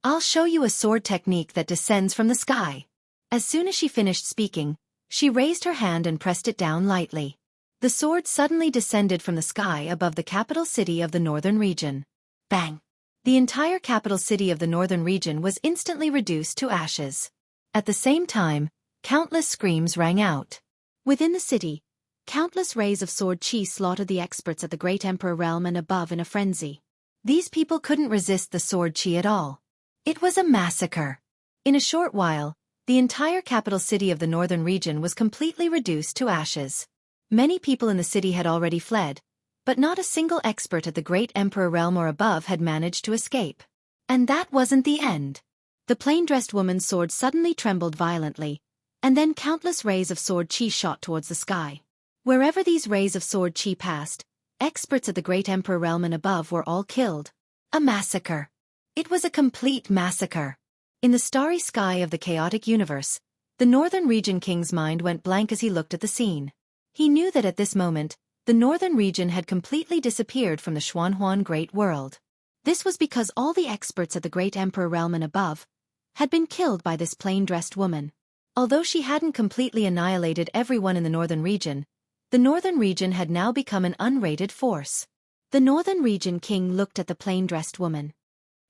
"I'll show you a sword technique that descends from the sky." As soon as she finished speaking, she raised her hand and pressed it down lightly. The sword suddenly descended from the sky above the capital city of the Northern Region. Bang! The entire capital city of the Northern Region was instantly reduced to ashes. At the same time, countless screams rang out. Within the city, countless rays of sword chi slaughtered the experts at the Great Emperor realm and above in a frenzy. These people couldn't resist the sword chi at all. It was a massacre. In a short while, the entire capital city of the Northern Region was completely reduced to ashes. Many people in the city had already fled, but not a single expert at the Great Emperor realm or above had managed to escape. And that wasn't the end. The plain-dressed woman's sword suddenly trembled violently, and then countless rays of sword chi shot towards the sky. Wherever these rays of sword chi passed, experts at the Great Emperor realm and above were all killed. A massacre. It was a complete massacre. In the starry sky of the chaotic universe, the Northern Region King's mind went blank as he looked at the scene. He knew that at this moment, the Northern Region had completely disappeared from the Xuanhuan Great World. This was because all the experts at the Great Emperor realm and above had been killed by this plain-dressed woman. Although she hadn't completely annihilated everyone in the Northern Region, the Northern Region had now become an unrated force. The Northern Region King looked at the plain-dressed woman.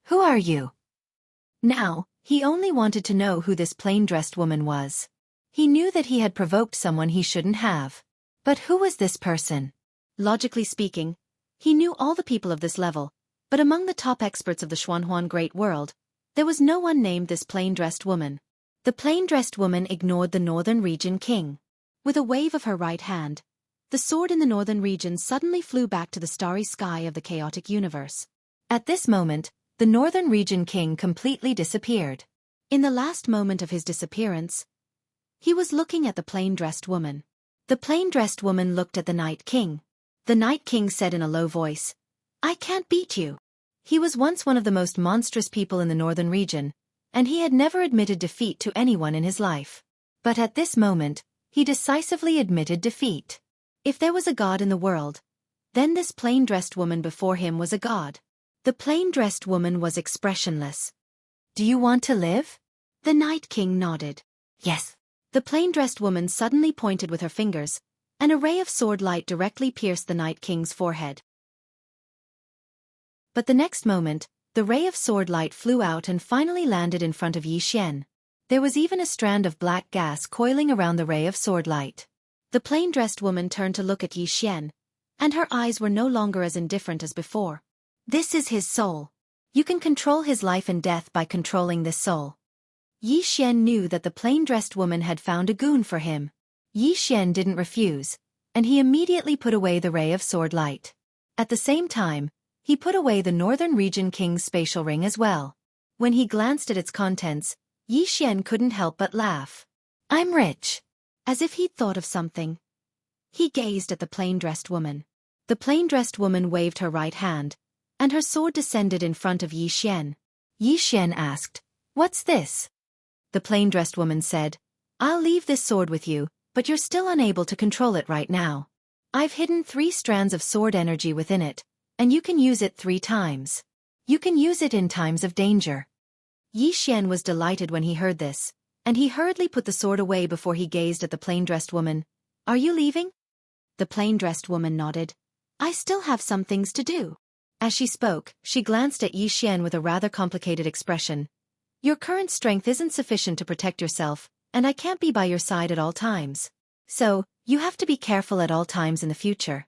"Who are you?" Now, he only wanted to know who this plain-dressed woman was. He knew that he had provoked someone he shouldn't have. But who was this person? Logically speaking, he knew all the people of this level, but among the top experts of the Xuanhuan Great World, there was no one named this plain-dressed woman. The plain-dressed woman ignored the Northern Region King. With a wave of her right hand, the sword in the Northern Region suddenly flew back to the starry sky of the chaotic universe. At this moment, the Northern Region King completely disappeared. In the last moment of his disappearance, he was looking at the plain-dressed woman. The plain-dressed woman looked at the Night King. The Night King said in a low voice, "I can't beat you." He was once one of the most monstrous people in the Northern Region, and he had never admitted defeat to anyone in his life. But at this moment, he decisively admitted defeat. If there was a god in the world, then this plain-dressed woman before him was a god. The plain-dressed woman was expressionless. "Do you want to live?" The Night King nodded. "Yes." The plain-dressed woman suddenly pointed with her fingers, and a ray of sword light directly pierced the Night King's forehead. But the next moment, the ray of sword light flew out and finally landed in front of Yi Xian. There was even a strand of black gas coiling around the ray of sword light. The plain-dressed woman turned to look at Yi Xian, and her eyes were no longer as indifferent as before. "This is his soul. You can control his life and death by controlling this soul." Yi Xian knew that the plain-dressed woman had found a goon for him. Yi Xian didn't refuse, and he immediately put away the ray of sword light. At the same time, he put away the Northern Region King's spatial ring as well. When he glanced at its contents, Yi Xian couldn't help but laugh. "I'm rich." As if he'd thought of something. He gazed at the plain-dressed woman. The plain-dressed woman waved her right hand, and her sword descended in front of Yi Xian. Yi Xian asked, "What's this?" The plain-dressed woman said, "I'll leave this sword with you, but you're still unable to control it right now. I've hidden 3 strands of sword energy within it, and you can use it 3 times. You can use it in times of danger." Yi Xian was delighted when he heard this, and he hurriedly put the sword away before he gazed at the plain-dressed woman. "Are you leaving?" The plain-dressed woman nodded. "I still have some things to do." As she spoke, she glanced at Yi Xian with a rather complicated expression. "Your current strength isn't sufficient to protect yourself, and I can't be by your side at all times. So, you have to be careful at all times in the future."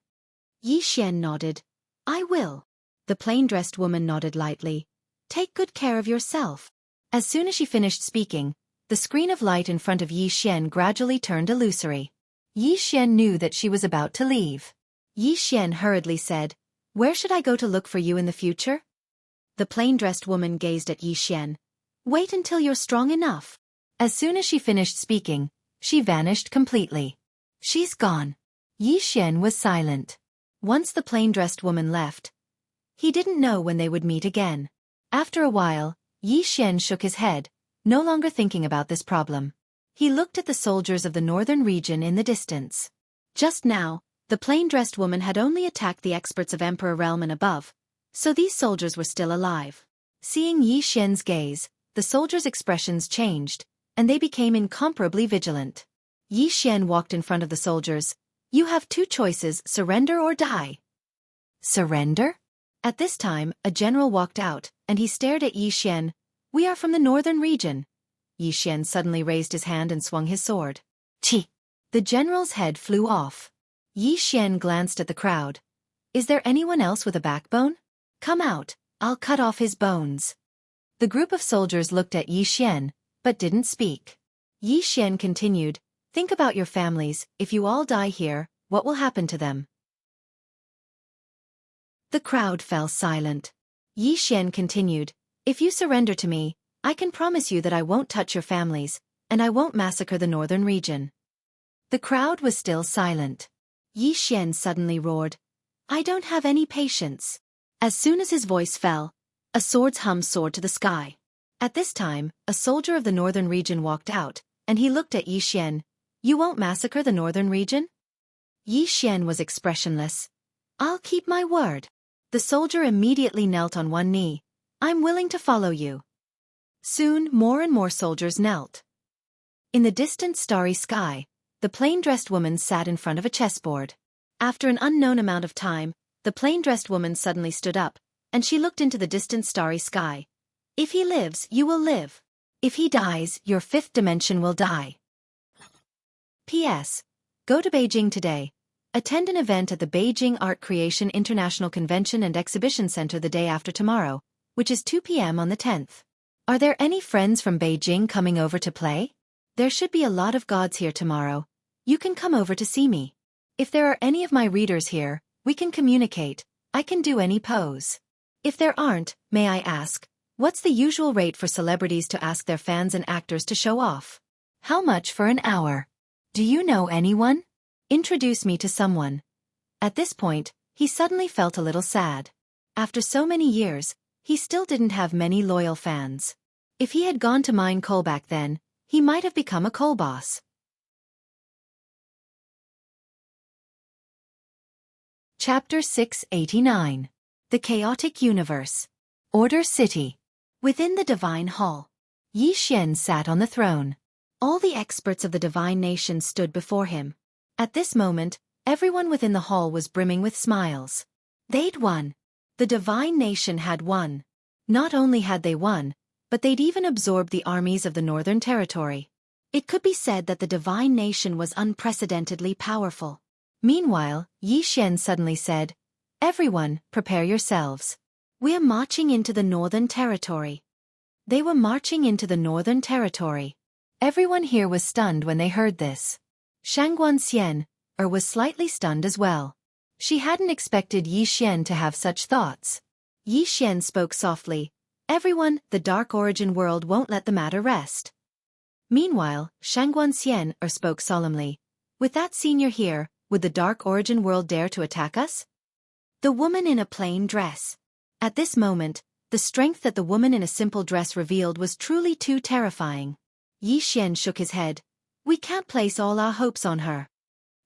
Yi Xian nodded. "I will." The plain-dressed woman nodded lightly. "Take good care of yourself." As soon as she finished speaking, the screen of light in front of Yi Xian gradually turned illusory. Yi Xian knew that she was about to leave. Yi Xian hurriedly said, "Where should I go to look for you in the future?" The plain-dressed woman gazed at Yi Xian. "Wait until you're strong enough." As soon as she finished speaking, she vanished completely. "She's gone." Yi Xian was silent. Once the plain-dressed woman left, he didn't know when they would meet again. After a while, Yi Xian shook his head, no longer thinking about this problem. He looked at the soldiers of the northern region in the distance. Just now, the plain-dressed woman had only attacked the experts of Emperor Realm and above, so these soldiers were still alive. Seeing Yi Xian's gaze, the soldiers' expressions changed, and they became incomparably vigilant. Yi Xian walked in front of the soldiers. "You have 2 choices, surrender or die." "Surrender?" At this time, a general walked out, and he stared at Yi Xian. "We are from the northern region." Yi Xian suddenly raised his hand and swung his sword. "Chi!" The general's head flew off. Yi Xian glanced at the crowd. "Is there anyone else with a backbone? Come out, I'll cut off his bones." The group of soldiers looked at Yi Xian, but didn't speak. Yi Xian continued, "Think about your families. If you all die here, what will happen to them?" The crowd fell silent. Yi Xian continued, "If you surrender to me, I can promise you that I won't touch your families, and I won't massacre the northern region." The crowd was still silent. Yi Xian suddenly roared, "I don't have any patience." As soon as his voice fell, a sword's hum soared to the sky. At this time, a soldier of the northern region walked out, and he looked at Yi Xian. "You won't massacre the northern region?" Yi Xian was expressionless. "I'll keep my word." The soldier immediately knelt on one knee. "I'm willing to follow you." Soon, more and more soldiers knelt. In the distant starry sky, the plain-dressed woman sat in front of a chessboard. After an unknown amount of time, the plain-dressed woman suddenly stood up, and she looked into the distant starry sky. "If he lives, you will live. If he dies, your 5th dimension will die. P.S. Go to Beijing today. Attend an event at the Beijing Art Creation International Convention and Exhibition Center the day after tomorrow, which is 2 p.m. on the 10th. Are there any friends from Beijing coming over to play? There should be a lot of gods here tomorrow. You can come over to see me. If there are any of my readers here, we can communicate. I can do any pose. If there aren't, may I ask, what's the usual rate for celebrities to ask their fans and actors to show off? How much for an hour? Do you know anyone? Introduce me to someone." At this point, he suddenly felt a little sad. After so many years, he still didn't have many loyal fans. If he had gone to mine coal back then, he might have become a coal boss. Chapter 689. The Chaotic Universe. Order City. Within the Divine Hall, Yi Xian sat on the throne. All the experts of the Divine Nation stood before him. At this moment, everyone within the hall was brimming with smiles. They'd won. The Divine Nation had won. Not only had they won, but they'd even absorbed the armies of the Northern Territory. It could be said that the Divine Nation was unprecedentedly powerful. Meanwhile, Yi Xian suddenly said, "Everyone, prepare yourselves. We're marching into the Northern Territory." They were marching into the Northern Territory. Everyone here was stunned when they heard this. Shangguan Xian was slightly stunned as well. She hadn't expected Yi Xian to have such thoughts. Yi Xian spoke softly, "Everyone, the Dark Origin world won't let the matter rest." Meanwhile, Shangguan Xian spoke solemnly, "With that senior here, would the Dark Origin world dare to attack us?" The woman in a plain dress. At this moment, the strength that the woman in a simple dress revealed was truly too terrifying. Yi Xian shook his head. "We can't place all our hopes on her."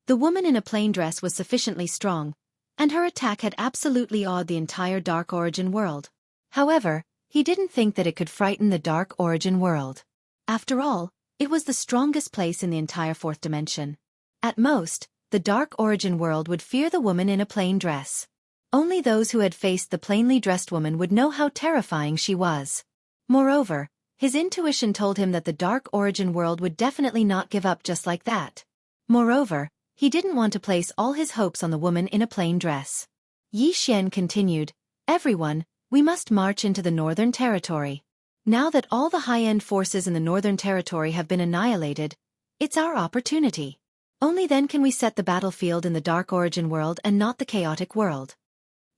The woman in a plain dress was sufficiently strong, and her attack had absolutely awed the entire Dark Origin world. However, he didn't think that it could frighten the Dark Origin world. After all, it was the strongest place in the entire fourth dimension. At most, the Dark Origin world would fear the woman in a plain dress. Only those who had faced the plainly dressed woman would know how terrifying she was. Moreover, his intuition told him that the Dark Origin world would definitely not give up just like that. Moreover, he didn't want to place all his hopes on the woman in a plain dress. Yi Xian continued, "Everyone, we must march into the Northern Territory. Now that all the high-end forces in the Northern Territory have been annihilated, it's our opportunity. Only then can we set the battlefield in the Dark Origin world and not the chaotic world."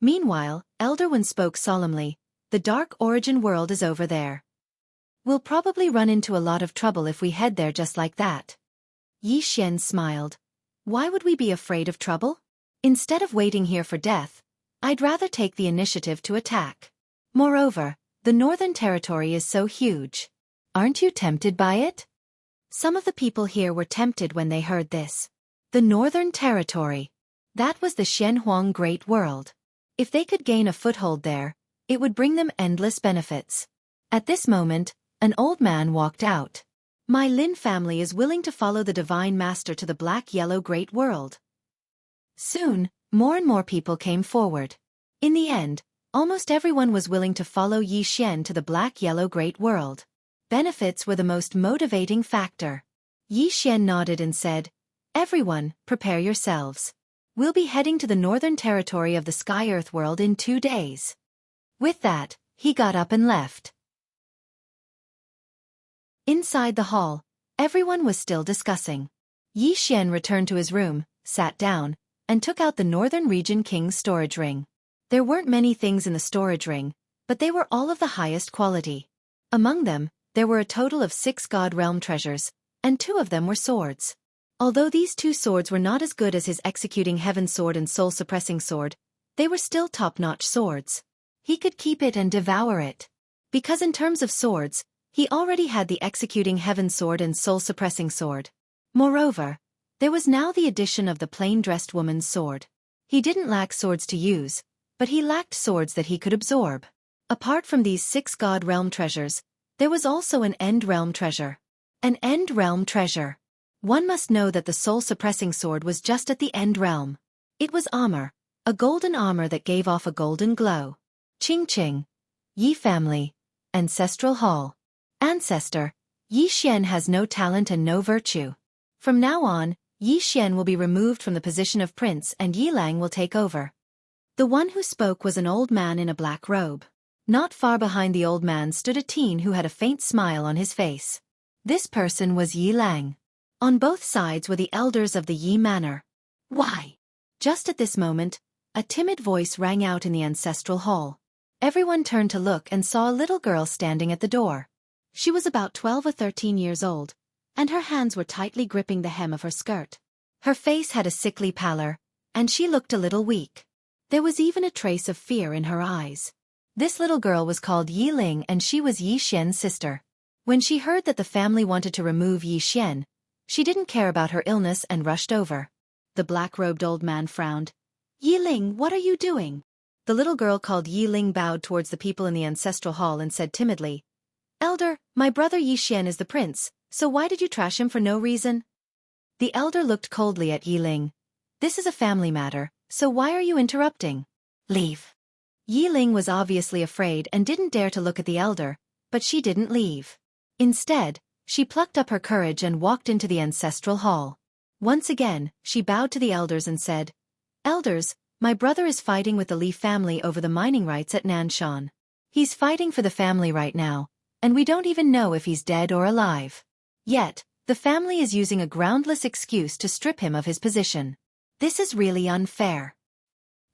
Meanwhile, Elder One spoke solemnly, "The Dark Origin world is over there. We'll probably run into a lot of trouble if we head there just like that." Yi Xian smiled. "Why would we be afraid of trouble? Instead of waiting here for death, I'd rather take the initiative to attack. Moreover, the Northern Territory is so huge. Aren't you tempted by it?" Some of the people here were tempted when they heard this. The Northern Territory. That was the Shenhuang Great World. If they could gain a foothold there, it would bring them endless benefits. At this moment, an old man walked out. "My Lin family is willing to follow the Divine Master to the Black-Yellow Great World." Soon, more and more people came forward. In the end, almost everyone was willing to follow Yi Xian to the Black-Yellow Great World. Benefits were the most motivating factor. Yi Xian nodded and said, "Everyone, prepare yourselves. We'll be heading to the Northern Territory of the Sky-Earth world in 2 days." With that, he got up and left. Inside the hall, everyone was still discussing. Yi Xian returned to his room, sat down, and took out the Northern Region King's storage ring. There weren't many things in the storage ring, but they were all of the highest quality. Among them, there were a total of 6 God Realm treasures, and 2 of them were swords. Although these 2 swords were not as good as his Executing Heaven sword and Soul Suppressing sword, they were still top-notch swords. He could keep it and devour it. Because in terms of swords, he already had the Executing Heaven sword and Soul Suppressing sword. Moreover, there was now the addition of the plain-dressed woman's sword. He didn't lack swords to use, but he lacked swords that he could absorb. Apart from these 6 God Realm treasures, there was also an End Realm treasure. An End Realm treasure. One must know that the soul-suppressing sword was just at the End Realm. It was armor, a golden armor that gave off a golden glow. Ching Ching. Yi family. Ancestral Hall. Ancestor, Yi Xian has no talent and no virtue. From now on, Yi Xian will be removed from the position of prince and Yi Lang will take over. The one who spoke was an old man in a black robe. Not far behind the old man stood a teen who had a faint smile on his face. This person was Yi Lang. On both sides were the elders of the Yi Manor. "Why?" Just at this moment, a timid voice rang out in the ancestral hall. Everyone turned to look and saw a little girl standing at the door. She was about 12 or 13 years old, and her hands were tightly gripping the hem of her skirt. Her face had a sickly pallor, and she looked a little weak. There was even a trace of fear in her eyes. This little girl was called Yi Ling and she was Yi Xian's sister. When she heard that the family wanted to remove Yi Xian, she didn't care about her illness and rushed over. The black-robed old man frowned. Yi Ling, what are you doing? The little girl called Yi Ling bowed towards the people in the ancestral hall and said timidly, Elder, my brother Yi Xian is the prince, so why did you trash him for no reason? The elder looked coldly at Yi Ling. This is a family matter, so why are you interrupting? Leave. Yi Ling was obviously afraid and didn't dare to look at the elder, but she didn't leave. Instead, she plucked up her courage and walked into the ancestral hall. Once again, she bowed to the elders and said, Elders, my brother is fighting with the Li family over the mining rights at Nanshan. He's fighting for the family right now, and we don't even know if he's dead or alive. Yet, the family is using a groundless excuse to strip him of his position. This is really unfair.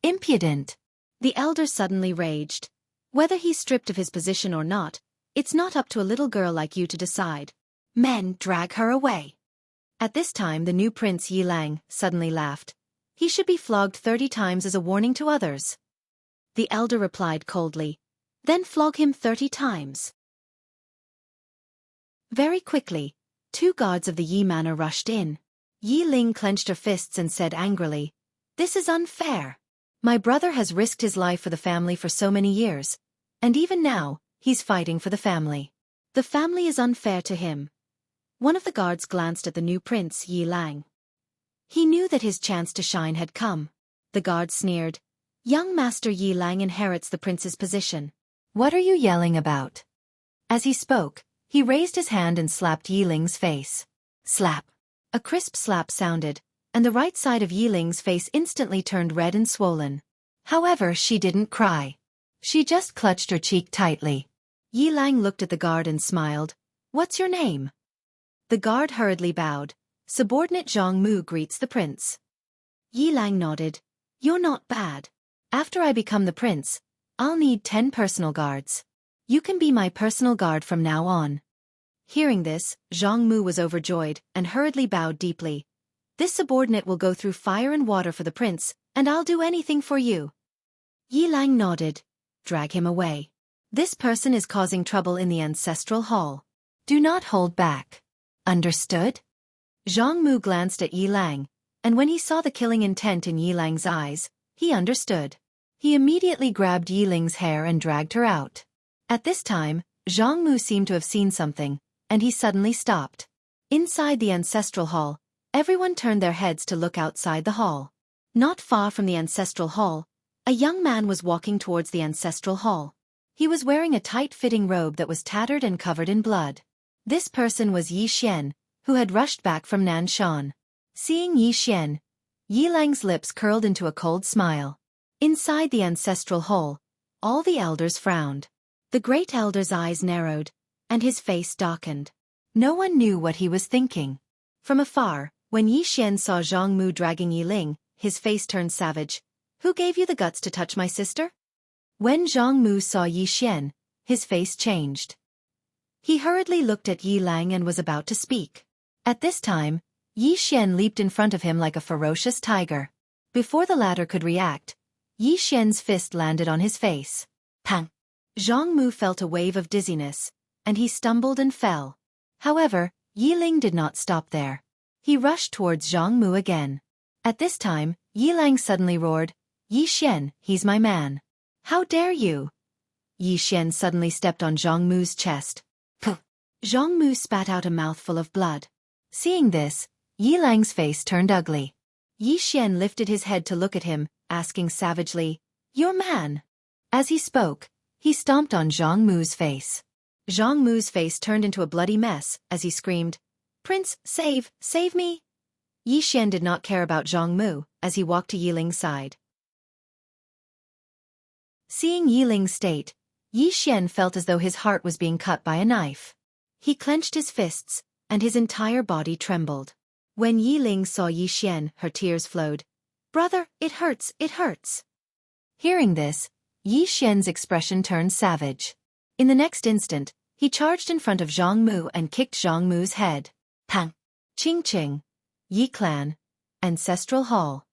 Impudent. The elder suddenly raged. Whether he's stripped of his position or not, it's not up to a little girl like you to decide. Men, drag her away. At this time the new prince Yi Lang suddenly laughed. He should be flogged 30 times as a warning to others. The elder replied coldly. Then flog him 30 times. Very quickly, 2 guards of the Yi manor rushed in. Yi Ling clenched her fists and said angrily, This is unfair. My brother has risked his life for the family for so many years, and even now, he's fighting for the family. The family is unfair to him. One of the guards glanced at the new prince Yi Lang. He knew that his chance to shine had come. The guard sneered, Young Master Yi Lang inherits the prince's position. What are you yelling about? As he spoke, he raised his hand and slapped Yi Ling's face. Slap. A crisp slap sounded, and the right side of Yi Ling's face instantly turned red and swollen. However, she didn't cry. She just clutched her cheek tightly. Yi Lang looked at the guard and smiled. What's your name? The guard hurriedly bowed. Subordinate Zhang Mu greets the prince. Yi Lang nodded. You're not bad. After I become the prince, I'll need 10 personal guards. You can be my personal guard from now on. Hearing this, Zhang Mu was overjoyed and hurriedly bowed deeply. This subordinate will go through fire and water for the prince, and I'll do anything for you. Yi Lang nodded. Drag him away. This person is causing trouble in the ancestral hall. Do not hold back. Understood? Zhang Mu glanced at Yi Lang, and when he saw the killing intent in Yi Lang's eyes, he understood. He immediately grabbed Yi Ling's hair and dragged her out. At this time, Zhang Mu seemed to have seen something, and he suddenly stopped. Inside the ancestral hall, everyone turned their heads to look outside the hall. Not far from the ancestral hall, a young man was walking towards the ancestral hall. He was wearing a tight-fitting robe that was tattered and covered in blood. This person was Yi Xian, who had rushed back from Nanshan. Seeing Yi Xian, Yi Lang's lips curled into a cold smile. Inside the ancestral hall, all the elders frowned. The great elder's eyes narrowed, and his face darkened. No one knew what he was thinking. From afar, when Yi Xian saw Zhang Mu dragging Yi Ling, his face turned savage. Who gave you the guts to touch my sister? When Zhang Mu saw Yi Xian, his face changed. He hurriedly looked at Yi Lang and was about to speak. At this time, Yi Xian leaped in front of him like a ferocious tiger. Before the latter could react, Yi Xian's fist landed on his face. Pang! Zhang Mu felt a wave of dizziness, and he stumbled and fell. However, Yi Ling did not stop there. He rushed towards Zhang Mu again. At this time, Yi Lang suddenly roared, Yi Xian, he's my man. How dare you? Yi Xian suddenly stepped on Zhang Mu's chest. Puh! Zhang Mu spat out a mouthful of blood. Seeing this, Yi Lang's face turned ugly. Yi Xian lifted his head to look at him, asking savagely, Your man? As he spoke, he stomped on Zhang Mu's face. Zhang Mu's face turned into a bloody mess as he screamed, Prince, save me! Yi Xian did not care about Zhang Mu as he walked to Yi Ling's side. Seeing Yi Ling's state, Yi Xian felt as though his heart was being cut by a knife. He clenched his fists, and his entire body trembled. When Yi Ling saw Yi Xian, her tears flowed. Brother, it hurts, it hurts. Hearing this, Yi Xian's expression turned savage. In the next instant, he charged in front of Zhang Mu and kicked Zhang Mu's head. Pang! Ching ching! Yi Clan. Ancestral Hall.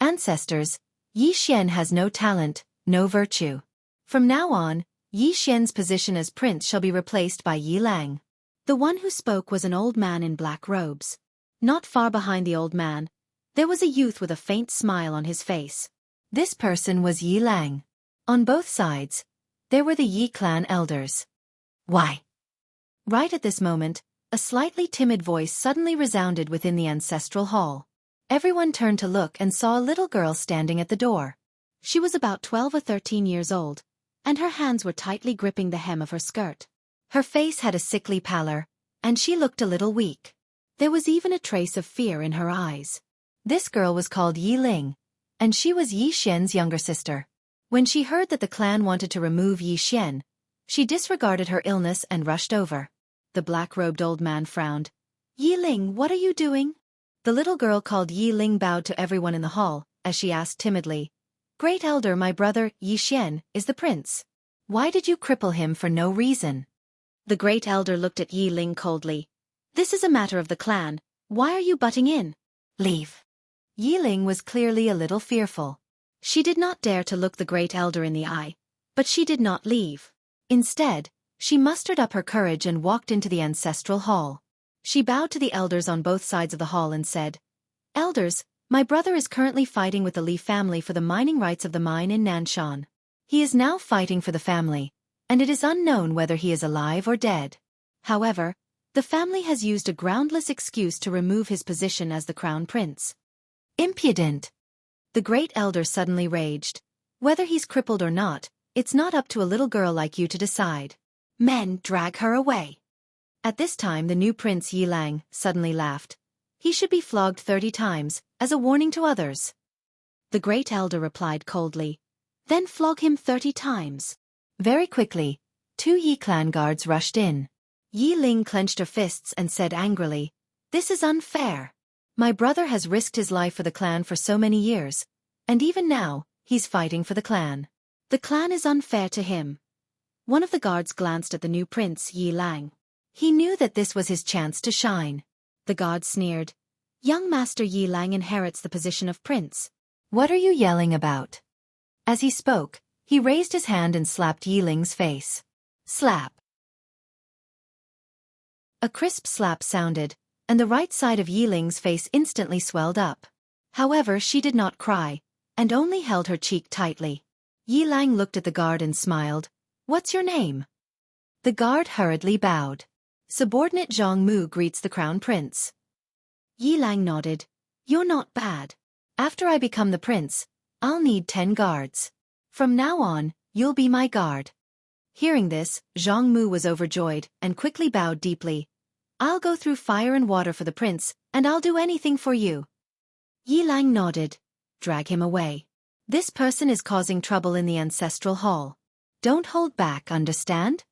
Ancestors, Yi Xian has no talent, no virtue. From now on, Yi Xian's position as prince shall be replaced by Yi Lang. The one who spoke was an old man in black robes. Not far behind the old man, there was a youth with a faint smile on his face. This person was Yi Lang. On both sides, there were the Yi clan elders. Why? Right at this moment, a slightly timid voice suddenly resounded within the ancestral hall. Everyone turned to look and saw a little girl standing at the door. She was about 12 or 13 years old, and her hands were tightly gripping the hem of her skirt. Her face had a sickly pallor, and she looked a little weak. There was even a trace of fear in her eyes. This girl was called Yi Ling, and she was Yi Xian's younger sister. When she heard that the clan wanted to remove Yi Xian, she disregarded her illness and rushed over. The black-robed old man frowned. Yi Ling, what are you doing? The little girl called Yi Ling bowed to everyone in the hall, as she asked timidly, Great Elder, my brother, Yi Xian, is the prince. Why did you cripple him for no reason? The Great Elder looked at Yi Ling coldly. This is a matter of the clan. Why are you butting in? Leave. Yi Ling was clearly a little fearful. She did not dare to look the Great Elder in the eye, but she did not leave. Instead, she mustered up her courage and walked into the ancestral hall. She bowed to the elders on both sides of the hall and said, Elders, my brother is currently fighting with the Li family for the mining rights of the mine in Nanshan. He is now fighting for the family, and it is unknown whether he is alive or dead. However, the family has used a groundless excuse to remove his position as the crown prince. Impudent! The Great Elder suddenly raged. Whether he's crippled or not, it's not up to a little girl like you to decide. Men, drag her away. At this time the new prince Yi Lang suddenly laughed. He should be flogged 30 times, as a warning to others. The Great Elder replied coldly. Then flog him 30 times. Very quickly, 2 Yi clan guards rushed in. Yi Ling clenched her fists and said angrily, This is unfair. My brother has risked his life for the clan for so many years, and even now, he's fighting for the clan. The clan is unfair to him. One of the guards glanced at the new prince Yi Lang. He knew that this was his chance to shine. The guard sneered. Young Master Yi Lang inherits the position of prince. What are you yelling about? As he spoke, he raised his hand and slapped Yi Ling's face. Slap. A crisp slap sounded, and the right side of Yi Ling's face instantly swelled up. However, she did not cry, and only held her cheek tightly. Yi Lang looked at the guard and smiled. What's your name? The guard hurriedly bowed. Subordinate Zhang Mu greets the crown prince. Yi Lang nodded. You're not bad. After I become the prince, I'll need 10 guards. From now on, you'll be my guard. Hearing this, Zhang Mu was overjoyed and quickly bowed deeply. I'll go through fire and water for the prince, and I'll do anything for you. Yi Lang nodded. Drag him away. This person is causing trouble in the ancestral hall. Don't hold back, understand?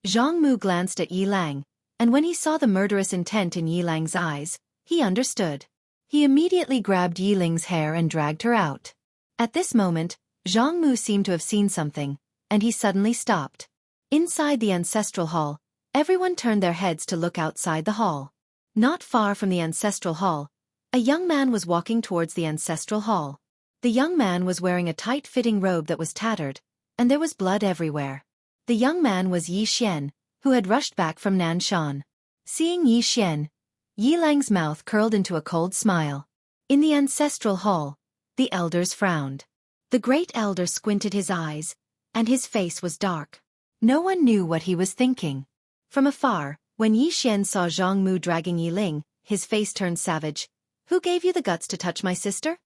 Zhang Mu glanced at Yi Lang, and when he saw the murderous intent in Yi Lang's eyes, he understood. He immediately grabbed Yi Ling's hair and dragged her out. At this moment, Zhang Mu seemed to have seen something, and he suddenly stopped. Inside the ancestral hall, everyone turned their heads to look outside the hall. Not far from the ancestral hall, a young man was walking towards the ancestral hall. The young man was wearing a tight-fitting robe that was tattered, and there was blood everywhere. The young man was Yi Xian, who had rushed back from Nanshan. Seeing Yi Xian, Yi Lang's mouth curled into a cold smile. In the ancestral hall, the elders frowned. The Great Elder squinted his eyes, and his face was dark. No one knew what he was thinking. From afar, when Yi Xian saw Zhang Mu dragging Yi Ling, his face turned savage. Who gave you the guts to touch my sister?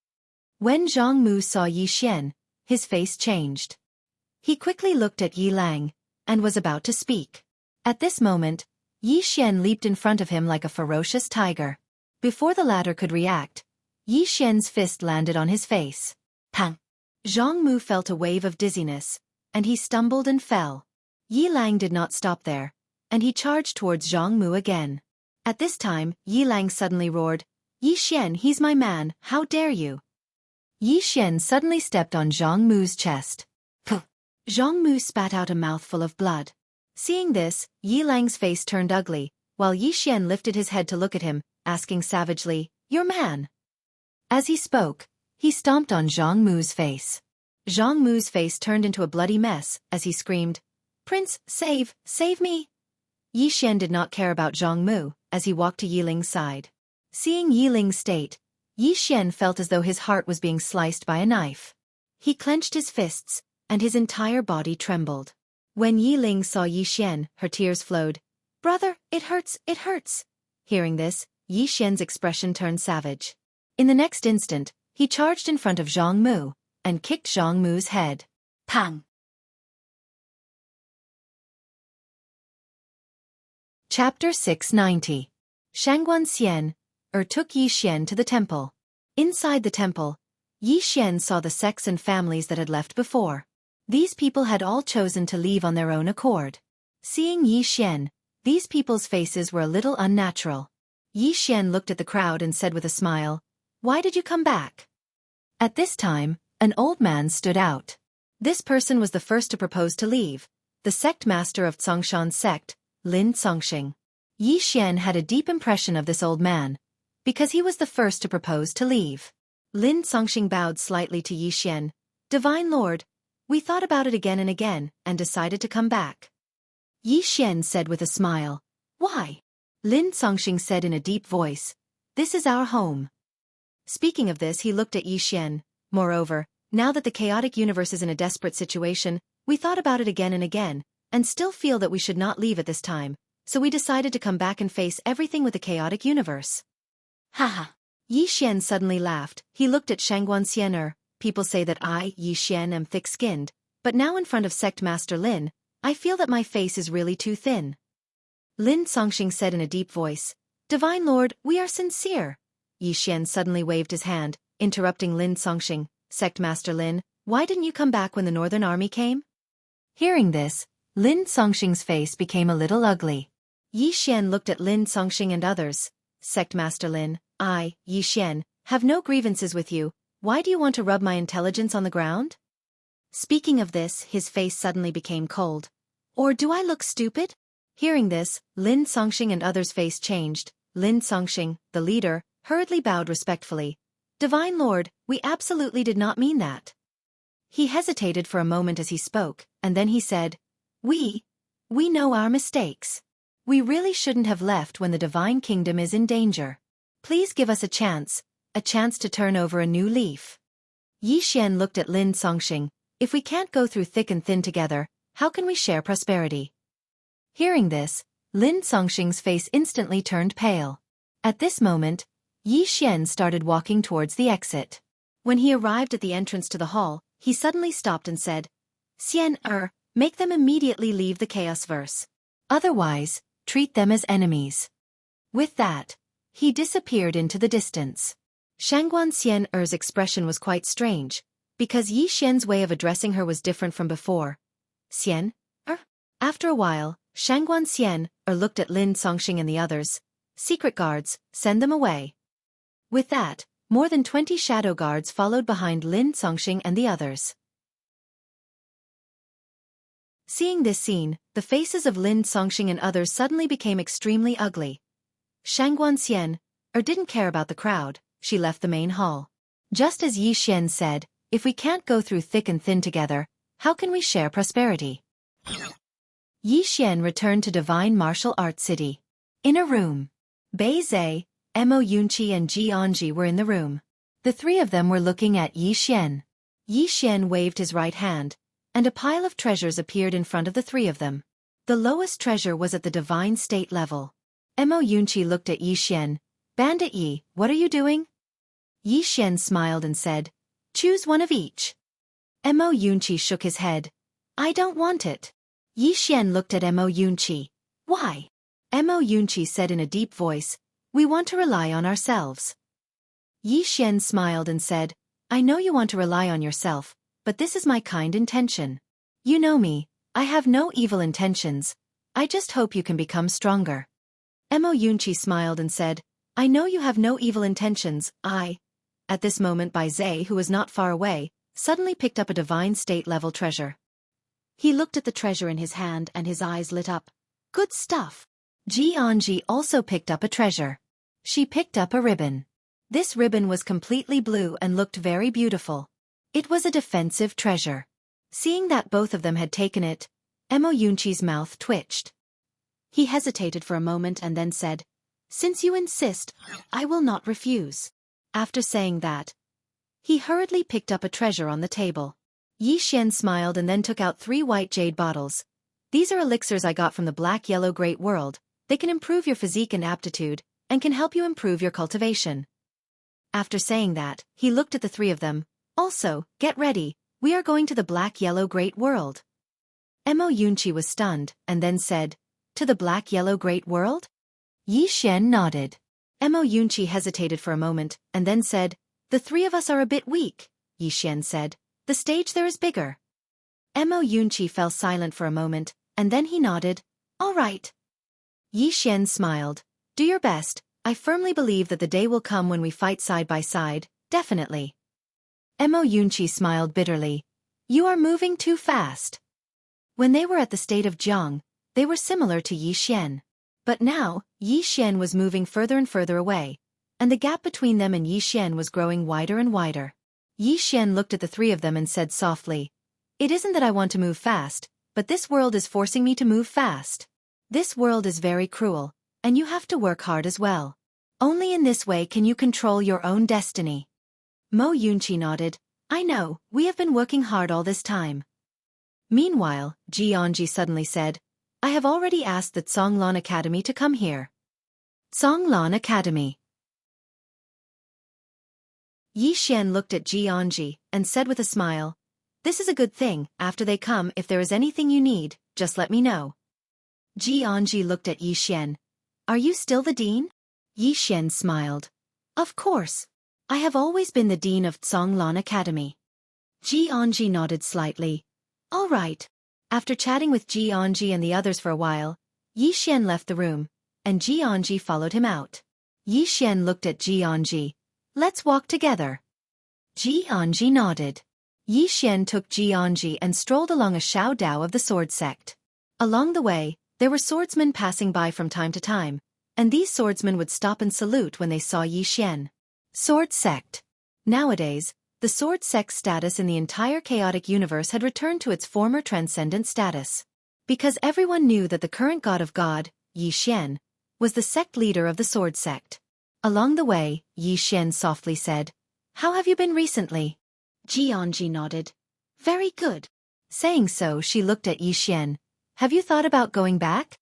When Zhang Mu saw Yi Xian, his face changed. He quickly looked at Yi Lang, and was about to speak. At this moment, Yi Xian leaped in front of him like a ferocious tiger. Before the latter could react, Yi Xian's fist landed on his face. Pang! Zhang Mu felt a wave of dizziness, and he stumbled and fell. Yi Lang did not stop there, and he charged towards Zhang Mu again. At this time, Yi Lang suddenly roared, Yi Xian, he's my man, how dare you? Yi Xian suddenly stepped on Zhang Mu's chest. Puh! Zhang Mu spat out a mouthful of blood. Seeing this, Yi Lang's face turned ugly, while Yi Xian lifted his head to look at him, asking savagely, Your man? As he spoke, he stomped on Zhang Mu's face. Zhang Mu's face turned into a bloody mess as he screamed, Prince, save me! Yi Xian did not care about Zhang Mu as he walked to Yiling's side. Seeing Yiling's state, Yi Xian felt as though his heart was being sliced by a knife. He clenched his fists, and his entire body trembled. When Yiling saw Yi Xian, her tears flowed. "Brother, it hurts, it hurts." Hearing this, Yi Xian's expression turned savage. In the next instant, he charged in front of Zhang Mu and kicked Zhang Mu's head. Pang! Chapter 690. Shangguan Xian took Yi Xian to the temple. Inside the temple, Yi Xian saw the sects and families that had left before. These people had all chosen to leave on their own accord. Seeing Yi Xian, these people's faces were a little unnatural. Yi Xian looked at the crowd and said with a smile, "Why did you come back?" At this time, an old man stood out. This person was the first to propose to leave, the sect master of Tsongshan's sect, Lin Congxing. Yi Xian had a deep impression of this old man, because he was the first to propose to leave. Lin Congxing bowed slightly to Yi Xian. "Divine Lord, we thought about it again and again and decided to come back." Yi Xian said with a smile. "Why?" Lin Congxing said in a deep voice. "This is our home." Speaking of this, he looked at Yi Xian. "Moreover, now that the chaotic universe is in a desperate situation, we thought about it again and again, and still feel that we should not leave at this time, so we decided to come back and face everything with the chaotic universe." Haha. Yi Xian suddenly laughed. He looked at Shangguan Xian. "People say that I, Yi Xian, am thick-skinned, but now in front of sect master Lin, I feel that my face is really too thin." Lin Congxing said in a deep voice. "Divine Lord, we are sincere." Yi Xian suddenly waved his hand, interrupting Lin Congxing. "Sect master Lin, why didn't you come back when the northern army came?" Hearing this, Lin Congxing's face became a little ugly. Yi Xian looked at Lin Congxing and others. "Sect master Lin, I, Yi Xian, have no grievances with you. Why do you want to rub my intelligence on the ground?" Speaking of this, his face suddenly became cold. "Or do I look stupid?" Hearing this, Lin Congxing and others' face changed. Lin Congxing, the leader, hurriedly bowed respectfully. "Divine Lord, we absolutely did not mean that." He hesitated for a moment as he spoke, and then he said, We know our mistakes. We really shouldn't have left when the Divine Kingdom is in danger. Please give us a chance to turn over a new leaf." Yi Xian looked at Lin Congxing. "If we can't go through thick and thin together, how can we share prosperity?" Hearing this, Lin Congxing's face instantly turned pale. At this moment, Yi Xian started walking towards the exit. When he arrived at the entrance to the hall, he suddenly stopped and said, "Xian, make them immediately leave the chaos verse. Otherwise, treat them as enemies." With that, he disappeared into the distance. Shangguan Xian's expression was quite strange, because Yi Xian's way of addressing her was different from before. "Xian, After a while, Shangguan Xian looked at Lin Congxing and the others. "Secret guards, send them away." With that, more than 20 shadow guards followed behind Lin Congxing and the others. Seeing this scene, the faces of Lin Congxing and others suddenly became extremely ugly. Shangguan Xian didn't care about the crowd. She left the main hall. Just as Yi Xian said, "If we can't go through thick and thin together, how can we share prosperity?" Yi Xian returned to Divine Martial Arts City. In a room, Bei Zhe, Mo Yunqi and Ji Anji were in the room. The three of them were looking at Yi Xian. Yi Xian waved his right hand, and a pile of treasures appeared in front of the three of them. The lowest treasure was at the divine state level. Mo Yunqi looked at Yi Xian. "Bandit Yi, what are you doing?" Yi Xian smiled and said, "Choose one of each." Mo Yunqi shook his head. "I don't want it." Yi Xian looked at Mo Yunqi. "Why?" Mo Yunqi said in a deep voice, "We want to rely on ourselves." Yi Xian smiled and said, "I know you want to rely on yourself, but this is my kind intention. You know me, I have no evil intentions. I just hope you can become stronger." Mo Yunqi smiled and said, "I know you have no evil intentions, I." At this moment Bai Zhe, who was not far away, suddenly picked up a divine state-level treasure. He looked at the treasure in his hand and his eyes lit up. Good stuff. Ji Anji also picked up a treasure. She picked up a ribbon. This ribbon was completely blue and looked very beautiful. It was a defensive treasure. Seeing that both of them had taken it, Mo Yunqi's mouth twitched. He hesitated for a moment and then said, "Since you insist, I will not refuse." After saying that, he hurriedly picked up a treasure on the table. Yi Xian smiled and then took out 3 white jade bottles. "These are elixirs I got from the Black-Yellow Great World. They can improve your physique and aptitude, and can help you improve your cultivation." After saying that, he looked at the 3 of them. "Also, get ready, we are going to the Black-Yellow Great World." Mo Yunqi was stunned, and then said, "To the Black-Yellow Great World?" Yi Xian nodded. Mo Yunqi hesitated for a moment, and then said, "The 3 of us are a bit weak," Yi Xian said. "The stage there is bigger." Mo Yunqi fell silent for a moment, and then he nodded. "All right." Yi Xian smiled. "Do your best. I firmly believe that the day will come when we fight side by side, definitely." Mo Yunqi smiled bitterly. "You are moving too fast." When they were at the state of Jiang, they were similar to Yi Xian. But now, Yi Xian was moving further and further away, and the gap between them and Yi Xian was growing wider and wider. Yi Xian looked at the 3 of them and said softly, "It isn't that I want to move fast, but this world is forcing me to move fast. This world is very cruel, and you have to work hard as well. Only in this way can you control your own destiny." Mo Yunqi nodded. "I know, we have been working hard all this time." Meanwhile, Jianji suddenly said, "I have already asked the Zhonglan Academy to come here." Zhonglan Academy. Yi Xian looked at Jianji and said with a smile, "This is a good thing. After they come, if there is anything you need, just let me know." Jianji looked at Yi Xian. "Are you still the dean?" Yi Xian smiled. "Of course. I have always been the dean of Zhonglan Academy." Jianji nodded slightly. "All right." After chatting with Jianji and the others for a while, Yi Xian left the room, and Jianji followed him out. Yi Xian looked at Jianji. "Let's walk together." Jianji nodded. Yi Xian took Jianji and strolled along a Shao Dao of the sword sect. Along the way, there were swordsmen passing by from time to time, and these swordsmen would stop and salute when they saw Yi Xian. Sword sect. Nowadays, the sword sect's status in the entire chaotic universe had returned to its former transcendent status. Because everyone knew that the current god of God, Yi Xian, was the sect leader of the sword sect. Along the way, Yi Xian softly said, "How have you been recently?" Jianji nodded. "Very good." Saying so, she looked at Yi Xian. "Have you thought about going back?"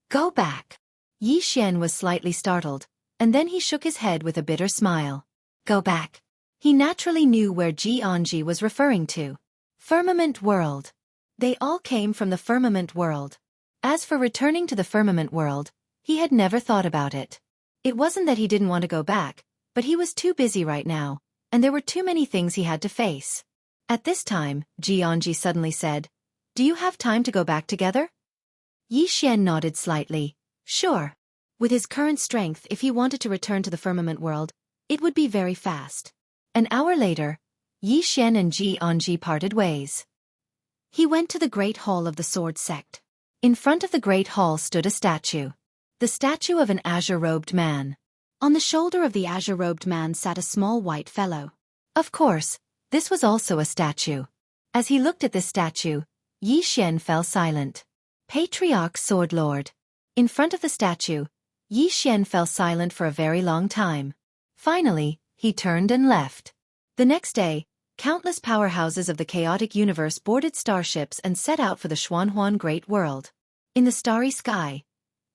"Go back." Yi Xian was slightly startled, and then he shook his head with a bitter smile. "Go back." He naturally knew where Jianji was referring to. Firmament World. They all came from the Firmament World. As for returning to the Firmament World, he had never thought about it. It wasn't that he didn't want to go back, but he was too busy right now, and there were too many things he had to face. At this time, Jianji suddenly said, "Do you have time to go back together?" Yi Xian nodded slightly. "Sure." With his current strength, if he wanted to return to the Firmament World, it would be very fast. An hour later, Yi Xian and Jianji parted ways. He went to the Great Hall of the Sword Sect. In front of the Great Hall stood a statue. The statue of an azure-robed man. On the shoulder of the azure-robed man sat a small white fellow. Of course, this was also a statue. As he looked at this statue, Yi Xian fell silent. Patriarch Sword Lord. In front of the statue, Yi Xian fell silent for a very long time. Finally, he turned and left. The next day, countless powerhouses of the chaotic universe boarded starships and set out for the Xuanhuan Great World. In the starry sky,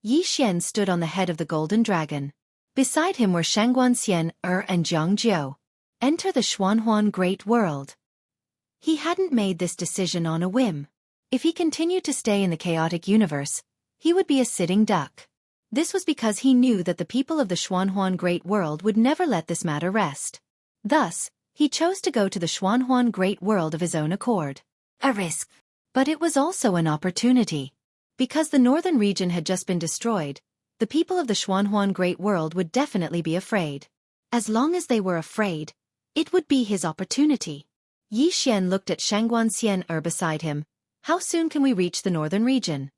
Yi Xian stood on the head of the golden dragon. Beside him were Shangguanxian, and Jiang Jiu. Enter the Xuanhuan Great World. He hadn't made this decision on a whim. If he continued to stay in the chaotic universe, he would be a sitting duck. This was because he knew that the people of the Xuanhuan Great World would never let this matter rest. Thus, he chose to go to the Xuanhuan Great World of his own accord. A risk. But it was also an opportunity. Because the northern region had just been destroyed, the people of the Xuanhuan Great World would definitely be afraid. As long as they were afraid, it would be his opportunity. Yi Xian looked at Shangguanxian beside him. "How soon can we reach the northern region?"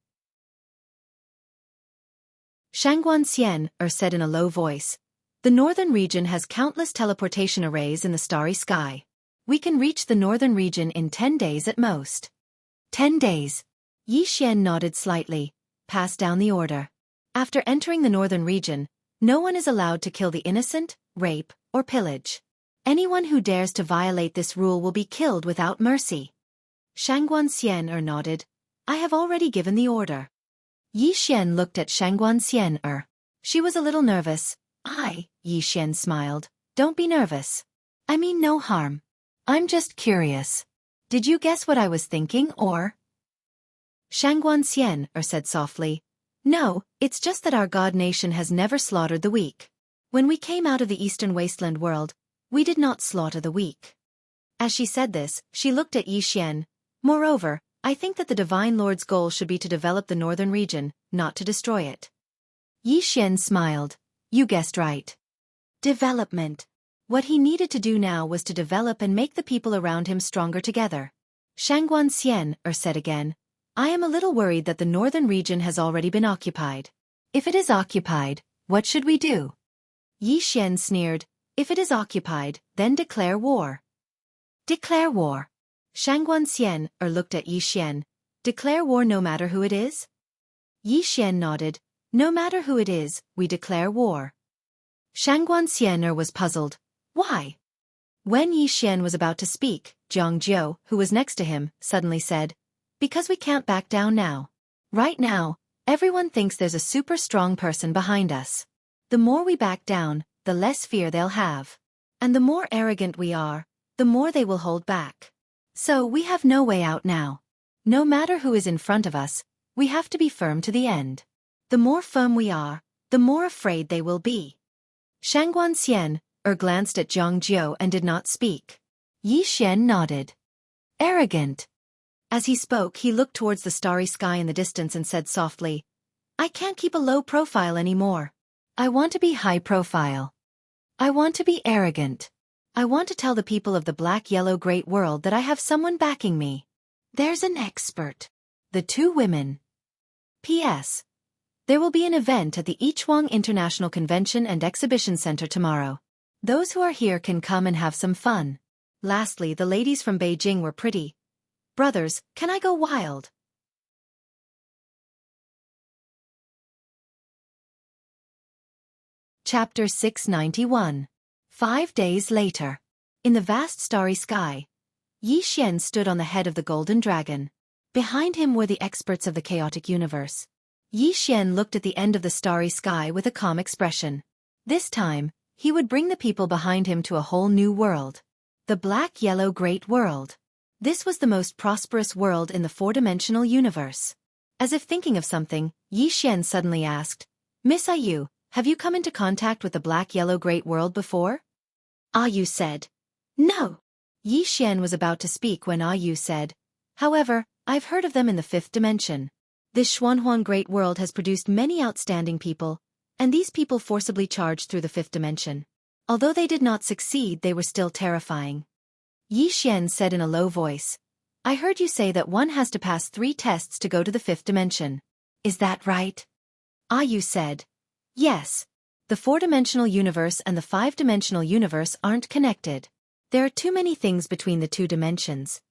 Shangguanxian said in a low voice, "The northern region has countless teleportation arrays in the starry sky. We can reach the northern region in 10 days at most." 10 days. Yi Xian nodded slightly. pass down the order. After entering the northern region, no one is allowed to kill the innocent, rape, or pillage. Anyone who dares to violate this rule will be killed without mercy. Shangguan nodded. I have already given the order. Yi Xian looked at Shangguan. She was a little nervous. Yi Xian smiled. Don't be nervous. I mean no harm. I'm just curious. Did you guess what I was thinking, or? Shangguan said softly. No, it's just that our god nation has never slaughtered the weak. When we came out of the eastern wasteland world, we did not slaughter the weak. As she said this, she looked at Yi Xian. Moreover, I think that the Divine Lord's goal should be to develop the northern region, not to destroy it. Yi Xian smiled. You guessed right. Development. What he needed to do now was to develop and make the people around him stronger together. Shangguan said again. I am a little worried that the northern region has already been occupied. If it is occupied, what should we do? Yi Xian sneered. If it is occupied, then declare war. Declare war. Shangguan looked at Yi Xian. Declare war no matter who it is? Yi Xian nodded. No matter who it is, we declare war. Shangguan was puzzled. Why? When Yi Xian was about to speak, Zhang Jiu, who was next to him, suddenly said, Because we can't back down now. Right now, everyone thinks there's a super strong person behind us. The more we back down, the less fear they'll have. And the more arrogant we are, the more they will hold back. So we have no way out now. No matter who is in front of us, we have to be firm to the end. The more firm we are, the more afraid they will be. Shangguan glanced at Zhang Jiu and did not speak. Yi Xian nodded. Arrogant. As he spoke, he looked towards the starry sky in the distance and said softly, I can't keep a low profile anymore. I want to be high profile. I want to be arrogant. I want to tell the people of the black-yellow great world that I have someone backing me. There's an expert. The two women. P.S. There will be an event at the Yichuang International Convention and Exhibition Center tomorrow. Those who are here can come and have some fun. Lastly, the ladies from Beijing were pretty. Brothers, can I go wild? Chapter 691. 5 days later. In the vast starry sky, Yi Xian stood on the head of the golden dragon. Behind him were the experts of the chaotic universe. Yi Xian looked at the end of the starry sky with a calm expression. This time, he would bring the people behind him to a whole new world. The black-yellow great world. This was the most prosperous world in the four-dimensional universe. As if thinking of something, Yi Xian suddenly asked, Miss Ayu, have you come into contact with the black-yellow great world before? Ayu said, No. Yi Xian was about to speak when Ayu said, However, I've heard of them in the fifth dimension. This Xuanhuan great world has produced many outstanding people, and these people forcibly charged through the fifth dimension. Although they did not succeed, they were still terrifying. Yi Xian said in a low voice, I heard you say that one has to pass 3 tests to go to the fifth dimension. Is that right? Ayu said, Yes. The 4-dimensional universe and the 5-dimensional universe aren't connected. There are too many things between the 2 dimensions.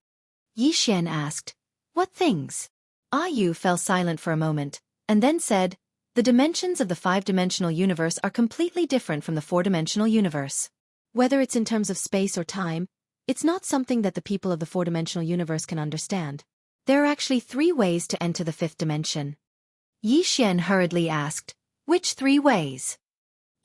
Yi Xian asked, What things? Ayu fell silent for a moment, and then said, The dimensions of the 5-dimensional universe are completely different from the 4-dimensional universe. Whether it's in terms of space or time, it's not something that the people of the 4-dimensional universe can understand. There are actually 3 ways to enter the 5th dimension. Yi Xian hurriedly asked, Which 3 ways?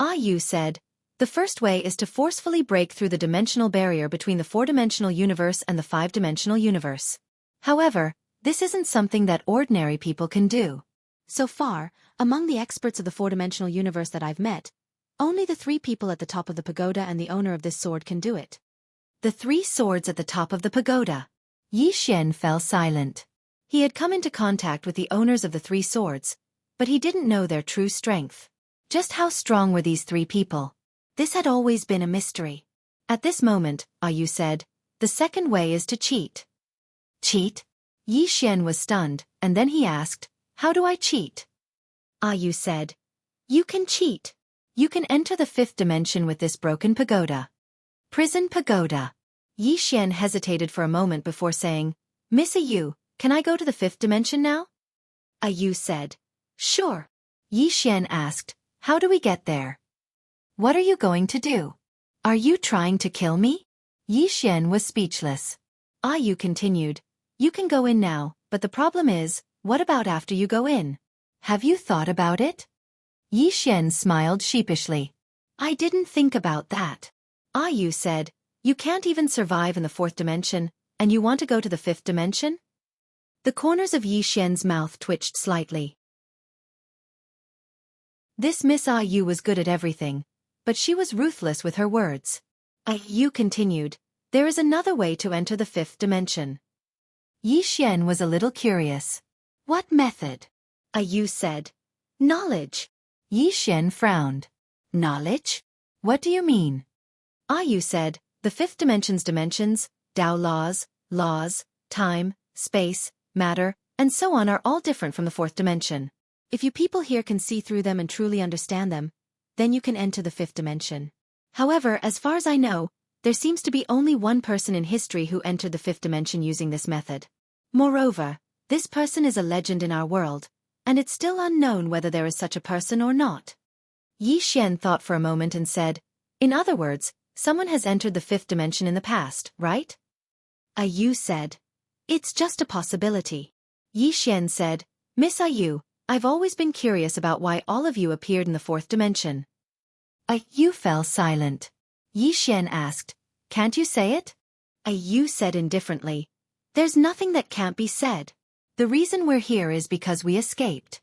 Ayu said, The first way is to forcefully break through the dimensional barrier between the 4-dimensional universe and the 5-dimensional universe. However, this isn't something that ordinary people can do. So far, among the experts of the 4-dimensional universe that I've met, only the 3 people at the top of the pagoda and the owner of this sword can do it. The 3 swords at the top of the pagoda. Yi Xian fell silent. He had come into contact with the owners of the 3 swords, but he didn't know their true strength. Just how strong were these 3 people? This had always been a mystery. At this moment, Ayu said, The second way is to cheat. Cheat? Yi Xian was stunned, and then he asked, How do I cheat? Ayu said, You can cheat. You can enter the 5th dimension with this broken pagoda. Prison pagoda. Yi Xian hesitated for a moment before saying, Miss Ayu, can I go to the 5th dimension now? Ayu said, Sure. Yi Xian asked, how do we get there? What are you going to do? Are you trying to kill me? Yi Xian was speechless. Ah Yu continued, you can go in now, but the problem is, what about after you go in? Have you thought about it? Yi Xian smiled sheepishly. I didn't think about that. Ah Yu said, you can't even survive in the fourth dimension, and you want to go to the fifth dimension? The corners of Yi Xian's mouth twitched slightly. This Miss Ah Yu was good at everything, but she was ruthless with her words. Ah Yu continued, there is another way to enter the fifth dimension. Yi Xian was a little curious. What method? Ah Yu said. Knowledge. Yi Xian frowned. Knowledge? What do you mean? Ah Yu said, the fifth dimension's dimensions, Tao laws, time, space, matter, and so on are all different from the fourth dimension. If you people here can see through them and truly understand them, then you can enter the fifth dimension. However, as far as I know, there seems to be only one person in history who entered the fifth dimension using this method. Moreover, this person is a legend in our world, and it's still unknown whether there is such a person or not. Yi Xian thought for a moment and said, in other words, someone has entered the fifth dimension in the past, right? Ah Yu said, it's just a possibility. Yi Xian said, Miss Ah Yu, I've always been curious about why all of you appeared in the fourth dimension. Ah Yu fell silent. Yi Xian asked, can't you say it? Ah Yu said indifferently, there's nothing that can't be said. The reason we're here is because we escaped.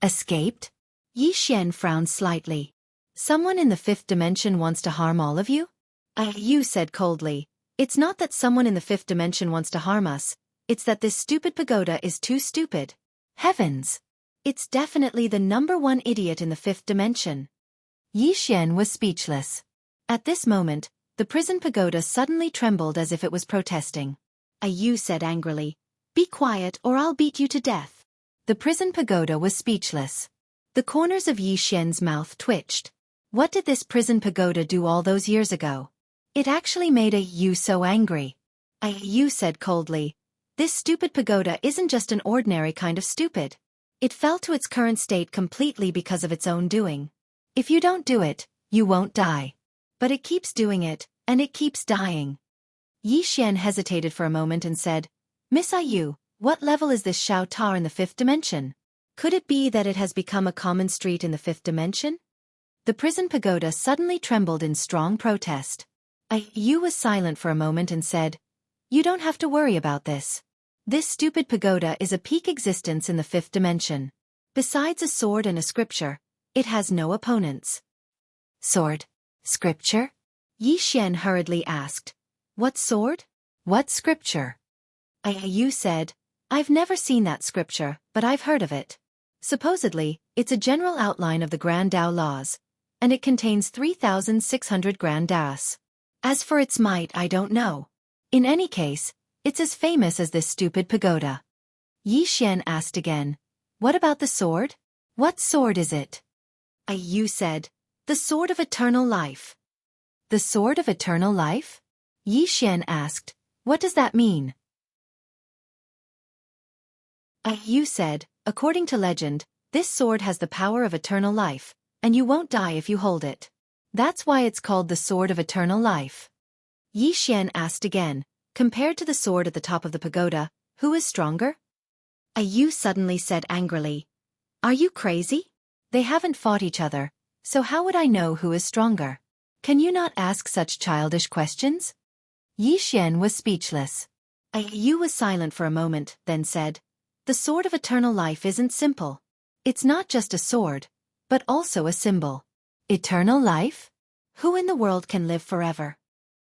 Escaped? Yi Xian frowned slightly. Someone in the fifth dimension wants to harm all of you? Ah Yu said coldly, it's not that someone in the fifth dimension wants to harm us, it's that this stupid pagoda is too stupid. Heavens! It's definitely the #1 idiot in the fifth dimension. Yi Xian was speechless. At this moment, the prison pagoda suddenly trembled as if it was protesting. Ah Yu said angrily, be quiet or I'll beat you to death. The prison pagoda was speechless. The corners of Yi Xian's mouth twitched. What did this prison pagoda do all those years ago? It actually made Ah Yu so angry. Ah Yu said coldly, this stupid pagoda isn't just an ordinary kind of stupid. It fell to its current state completely because of its own doing. If you don't do it, you won't die. But it keeps doing it, and it keeps dying. Yi Xian hesitated for a moment and said, Miss Ah Yu, what level is this Shao Ta in the fifth dimension? Could it be that it has become a common street in the fifth dimension? The prison pagoda suddenly trembled in strong protest. Ah Yu was silent for a moment and said, you don't have to worry about this. This stupid pagoda is a peak existence in the fifth dimension. Besides a sword and a scripture, it has no opponents. Sword? Scripture? Yi Xian hurriedly asked. What sword? What scripture? Ah Yu said, I've never seen that scripture, but I've heard of it. Supposedly, it's a general outline of the Grand Tao laws, and it contains 3,600 Grand Taos. As for its might, I don't know. In any case, it's as famous as this stupid pagoda. Yi Xian asked again, what about the sword? What sword is it? Ah Yu said, the sword of eternal life. The sword of eternal life? Yi Xian asked, what does that mean? Ah Yu said, according to legend, this sword has the power of eternal life, and you won't die if you hold it. That's why it's called the sword of eternal life. Yi Xian asked again, compared to the sword at the top of the pagoda, who is stronger? Ah Yu suddenly said angrily, are you crazy? They haven't fought each other, so how would I know who is stronger? Can you not ask such childish questions? Yi Xian was speechless. Ah Yu was silent for a moment, then said, the sword of eternal life isn't simple. It's not just a sword, but also a symbol. Eternal life? Who in the world can live forever?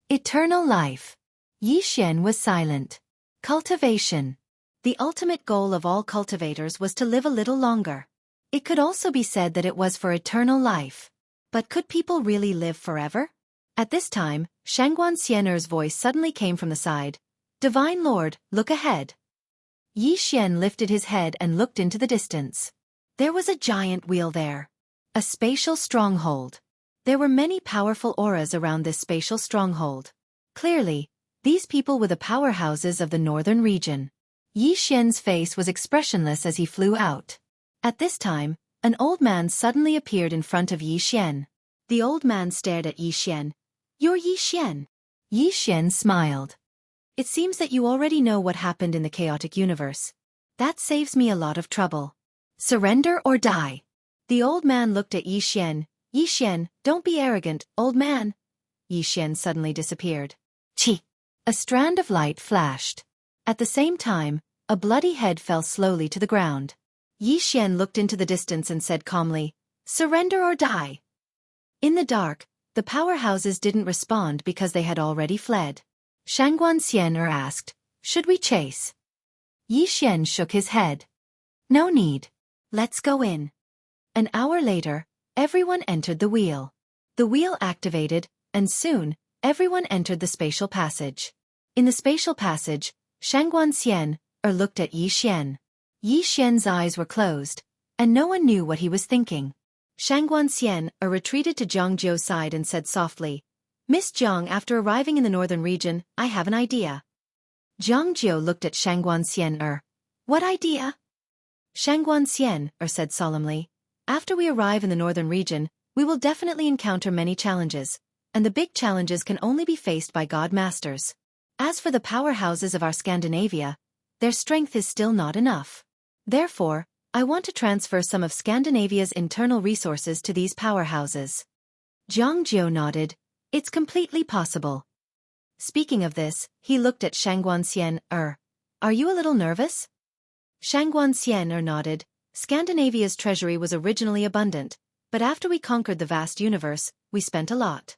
Eternal life. Yi Xian was silent. Cultivation. The ultimate goal of all cultivators was to live a little longer. It could also be said that it was for eternal life. But could people really live forever? At this time, Shangguan Xianer's voice suddenly came from the side. Divine Lord, look ahead. Yi Xian lifted his head and looked into the distance. There was a giant wheel there. A spatial stronghold. There were many powerful auras around this spatial stronghold. Clearly, these people were the powerhouses of the northern region. Yi Xian's face was expressionless as he flew out. At this time, an old man suddenly appeared in front of Yi Xian. The old man stared at Yi Xian. "You're Yi Xian." Yi Xian smiled. "It seems that you already know what happened in the chaotic universe. That saves me a lot of trouble. Surrender or die." The old man looked at Yi Xian. "Yi Xian, don't be arrogant, old man." Yi Xian suddenly disappeared. Chi! A strand of light flashed. At the same time, a bloody head fell slowly to the ground. Yi Xian looked into the distance and said calmly, "Surrender or die." In the dark, the powerhouses didn't respond because they had already fled. Shangguan Xian asked, "Should we chase?" Yi Xian shook his head. "No need. Let's go in." An hour later, everyone entered the wheel. The wheel activated, and soon, everyone entered the spatial passage. In the spatial passage, Shangguan Xian looked at Yi Xian. Yi Xian's eyes were closed, and no one knew what he was thinking. Shangguan Xian retreated to Zhang Jiu's side and said softly, "Miss Zhang, after arriving in the northern region, I have an idea." Zhang Jiu looked at Shangguan Xian. "What idea?" Shangguan Xian said solemnly, "After we arrive in the northern region, we will definitely encounter many challenges, and the big challenges can only be faced by God Masters. As for the powerhouses of our Scandinavia, their strength is still not enough. Therefore, I want to transfer some of Scandinavia's internal resources to these powerhouses." Zhang Jiu nodded. "It's completely possible." Speaking of this, he looked at Shangguan Xian. Are you a little nervous?" Shangguan Xian nodded. "Scandinavia's treasury was originally abundant, but after we conquered the vast universe, we spent a lot.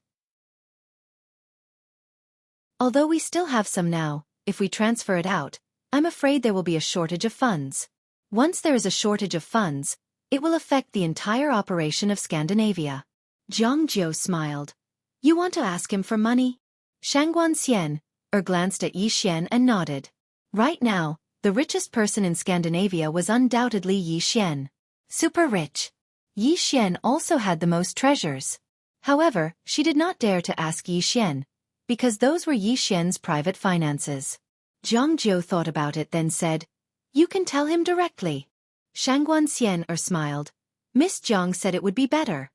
Although we still have some now, if we transfer it out, I'm afraid there will be a shortage of funds. Once there is a shortage of funds, it will affect the entire operation of Scandinavia." Zhang Jiu smiled. "You want to ask him for money?" Shangguan Xian glanced at Yi Xian and nodded. Right now, the richest person in Scandinavia was undoubtedly Yi Xian. Super rich. Yi Xian also had the most treasures. However, she did not dare to ask Yi Xian, because those were Yi Xian's private finances. Zhang Jiu thought about it then said, "You can tell him directly." Shangguan Xian smiled. "Miss Zhang said it would be better."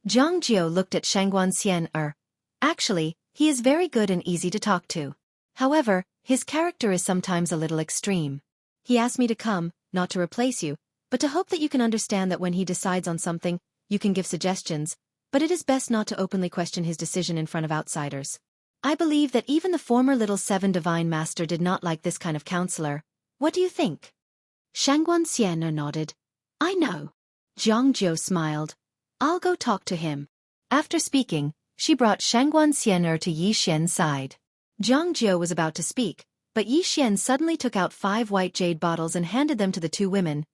Zhang Jiu looked at Shangguan Xian. Actually, he is very good and easy to talk to. However, his character is sometimes a little extreme. He asked me to come, not to replace you, but to hope that you can understand that when he decides on something, you can give suggestions, but it is best not to openly question his decision in front of outsiders. I believe that even the former Little Seven Divine Master did not like this kind of counselor. What do you think?" Shangguan Xian nodded. "I know." Zhang Jiu smiled. "I'll go talk to him." After speaking, she brought Shangguan Xian to Yi Xian's side. Zhang Jiu was about to speak, but Yi Xian suddenly took out 5 white jade bottles and handed them to the 2 women.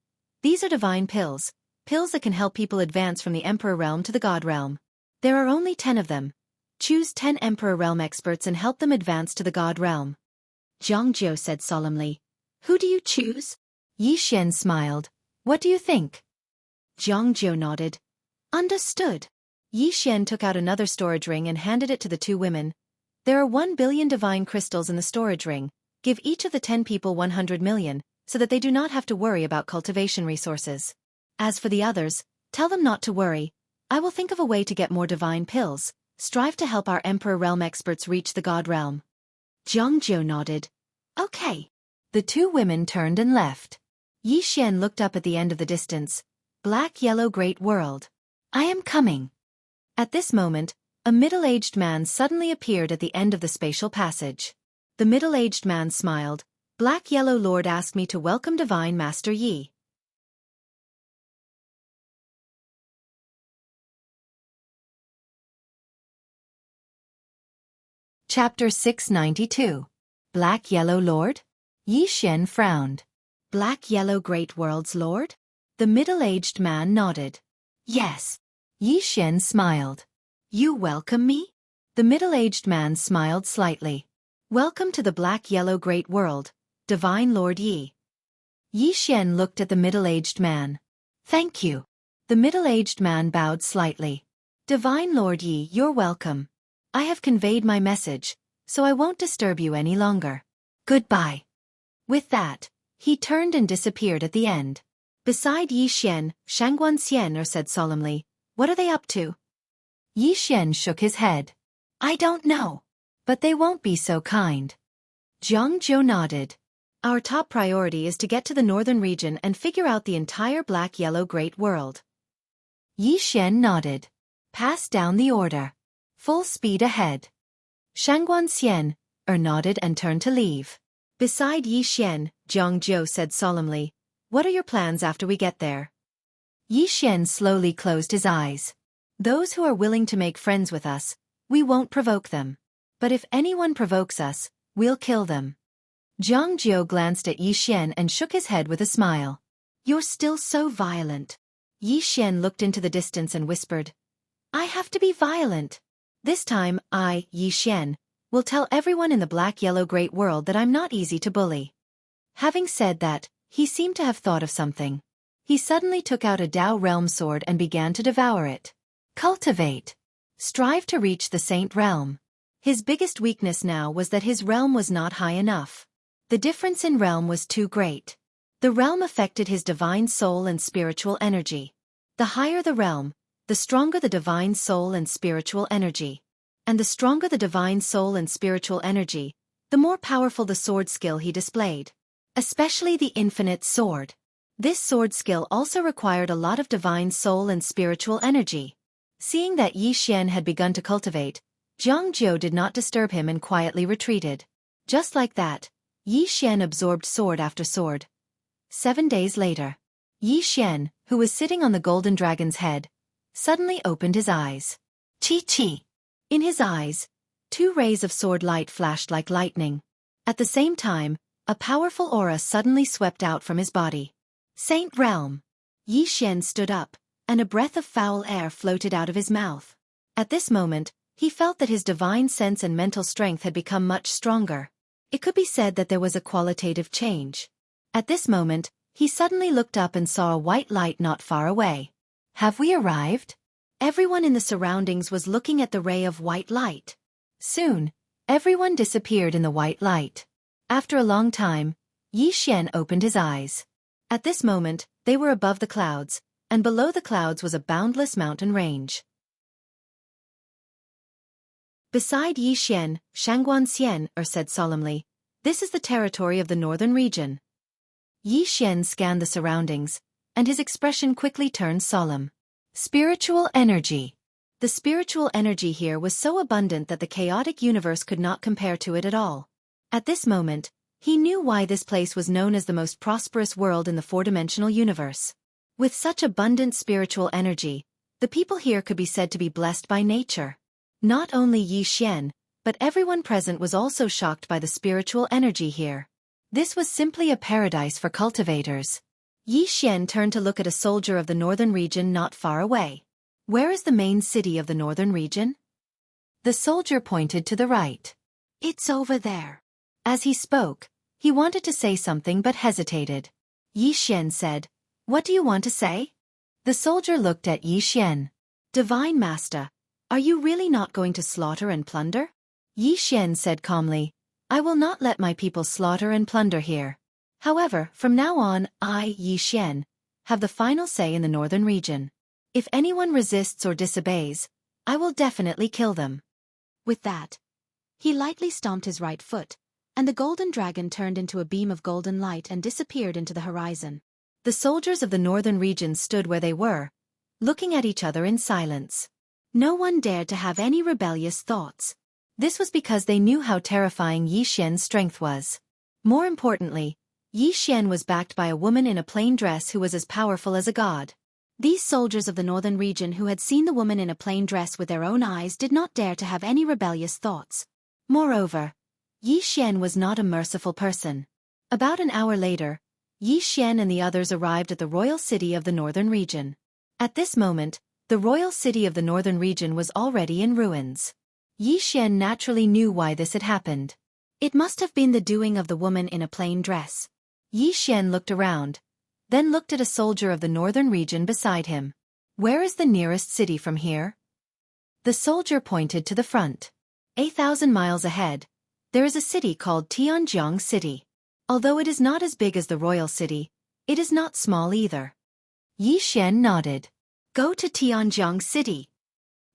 "These are divine pills that can help people advance from the Emperor Realm to the God Realm. There are only 10 of them. Choose 10 Emperor Realm experts and help them advance to the God Realm." Zhang Jiu said solemnly. "Who do you choose?" Yi Xian smiled. "What do you think?" Zhang Jiu nodded. "Understood." Yi Xian took out another storage ring and handed it to the 2 women. "There are 1 billion divine crystals in the storage ring. Give each of the 10 people 100 million, so that they do not have to worry about cultivation resources. As for the others, tell them not to worry. I will think of a way to get more divine pills. Strive to help our Emperor Realm experts reach the God Realm." Zhang Jiu nodded. "Okay." The 2 women turned and left. Yi Xian looked up at the end of the distance. "Black Yellow Great World. I am coming." At this moment, a middle-aged man suddenly appeared at the end of the spatial passage. The middle-aged man smiled. "Black Yellow Lord asked me to welcome Divine Master Yi." Chapter 692. Black Yellow Lord? Yi Xian frowned. "Black Yellow Great World's Lord?" The middle-aged man nodded. "Yes." Yi Xian smiled. "You welcome me?" The middle-aged man smiled slightly. "Welcome to the Black Yellow Great World, Divine Lord Yi." Yi Xian looked at the middle-aged man. "Thank you." The middle-aged man bowed slightly. "Divine Lord Yi, you're welcome. I have conveyed my message, so I won't disturb you any longer. Goodbye." With that, he turned and disappeared at the end. Beside Yi Xian, Shangguan said solemnly, "What are they up to?" Yi Xian shook his head. "I don't know. But they won't be so kind." Jiang Zhou nodded. "Our top priority is to get to the northern region and figure out the entire black-yellow great world." Yi Xian nodded. "Pass down the order. Full speed ahead." Shangguan nodded and turned to leave. Beside Yi Xian, Jiang Zhou said solemnly, "What are your plans after we get there?" Yi Xian slowly closed his eyes. "Those who are willing to make friends with us, we won't provoke them. But if anyone provokes us, we'll kill them." Jiang Zhou glanced at Yi Xian and shook his head with a smile. "You're still so violent." Yi Xian looked into the distance and whispered, "I have to be violent. This time I, Yi Xian, will tell everyone in the black-yellow great world that I'm not easy to bully." Having said that, he seemed to have thought of something. He suddenly took out a Dao Realm sword and began to devour it. Cultivate. Strive to reach the Saint Realm. His biggest weakness now was that his realm was not high enough. The difference in realm was too great. The realm affected his divine soul and spiritual energy. The higher the realm, the stronger the divine soul and spiritual energy. And the stronger the divine soul and spiritual energy, the more powerful the sword skill he displayed. Especially the infinite sword. This sword skill also required a lot of divine soul and spiritual energy. Seeing that Yi Xian had begun to cultivate, Jiang Zhou did not disturb him and quietly retreated. Just like that, Yi Xian absorbed sword after sword. 7 days later, Yi Xian, who was sitting on the golden dragon's head, suddenly opened his eyes. Chi. In his eyes, 2 rays of sword light flashed like lightning. At the same time, a powerful aura suddenly swept out from his body. Saint Realm. Yi Xian stood up, and a breath of foul air floated out of his mouth. At this moment, he felt that his divine sense and mental strength had become much stronger. It could be said that there was a qualitative change. At this moment, he suddenly looked up and saw a white light not far away. "Have we arrived?" Everyone in the surroundings was looking at the ray of white light. Soon, everyone disappeared in the white light. After a long time, Yi Xian opened his eyes. At this moment, they were above the clouds, and below the clouds was a boundless mountain range. Beside Yi Xian, Shangguan said solemnly, "This is the territory of the northern region." Yi Xian scanned the surroundings, and his expression quickly turned solemn. Spiritual energy. The spiritual energy here was so abundant that the chaotic universe could not compare to it at all. At this moment, he knew why this place was known as the most prosperous world in the four-dimensional universe. With such abundant spiritual energy, the people here could be said to be blessed by nature. Not only Yi Xian, but everyone present was also shocked by the spiritual energy here. This was simply a paradise for cultivators. Yi Xian turned to look at a soldier of the northern region not far away. "Where is the main city of the northern region?" The soldier pointed to the right. "It's over there." As he spoke, he wanted to say something but hesitated. Yi Xian said, "What do you want to say?" The soldier looked at Yi Xian. "Divine Master, are you really not going to slaughter and plunder?" Yi Xian said calmly, "I will not let my people slaughter and plunder here. However, from now on, I, Yi Xian, have the final say in the northern region. If anyone resists or disobeys, I will definitely kill them." With that, he lightly stomped his right foot, and the golden dragon turned into a beam of golden light and disappeared into the horizon. The soldiers of the northern region stood where they were, looking at each other in silence. No one dared to have any rebellious thoughts. This was because they knew how terrifying Yi Xian's strength was. More importantly, Yi Xian was backed by a woman in a plain dress who was as powerful as a god. These soldiers of the northern region who had seen the woman in a plain dress with their own eyes did not dare to have any rebellious thoughts. Moreover, Yi Xian was not a merciful person. About an hour later, Yi Xian and the others arrived at the royal city of the northern region. At this moment, the royal city of the northern region was already in ruins. Yi Xian naturally knew why this had happened. It must have been the doing of the woman in a plain dress. Yi Xian looked around, then looked at a soldier of the northern region beside him. "Where is the nearest city from here?" The soldier pointed to the front. 1,000 miles ahead, there is a city called Tianjiang City. Although it is not as big as the royal city, it is not small either. Yi Xian nodded. Go to Tianjiang City.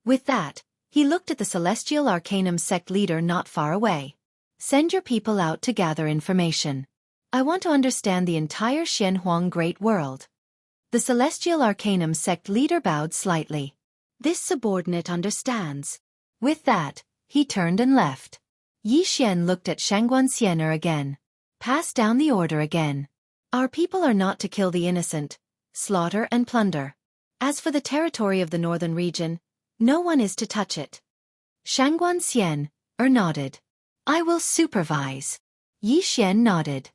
With that, he looked at the Celestial Arcanum sect leader not far away. Send your people out to gather information. I want to understand the entire Xianhuang Great World. The Celestial Arcanum sect leader bowed slightly. This subordinate understands. With that, he turned and left. Yi Xian looked at Shangguan again. Pass down the order again. Our people are not to kill the innocent, slaughter and plunder. As for the territory of the northern region, no one is to touch it. Shangguan nodded. I will supervise. Yi Xian nodded.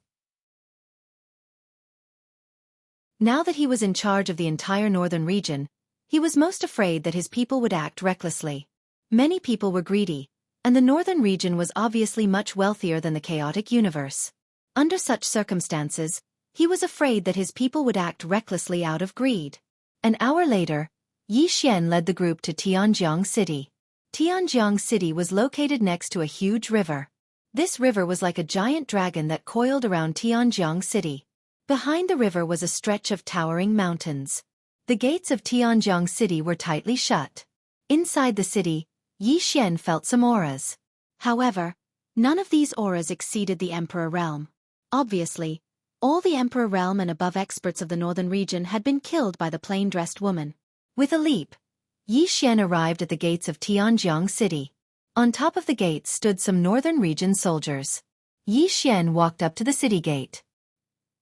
Now that he was in charge of the entire northern region, he was most afraid that his people would act recklessly. Many people were greedy, and the northern region was obviously much wealthier than the chaotic universe. Under such circumstances, he was afraid that his people would act recklessly out of greed. An hour later, Yi Xian led the group to Tianjiang City. Tianjiang City was located next to a huge river. This river was like a giant dragon that coiled around Tianjiang City. Behind the river was a stretch of towering mountains. The gates of Tianjiang City were tightly shut. Inside the city, Yi Xian felt some auras. However, none of these auras exceeded the Emperor Realm. Obviously, all the Emperor Realm and above experts of the northern region had been killed by the plain-dressed woman. With a leap, Yi Xian arrived at the gates of Tianjiang City. On top of the gates stood some northern region soldiers. Yi Xian walked up to the city gate.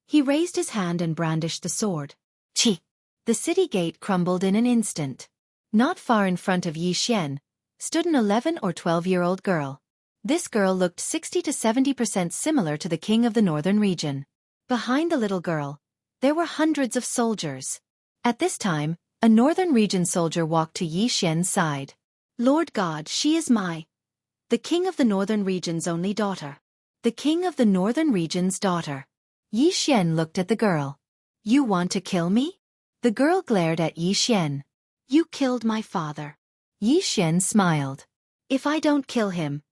He raised his hand and brandished the sword. Chi! The city gate crumbled in an instant. Not far in front of Yi Xian stood an 11 or 12-year-old girl. This girl looked 60 to 70% similar to the king of the northern region. Behind the little girl, there were hundreds of soldiers. At this time, a northern region soldier walked to Yi Xian's side. Lord God, she is the king of the northern region's only daughter. The king of the northern region's daughter. Yi Xian looked at the girl. You want to kill me? The girl glared at Yi Xian. You killed my father. Yi Xian smiled. If I don't kill him,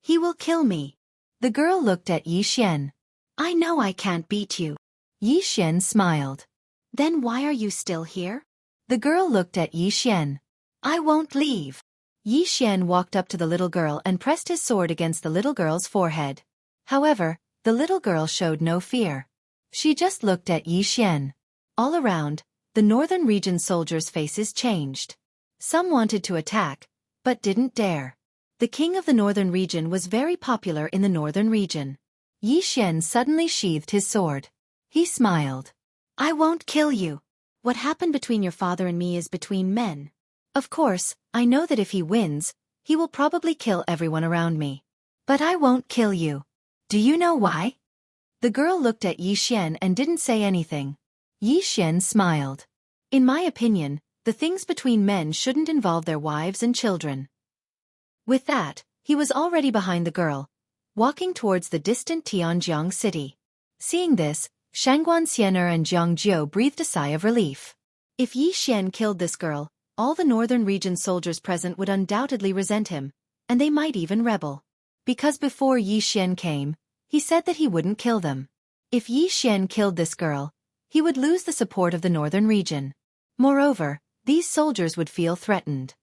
he will kill me. The girl looked at Yi Xian. I know I can't beat you. Yi Xian smiled. Then why are you still here? The girl looked at Yi Xian. I won't leave. Yi Xian walked up to the little girl and pressed his sword against the little girl's forehead. However, the little girl showed no fear. She just looked at Yi Xian. All around, the northern region soldiers' faces changed. Some wanted to attack, but didn't dare. The king of the northern region was very popular in the northern region. Yi Xian suddenly sheathed his sword. He smiled. I won't kill you. What happened between your father and me is between men. Of course, I know that if he wins, he will probably kill everyone around me. But I won't kill you. Do you know why? The girl looked at Yi Xian and didn't say anything. Yi Xian smiled. In my opinion, the things between men shouldn't involve their wives and children. With that, he was already behind the girl, walking towards the distant Tianjiang City. Seeing this, Shangguan and Jiang Jiu breathed a sigh of relief. If Yi Xian killed this girl, all the northern region soldiers present would undoubtedly resent him, and they might even rebel. Because before Yi Xian came, he said that he wouldn't kill them. If Yi Xian killed this girl, he would lose the support of the northern region. Moreover, these soldiers would feel threatened.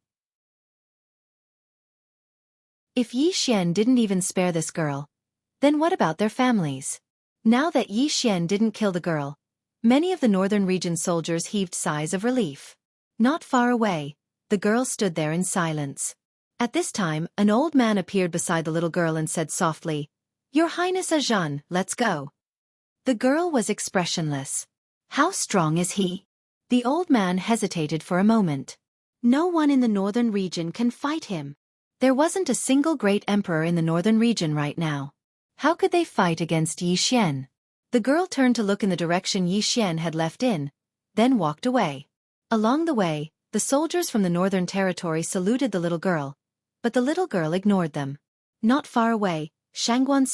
If Yi Xian didn't even spare this girl, then what about their families? Now that Yi Xian didn't kill the girl, many of the northern region soldiers heaved sighs of relief. Not far away, the girl stood there in silence. At this time, an old man appeared beside the little girl and said softly, Your Highness Ajahn, let's go. The girl was expressionless. How strong is he? The old man hesitated for a moment. No one in the northern region can fight him. There wasn't a single great emperor in the northern region right now. How could they fight against Yi Xian? The girl turned to look in the direction Yi Xian had left in, then walked away. Along the way, the soldiers from the northern territory saluted the little girl, but the little girl ignored them. Not far away, Shangguan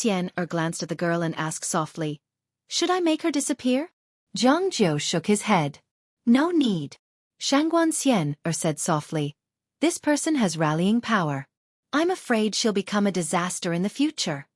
glanced at the girl and asked softly, Should I make her disappear? Jiang Jiu shook his head. No need. Shangguan said softly, This person has rallying power. I'm afraid she'll become a disaster in the future.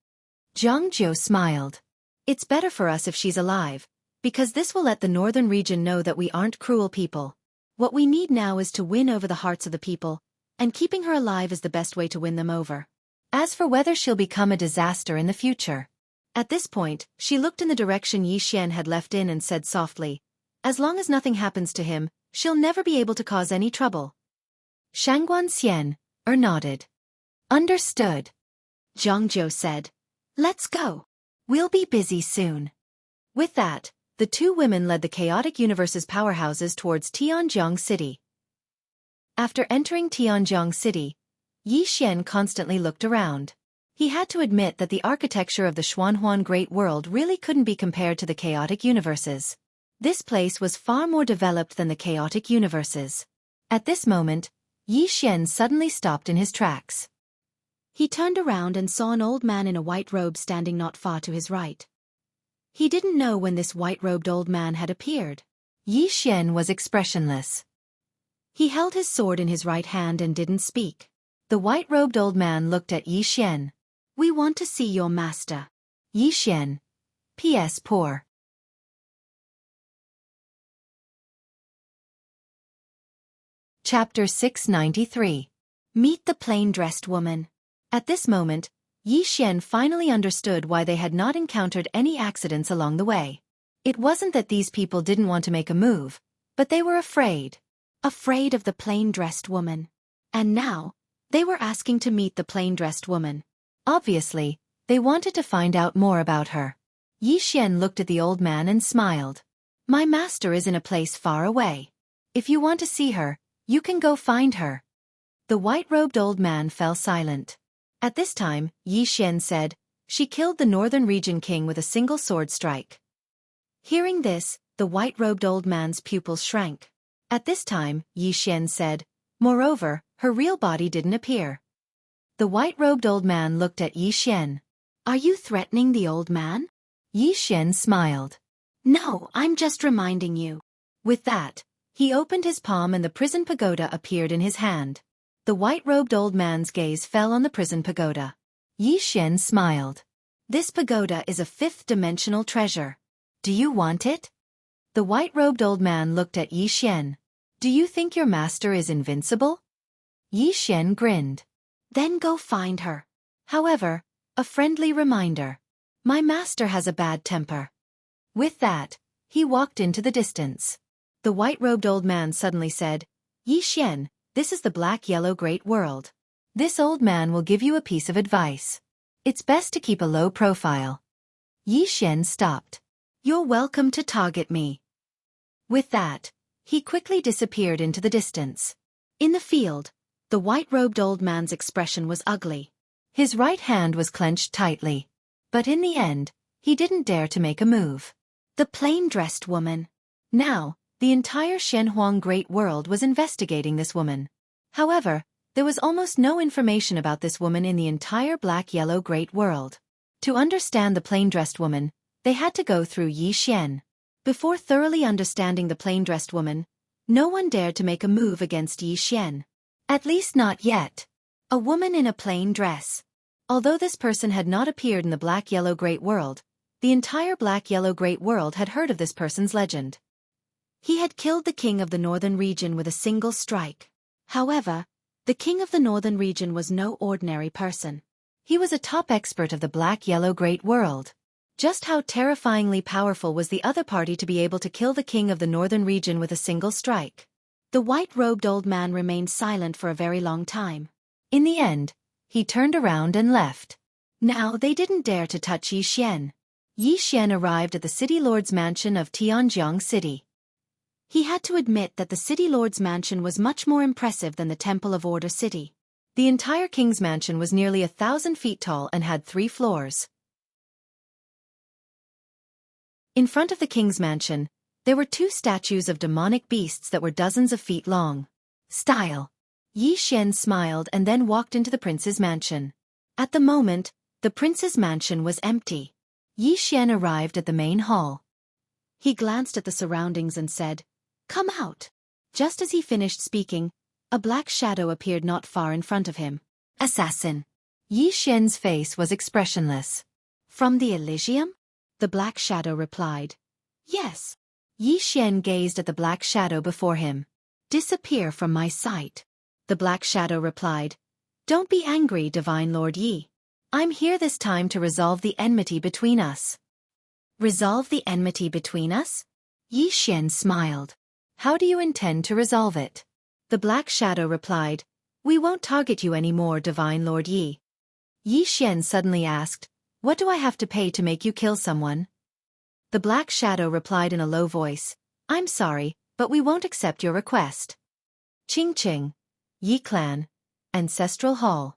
Jiang Jiu smiled. It's better for us if she's alive, because this will let the northern region know that we aren't cruel people. What we need now is to win over the hearts of the people, and keeping her alive is the best way to win them over. As for whether she'll become a disaster in the future. At this point, she looked in the direction Yi Xian had left in and said softly, as long as nothing happens to him, she'll never be able to cause any trouble. Shangguan Xian, nodded. Understood. Zhangzhou said, let's go. We'll be busy soon. With that, the two women led the chaotic universe's powerhouses towards Tianjiang City. After entering Tianjiang City, Yi Xian constantly looked around. He had to admit that the architecture of the Xuanhuan Great World really couldn't be compared to the chaotic universes. This place was far more developed than the chaotic universes. At this moment, Yi Xian suddenly stopped in his tracks. He turned around and saw an old man in a white robe standing not far to his right. He didn't know when this white-robed old man had appeared. Yi Xian was expressionless. He held his sword in his right hand and didn't speak. The white-robed old man looked at Yi Xian. We want to see your master. Yi Xian. P.S. Poor. Chapter 693. Meet the plain-dressed woman. At this moment, Yi Xian finally understood why they had not encountered any accidents along the way. It wasn't that these people didn't want to make a move, but they were afraid. Afraid of the plain-dressed woman. And now, they were asking to meet the plain-dressed woman. Obviously, they wanted to find out more about her. Yi Xian looked at the old man and smiled. My master is in a place far away. If you want to see her, you can go find her. The white-robed old man fell silent. At this time, Yi Xian said, she killed the northern region king with a single sword strike. Hearing this, the white-robed old man's pupils shrank. At this time, Yi Xian said, moreover, her real body didn't appear. The white-robed old man looked at Yi Xian. Are you threatening the old man? Yi Xian smiled. No, I'm just reminding you. With that, he opened his palm and the prison pagoda appeared in his hand. The white-robed old man's gaze fell on the prison pagoda. Yi Xian smiled. This pagoda is a fifth-dimensional treasure. Do you want it? The white-robed old man looked at Yi Xian. Do you think your master is invincible? Yi Xian grinned. Then go find her. However, a friendly reminder. My master has a bad temper. With that, he walked into the distance. The white-robed old man suddenly said, Yi Xian, this is the black-yellow great world. This old man will give you a piece of advice. It's best to keep a low profile. Yi Xian stopped. You're welcome to target me. With that, he quickly disappeared into the distance. In the field, the white-robed old man's expression was ugly. His right hand was clenched tightly. But in the end, he didn't dare to make a move. The plain-dressed woman. Now, the entire Shenhuang Great World was investigating this woman. However, there was almost no information about this woman in the entire black-yellow Great World. To understand the plain-dressed woman, they had to go through Yi Xian. Before thoroughly understanding the plain-dressed woman, no one dared to make a move against Yi Xian. At least not yet. A woman in a plain dress. Although this person had not appeared in the black-yellow Great World, the entire black-yellow Great World had heard of this person's legend. He had killed the king of the northern region with a single strike. However, the king of the northern region was no ordinary person. He was a top expert of the black-yellow Great World. Just how terrifyingly powerful was the other party to be able to kill the king of the northern region with a single strike? The white-robed old man remained silent for a very long time. In the end, he turned around and left. Now they didn't dare to touch Yi Xian. Yi Xian arrived at the city lord's mansion of Tianjiang City. He had to admit that the city lord's mansion was much more impressive than the Temple of Order City. The entire king's mansion was nearly 1,000 feet tall and had 3 floors. In front of the king's mansion, there were 2 statues of demonic beasts that were dozens of feet long. Style. Yi Xian smiled and then walked into the prince's mansion. At the moment, the prince's mansion was empty. Yi Xian arrived at the main hall. He glanced at the surroundings and said, "Come out." Just as he finished speaking, a black shadow appeared not far in front of him. Assassin. Yi Xian's face was expressionless. From the Elysium? The black shadow replied. Yes. Yi Xian gazed at the black shadow before him. Disappear from my sight. The black shadow replied, Don't be angry, Divine Lord Yi. I'm here this time to resolve the enmity between us. Resolve the enmity between us? Yi Xian smiled. How do you intend to resolve it? The black shadow replied, We won't target you anymore, Divine Lord Yi. Yi Xian suddenly asked, What do I have to pay to make you kill someone? The black shadow replied in a low voice, I'm sorry, but we won't accept your request. Qing, Yi Clan, Ancestral Hall.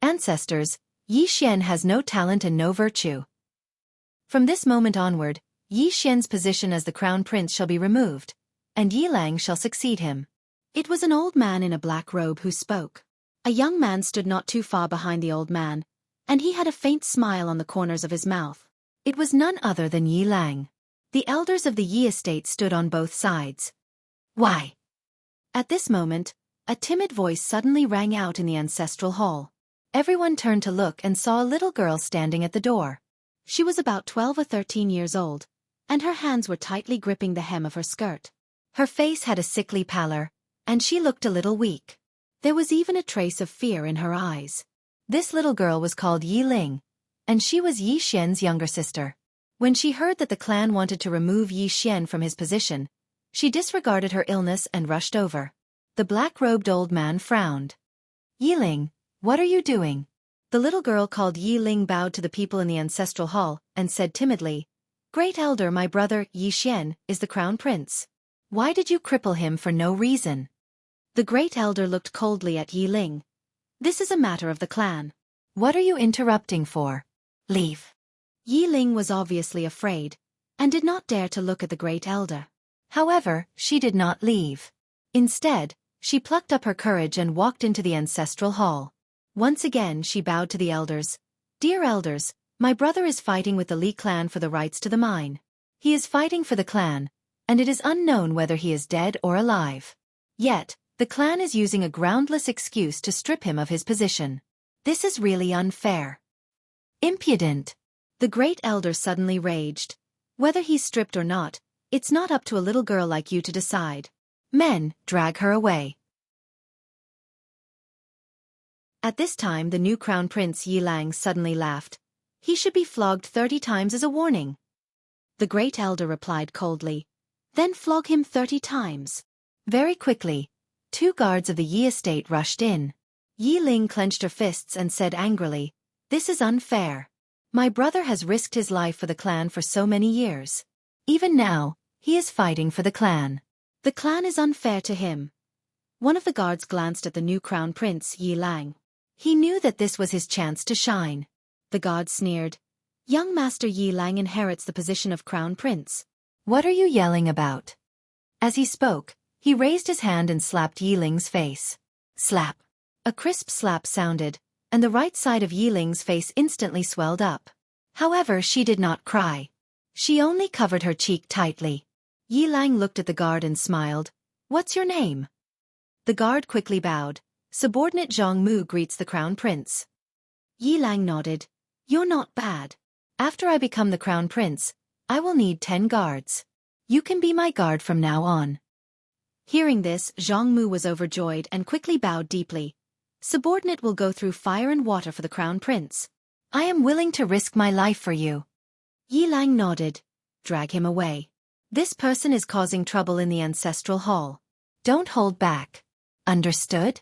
Ancestors, Yi Xian has no talent and no virtue. From this moment onward, Yi Xian's position as the crown prince shall be removed, and Yi Lang shall succeed him. It was an old man in a black robe who spoke. A young man stood not too far behind the old man, and he had a faint smile on the corners of his mouth. It was none other than Yi Lang. The elders of the Yi estate stood on both sides. Why? At this moment, a timid voice suddenly rang out in the ancestral hall. Everyone turned to look and saw a little girl standing at the door. She was about 12 or 13 years old, and her hands were tightly gripping the hem of her skirt. Her face had a sickly pallor, and she looked a little weak. There was even a trace of fear in her eyes. This little girl was called Yi Ling, and she was Yi Xian's younger sister. When she heard that the clan wanted to remove Yi Xian from his position, she disregarded her illness and rushed over. The black-robed old man frowned. Yi Ling, what are you doing? The little girl called Yi Ling bowed to the people in the ancestral hall and said timidly, Great Elder, my brother, Yi Xian, is the crown prince. Why did you cripple him for no reason? The Great Elder looked coldly at Yi Ling. This is a matter of the clan. What are you interrupting for? Leave. Yi Ling was obviously afraid, and did not dare to look at the Great Elder. However, she did not leave. Instead, she plucked up her courage and walked into the ancestral hall. Once again she bowed to the elders. Dear elders, my brother is fighting with the Li clan for the rights to the mine. He is fighting for the clan, and it is unknown whether he is dead or alive. Yet, the clan is using a groundless excuse to strip him of his position. This is really unfair. Impudent. The Great Elder suddenly raged. Whether he's stripped or not, it's not up to a little girl like you to decide. Men, drag her away. At this time the new crown prince Yi Lang suddenly laughed. He should be flogged 30 times as a warning. The Great Elder replied coldly. Then flog him 30 times. Very quickly, 2 guards of the Yi estate rushed in. Yi Ling clenched her fists and said angrily, This is unfair. My brother has risked his life for the clan for so many years. Even now, he is fighting for the clan. The clan is unfair to him. One of the guards glanced at the new crown prince Yi Lang. He knew that this was his chance to shine. The guard sneered. Young Master Yi Lang inherits the position of crown prince. What are you yelling about? As he spoke, he raised his hand and slapped Yi Ling's face. Slap. A crisp slap sounded, and the right side of Yi Ling's face instantly swelled up. However, she did not cry. She only covered her cheek tightly. Yi Lang looked at the guard and smiled. What's your name? The guard quickly bowed. Subordinate Zhang Mu greets the crown prince. Yi Lang nodded. You're not bad. After I become the crown prince, I will need 10 guards. You can be my guard from now on. Hearing this, Zhang Mu was overjoyed and quickly bowed deeply. Subordinate will go through fire and water for the crown prince. I am willing to risk my life for you. Yi Lang nodded. Drag him away. This person is causing trouble in the ancestral hall. Don't hold back. Understood?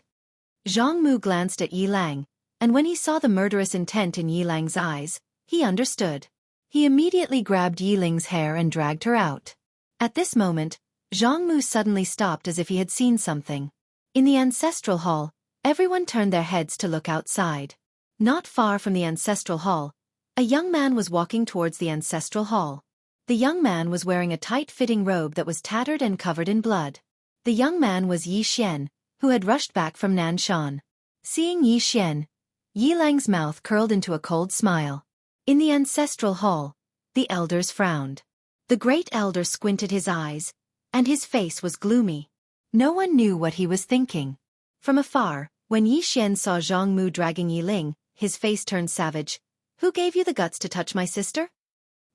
Zhang Mu glanced at Yi Lang, and when he saw the murderous intent in Yi Lang's eyes, he understood. He immediately grabbed Yi Ling's hair and dragged her out. At this moment, Zhang Mu suddenly stopped as if he had seen something. In the ancestral hall, everyone turned their heads to look outside. Not far from the ancestral hall, a young man was walking towards the ancestral hall. The young man was wearing a tight-fitting robe that was tattered and covered in blood. The young man was Yi Xian, who had rushed back from Nanshan. Seeing Yi Xian, Yi Lang's mouth curled into a cold smile. In the ancestral hall, the elders frowned. The Great Elder squinted his eyes, and his face was gloomy. No one knew what he was thinking. From afar, when Yi Xian saw Zhang Mu dragging Yi Ling, his face turned savage. Who gave you the guts to touch my sister?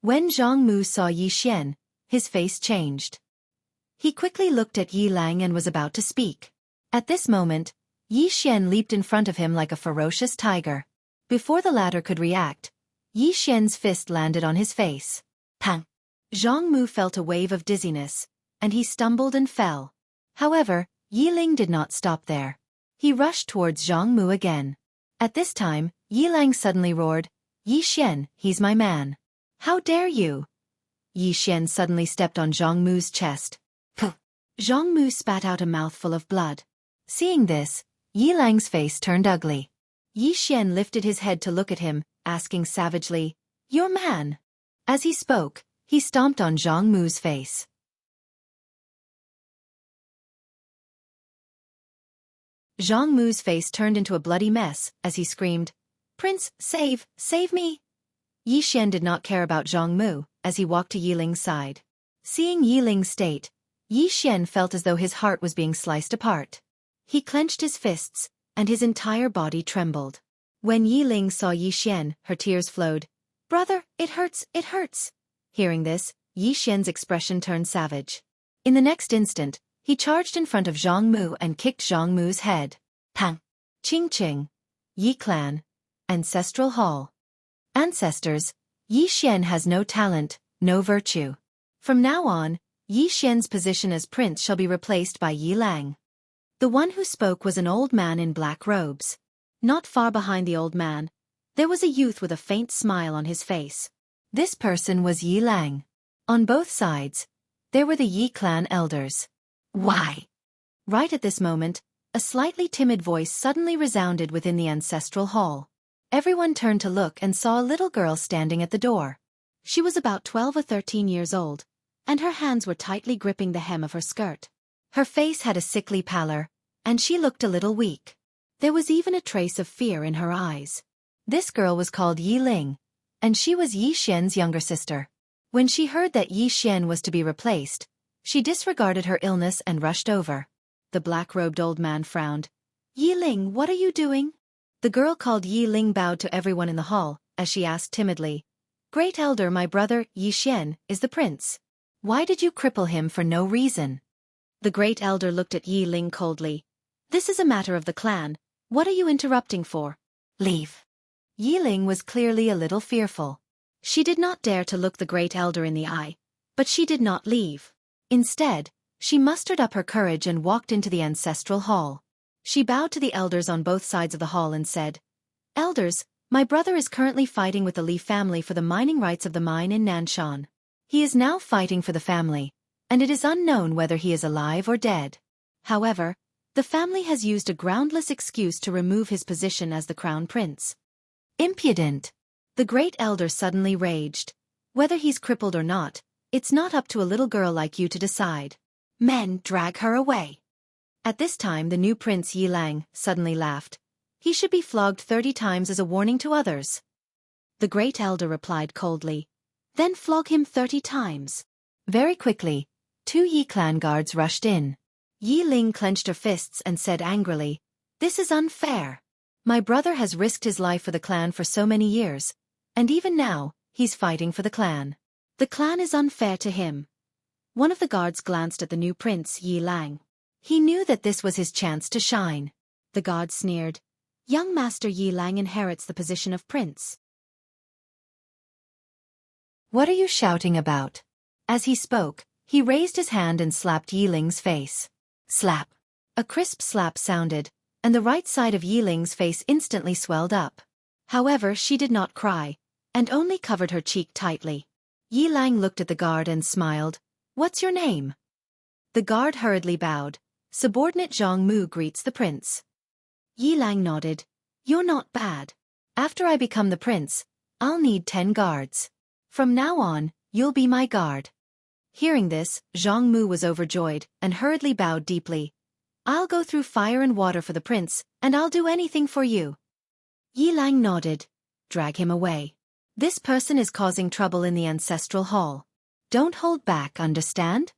When Zhang Mu saw Yi Xian, his face changed. He quickly looked at Yi Lang and was about to speak. At this moment, Yi Xian leaped in front of him like a ferocious tiger. Before the latter could react, Yi Xian's fist landed on his face. Pang! Zhang Mu felt a wave of dizziness, and he stumbled and fell. However, Yi Ling did not stop there. He rushed towards Zhang Mu again. At this time, Yi Lang suddenly roared, "Yi Xian, he's my man. How dare you?" Yi Xian suddenly stepped on Zhang Mu's chest. Puh! Zhang Mu spat out a mouthful of blood. Seeing this, Yi Lang's face turned ugly. Yi Xian lifted his head to look at him, asking savagely, "Your man?" As he spoke, he stomped on Zhang Mu's face. Zhang Mu's face turned into a bloody mess as he screamed, "Prince, save me!" Yi Xian did not care about Zhang Mu as he walked to Yi Ling's side. Seeing Yi Ling's state, Yi Xian felt as though his heart was being sliced apart. He clenched his fists, and his entire body trembled. When Yi Ling saw Yi Xian, her tears flowed. "Brother, it hurts, it hurts." Hearing this, Yi Xian's expression turned savage. In the next instant, he charged in front of Zhang Mu and kicked Zhang Mu's head. Pang! Ching ching! Yi Clan. Ancestral Hall. Ancestors, Yi Xian has no talent, no virtue. From now on, Yi Xian's position as prince shall be replaced by Yi Lang. The one who spoke was an old man in black robes. Not far behind the old man, there was a youth with a faint smile on his face. This person was Yi Lang. On both sides, there were the Yi clan elders. Why? Right at this moment, a slightly timid voice suddenly resounded within the ancestral hall. Everyone turned to look and saw a little girl standing at the door. She was about 12 or 13 years old, and her hands were tightly gripping the hem of her skirt. Her face had a sickly pallor, and she looked a little weak. There was even a trace of fear in her eyes. This girl was called Yi Ling, and she was Yi Xian's younger sister. When she heard that Yi Xian was to be replaced, she disregarded her illness and rushed over. The black-robed old man frowned. "Yi Ling, what are you doing?" The girl called Yi Ling bowed to everyone in the hall, as she asked timidly, "Great Elder, my brother, Yi Xian, is the prince. Why did you cripple him for no reason?" The Great Elder looked at Yi Ling coldly. "This is a matter of the clan. What are you interrupting for? Leave." Yi Ling was clearly a little fearful. She did not dare to look the Great Elder in the eye, but she did not leave. Instead, she mustered up her courage and walked into the ancestral hall. She bowed to the elders on both sides of the hall and said, "Elders, my brother is currently fighting with the Li family for the mining rights of the mine in Nanshan. He is now fighting for the family, and it is unknown whether he is alive or dead. However, the family has used a groundless excuse to remove his position as the crown prince." Impudent! The Great Elder suddenly raged. "Whether he's crippled or not, it's not up to a little girl like you to decide. Men, drag her away." At this time the new prince Yi Lang suddenly laughed. "He should be flogged 30 times as a warning to others." The Great Elder replied coldly, "Then flog him 30 times. Very quickly, 2 Yi clan guards rushed in. Yi Ling clenched her fists and said angrily, "This is unfair. My brother has risked his life for the clan for so many years, and even now, he's fighting for the clan. The clan is unfair to him." One of the guards glanced at the new prince Yi Lang. He knew that this was his chance to shine. The guard sneered, "Young Master Yi Lang inherits the position of prince. What are you shouting about?" As he spoke, he raised his hand and slapped Yi Ling's face. Slap! A crisp slap sounded, and the right side of Yi Ling's face instantly swelled up. However, she did not cry, and only covered her cheek tightly. Yi Lang looked at the guard and smiled. "What's your name?" The guard hurriedly bowed. "Subordinate Zhang Mu greets the prince." Yi Lang nodded. "You're not bad. After I become the prince, I'll need 10 guards. From now on, you'll be my guard." Hearing this, Zhang Mu was overjoyed and hurriedly bowed deeply. "I'll go through fire and water for the prince, and I'll do anything for you." Yi Lang nodded. "Drag him away. This person is causing trouble in the ancestral hall. Don't hold back, understand?"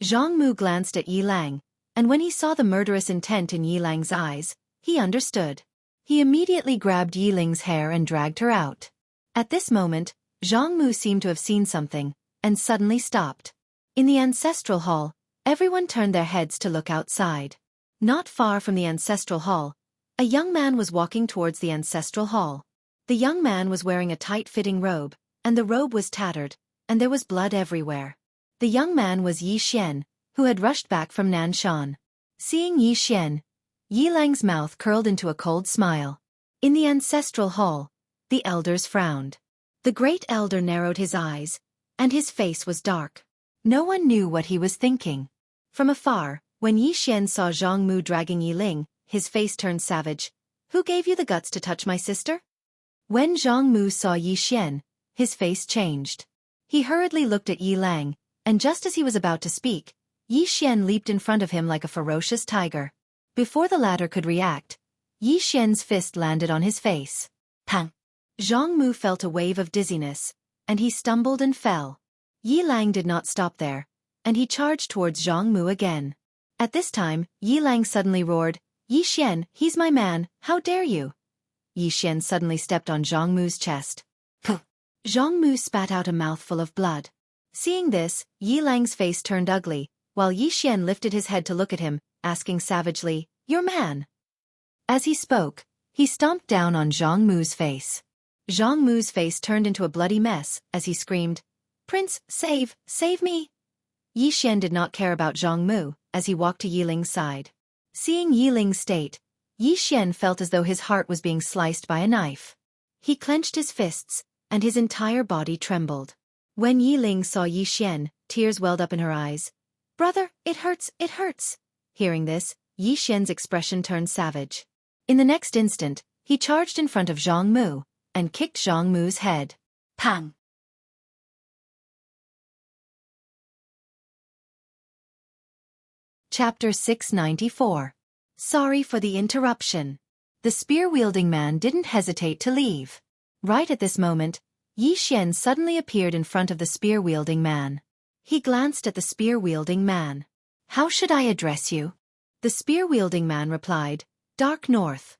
Zhang Mu glanced at Yi Lang, and when he saw the murderous intent in Yi Lang's eyes, he understood. He immediately grabbed Yi Ling's hair and dragged her out. At this moment, Zhang Mu seemed to have seen something, and suddenly stopped. In the ancestral hall, everyone turned their heads to look outside. Not far from the ancestral hall, a young man was walking towards the ancestral hall. The young man was wearing a tight-fitting robe, and the robe was tattered, and there was blood everywhere. The young man was Yi Xian, who had rushed back from Nanshan. Seeing Yi Xian, Yi Lang's mouth curled into a cold smile. In the ancestral hall, the elders frowned. The great elder narrowed his eyes, and his face was dark. No one knew what he was thinking. From afar, when Yi Xian saw Zhang Mu dragging Yi Ling, his face turned savage. "Who gave you the guts to touch my sister?" When Zhang Mu saw Yi Xian, his face changed. He hurriedly looked at Yi Lang, and just as he was about to speak, Yi Xian leaped in front of him like a ferocious tiger. Before the latter could react, Yi Xian's fist landed on his face. Pang! Zhang Mu felt a wave of dizziness, and he stumbled and fell. Yi Lang did not stop there, and he charged towards Zhang Mu again. At this time, Yi Lang suddenly roared, "Yi Xian, he's my man, how dare you!" Yi Xian suddenly stepped on Zhang Mu's chest. Puh! Zhang Mu spat out a mouthful of blood. Seeing this, Yi Lang's face turned ugly, while Yi Xian lifted his head to look at him, asking savagely, "Your man?" As he spoke, he stomped down on Zhang Mu's face. Zhang Mu's face turned into a bloody mess as he screamed, "Prince, save me!" Yi Xian did not care about Zhang Mu as he walked to Yi Ling's side. Seeing Yi Ling's state, Yi Xian felt as though his heart was being sliced by a knife. He clenched his fists, and his entire body trembled. When Yi Ling saw Yi Xian, tears welled up in her eyes. "Brother, it hurts, it hurts!" Hearing this, Yi Xian's expression turned savage. In the next instant, he charged in front of Zhang Mu, and kicked Zhang Mu's head. Pang! Chapter 694. Sorry for the interruption. The spear-wielding man didn't hesitate to leave. Right at this moment, Yi Xian suddenly appeared in front of the spear-wielding man. He glanced at the spear-wielding man. "How should I address you?" The spear-wielding man replied, "Dark North."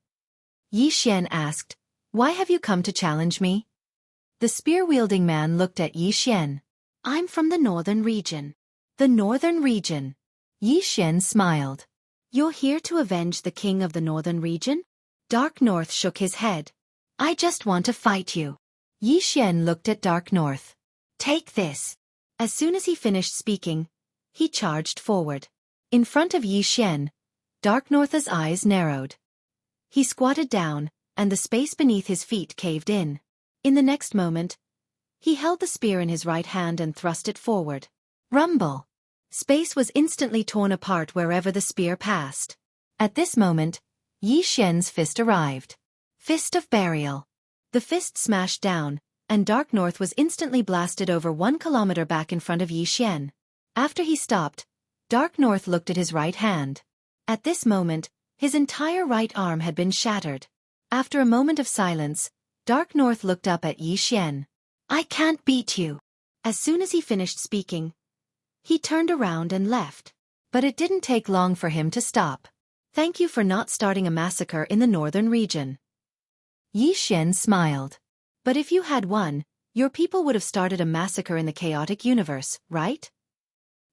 Yi Xian asked, "Why have you come to challenge me?" The spear-wielding man looked at Yi Xian. "I'm from the northern region." "The northern region?" Yi Xian smiled. "You're here to avenge the king of the northern region?" Dark North shook his head. "I just want to fight you." Yi Xian looked at Dark North. "Take this." As soon as he finished speaking, he charged forward. In front of Yi Xian, Dark North's eyes narrowed. He squatted down, and the space beneath his feet caved in. In the next moment, he held the spear in his right hand and thrust it forward. Rumble! Space was instantly torn apart wherever the spear passed. At this moment, Yi Xian's fist arrived. Fist of Burial. The fist smashed down, and Dark North was instantly blasted over 1 kilometer back in front of Yi Xian. After he stopped, Dark North looked at his right hand. At this moment, his entire right arm had been shattered. After a moment of silence, Dark North looked up at Yi Xian. "I can't beat you." As soon as he finished speaking, he turned around and left. But it didn't take long for him to stop. "Thank you for not starting a massacre in the northern region." Yi Xian smiled. "But if you had won, your people would have started a massacre in the chaotic universe, right?"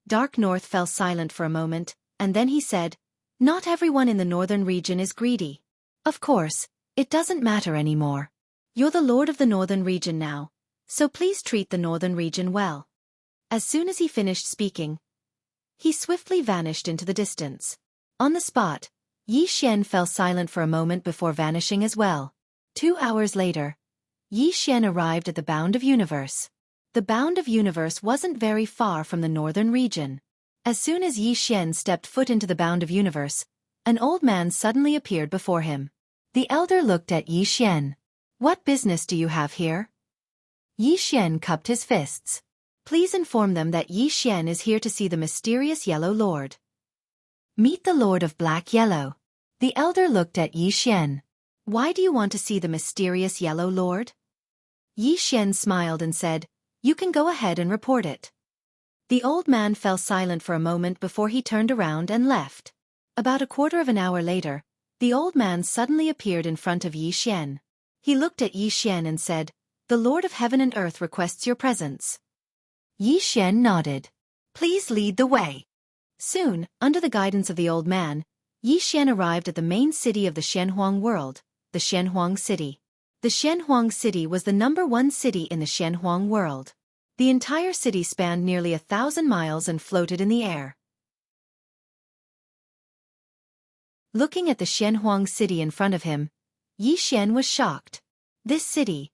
Dark North fell silent for a moment, and then he said, "Not everyone in the northern region is greedy. Of course, it doesn't matter anymore. You're the lord of the northern region now, so please treat the northern region well." As soon as he finished speaking, he swiftly vanished into the distance. On the spot, Yi Xian fell silent for a moment before vanishing as well. 2 hours later, Yi Xian arrived at the Bound of Universe. The Bound of Universe wasn't very far from the northern region. As soon as Yi Xian stepped foot into the Bound of Universe, an old man suddenly appeared before him. The elder looked at Yi Xian. "What business do you have here?" Yi Xian cupped his fists. "Please inform them that Yi Xian is here to see the mysterious Yellow Lord." "Meet the Lord of Black Yellow." The elder looked at Yi Xian. "Why do you want to see the mysterious Yellow Lord?" Yi Xian smiled and said, "You can go ahead and report it." The old man fell silent for a moment before he turned around and left. About a quarter of an hour later, the old man suddenly appeared in front of Yi Xian. He looked at Yi Xian and said, "The Lord of Heaven and Earth requests your presence." Yi Xian nodded. Please lead the way. Soon, under the guidance of the old man, Yi Xian arrived at the main city of the Xianhuang world, the Xianhuang city. The Xianhuang city was the #1 city in the Xianhuang world. The entire city spanned nearly 1,000 miles and floated in the air. Looking at the Xianhuang city in front of him, Yi Xian was shocked. This city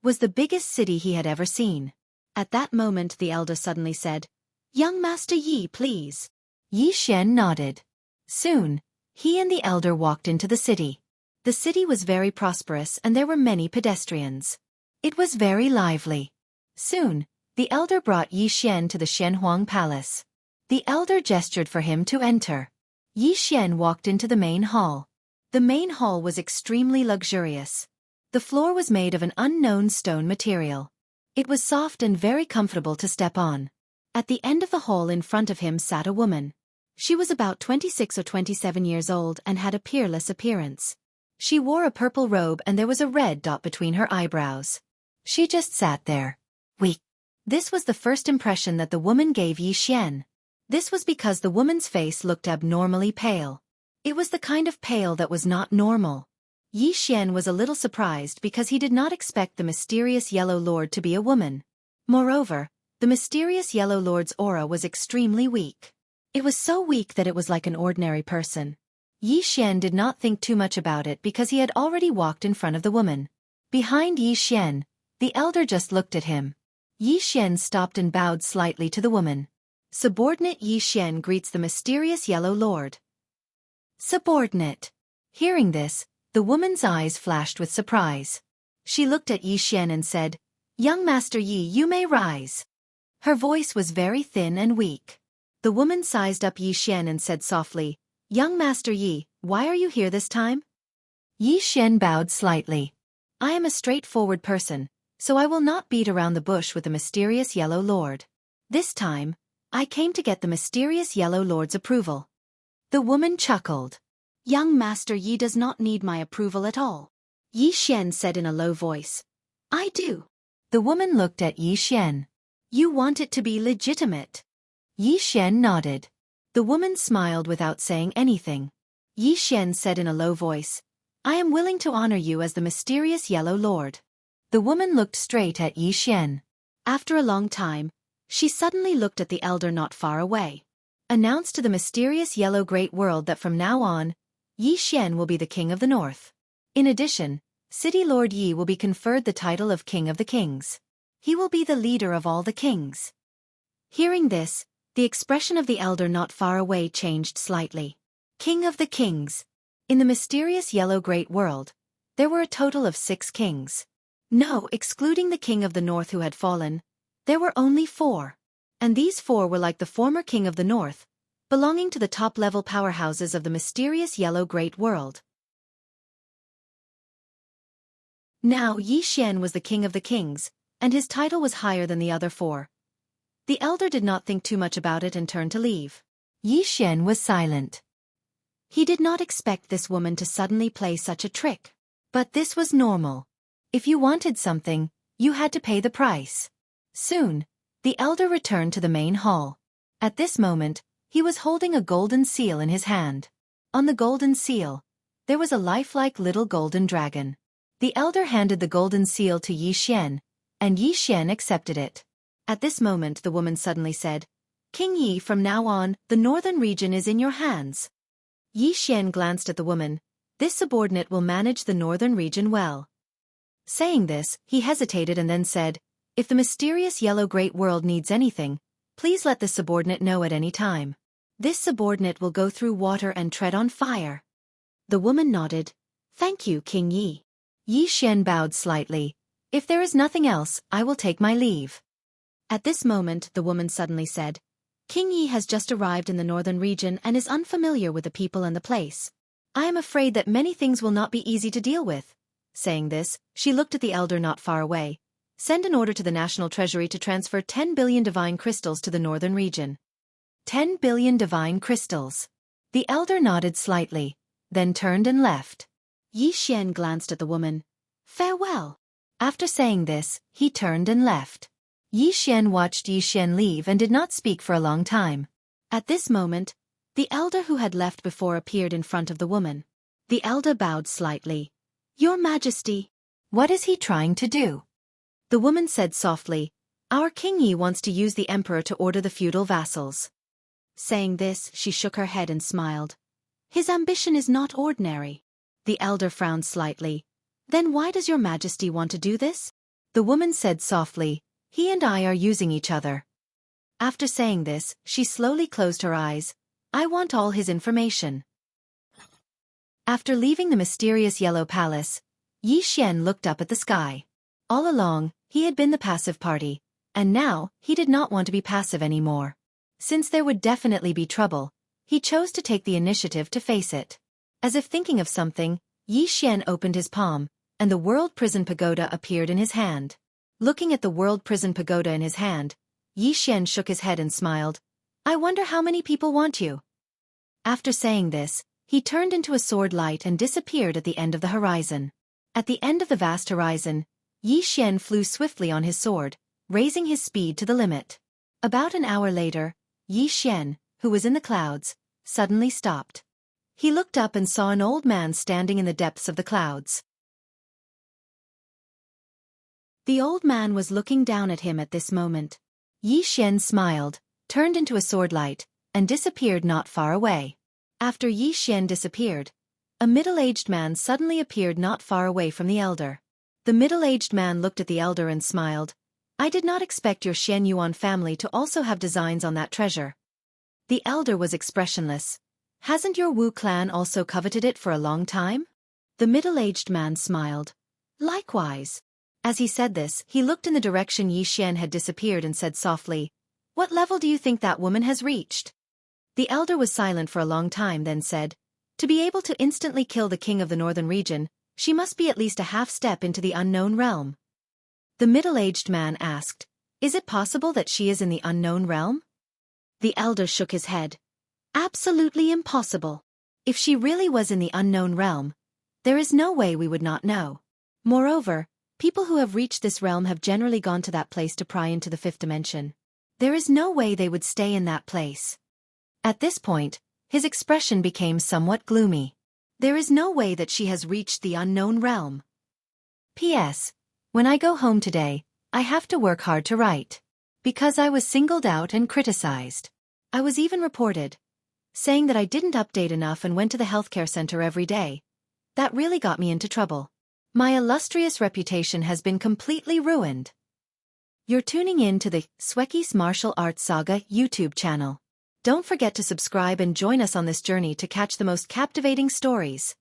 was the biggest city he had ever seen. At that moment the elder suddenly said, "Young Master Yi, please." Yi Xian nodded. Soon, he and the elder walked into the city. The city was very prosperous and there were many pedestrians. It was very lively. Soon, the elder brought Yi Xian to the Xianhuang palace. The elder gestured for him to enter. Yi Xian walked into the main hall. The main hall was extremely luxurious. The floor was made of an unknown stone material. It was soft and very comfortable to step on. At the end of the hall in front of him sat a woman. She was about 26 or 27 years old and had a peerless appearance. She wore a purple robe and there was a red dot between her eyebrows. She just sat there. Weak. This was the first impression that the woman gave Yi Xian. This was because the woman's face looked abnormally pale. It was the kind of pale that was not normal. Yi Xian was a little surprised because he did not expect the mysterious Yellow Lord to be a woman. Moreover, the mysterious Yellow Lord's aura was extremely weak. It was so weak that it was like an ordinary person. Yi Xian did not think too much about it because he had already walked in front of the woman. Behind Yi Xian, the elder just looked at him. Yi Xian stopped and bowed slightly to the woman. Subordinate Yi Xian greets the mysterious Yellow Lord. Subordinate. Hearing this, the woman's eyes flashed with surprise. She looked at Yi Xian and said, "Young Master Yi, you may rise." Her voice was very thin and weak. The woman sized up Yi Xian and said softly, "Young Master Yi, why are you here this time?" Yi Xian bowed slightly. "I am a straightforward person, so I will not beat around the bush with the mysterious Yellow Lord. This time, I came to get the mysterious Yellow Lord's approval." The woman chuckled. "Young Master Yi does not need my approval at all," Yi Xian said in a low voice. "I do." The woman looked at Yi Xian. "You want it to be legitimate?" Yi Xian nodded. The woman smiled without saying anything. Yi Xian said in a low voice, "I am willing to honor you as the mysterious Yellow Lord." The woman looked straight at Yi Xian. After a long time, she suddenly looked at the elder not far away. Announced to the mysterious Yellow Great World that from now on, Yi Xian will be the King of the North. In addition, City Lord Yi will be conferred the title of King of the Kings. He will be the leader of all the kings. Hearing this, the expression of the elder not far away changed slightly. King of the Kings. In the mysterious Yellow Great World, there were a total of 6 kings. No, excluding the King of the North who had fallen, there were only 4. And these 4 were like the former King of the North, belonging to the top-level powerhouses of the mysterious Yellow Great World. Now Yi Xian was the King of the Kings, and his title was higher than the other 4. The elder did not think too much about it and turned to leave. Yi Xian was silent. He did not expect this woman to suddenly play such a trick. But this was normal. If you wanted something, you had to pay the price. Soon, the elder returned to the main hall. At this moment, he was holding a golden seal in his hand. On the golden seal, there was a lifelike little golden dragon. The elder handed the golden seal to Yi Xian, and Yi Xian accepted it. At this moment the woman suddenly said, "King Yi, from now on, the northern region is in your hands." Yi Xian glanced at the woman. "This subordinate will manage the northern region well." Saying this, he hesitated and then said, "If the mysterious Yellow Great World needs anything, please let the subordinate know at any time. This subordinate will go through water and tread on fire." The woman nodded. "Thank you, King Yi." Yi Xian bowed slightly. "If there is nothing else, I will take my leave." At this moment the woman suddenly said, "King Yi has just arrived in the northern region and is unfamiliar with the people and the place. I am afraid that many things will not be easy to deal with." Saying this, she looked at the elder not far away. "Send an order to the National Treasury to transfer 10 billion divine crystals to the northern region." 10 billion divine crystals. The elder nodded slightly, then turned and left. Yi Xian glanced at the woman. "Farewell." After saying this, he turned and left. Yi Xian watched Yi Xian leave and did not speak for a long time. At this moment, the elder who had left before appeared in front of the woman. The elder bowed slightly. Your Majesty. What is he trying to do? The woman said softly, Our King Yi wants to use the emperor to order the feudal vassals. Saying this, she shook her head and smiled. His ambition is not ordinary. The elder frowned slightly. Then why does your Majesty want to do this? The woman said softly, He and I are using each other. After saying this, she slowly closed her eyes. I want all his information. After leaving the mysterious yellow palace, Yi Xian looked up at the sky. All along, he had been the passive party, and now, he did not want to be passive anymore. Since there would definitely be trouble, he chose to take the initiative to face it. As if thinking of something, Yi Xian opened his palm, and the World Prison Pagoda appeared in his hand. Looking at the World Prison Pagoda in his hand, Yi Xian shook his head and smiled. I wonder how many people want you. After saying this, he turned into a sword light and disappeared at the end of the horizon. At the end of the vast horizon, Yi Xian flew swiftly on his sword, raising his speed to the limit. About an hour later, Yi Xian, who was in the clouds, suddenly stopped. He looked up and saw an old man standing in the depths of the clouds. The old man was looking down at him at this moment. Yi Xian smiled, turned into a sword light, and disappeared not far away. After Yi Xian disappeared, a middle-aged man suddenly appeared not far away from the elder. The middle-aged man looked at the elder and smiled. I did not expect your Xian Yuan family to also have designs on that treasure. The elder was expressionless. Hasn't your Wu clan also coveted it for a long time? The middle-aged man smiled. Likewise. As he said this, he looked in the direction Yi Xian had disappeared and said softly, What level do you think that woman has reached? The elder was silent for a long time, then said, To be able to instantly kill the king of the northern region, she must be at least a half step into the unknown realm. The middle-aged man asked, Is it possible that she is in the unknown realm? The elder shook his head. Absolutely impossible. If she really was in the unknown realm, there is no way we would not know. Moreover, people who have reached this realm have generally gone to that place to pry into the fifth dimension. There is no way they would stay in that place. At this point, his expression became somewhat gloomy. There is no way that she has reached the unknown realm. P.S. When I go home today, I have to work hard to write. Because I was singled out and criticized. I was even reported, saying that I didn't update enough and went to the healthcare center every day. That really got me into trouble. My illustrious reputation has been completely ruined. You're tuning in to the Xueqi's Martial Arts Saga YouTube channel. Don't forget to subscribe and join us on this journey to catch the most captivating stories.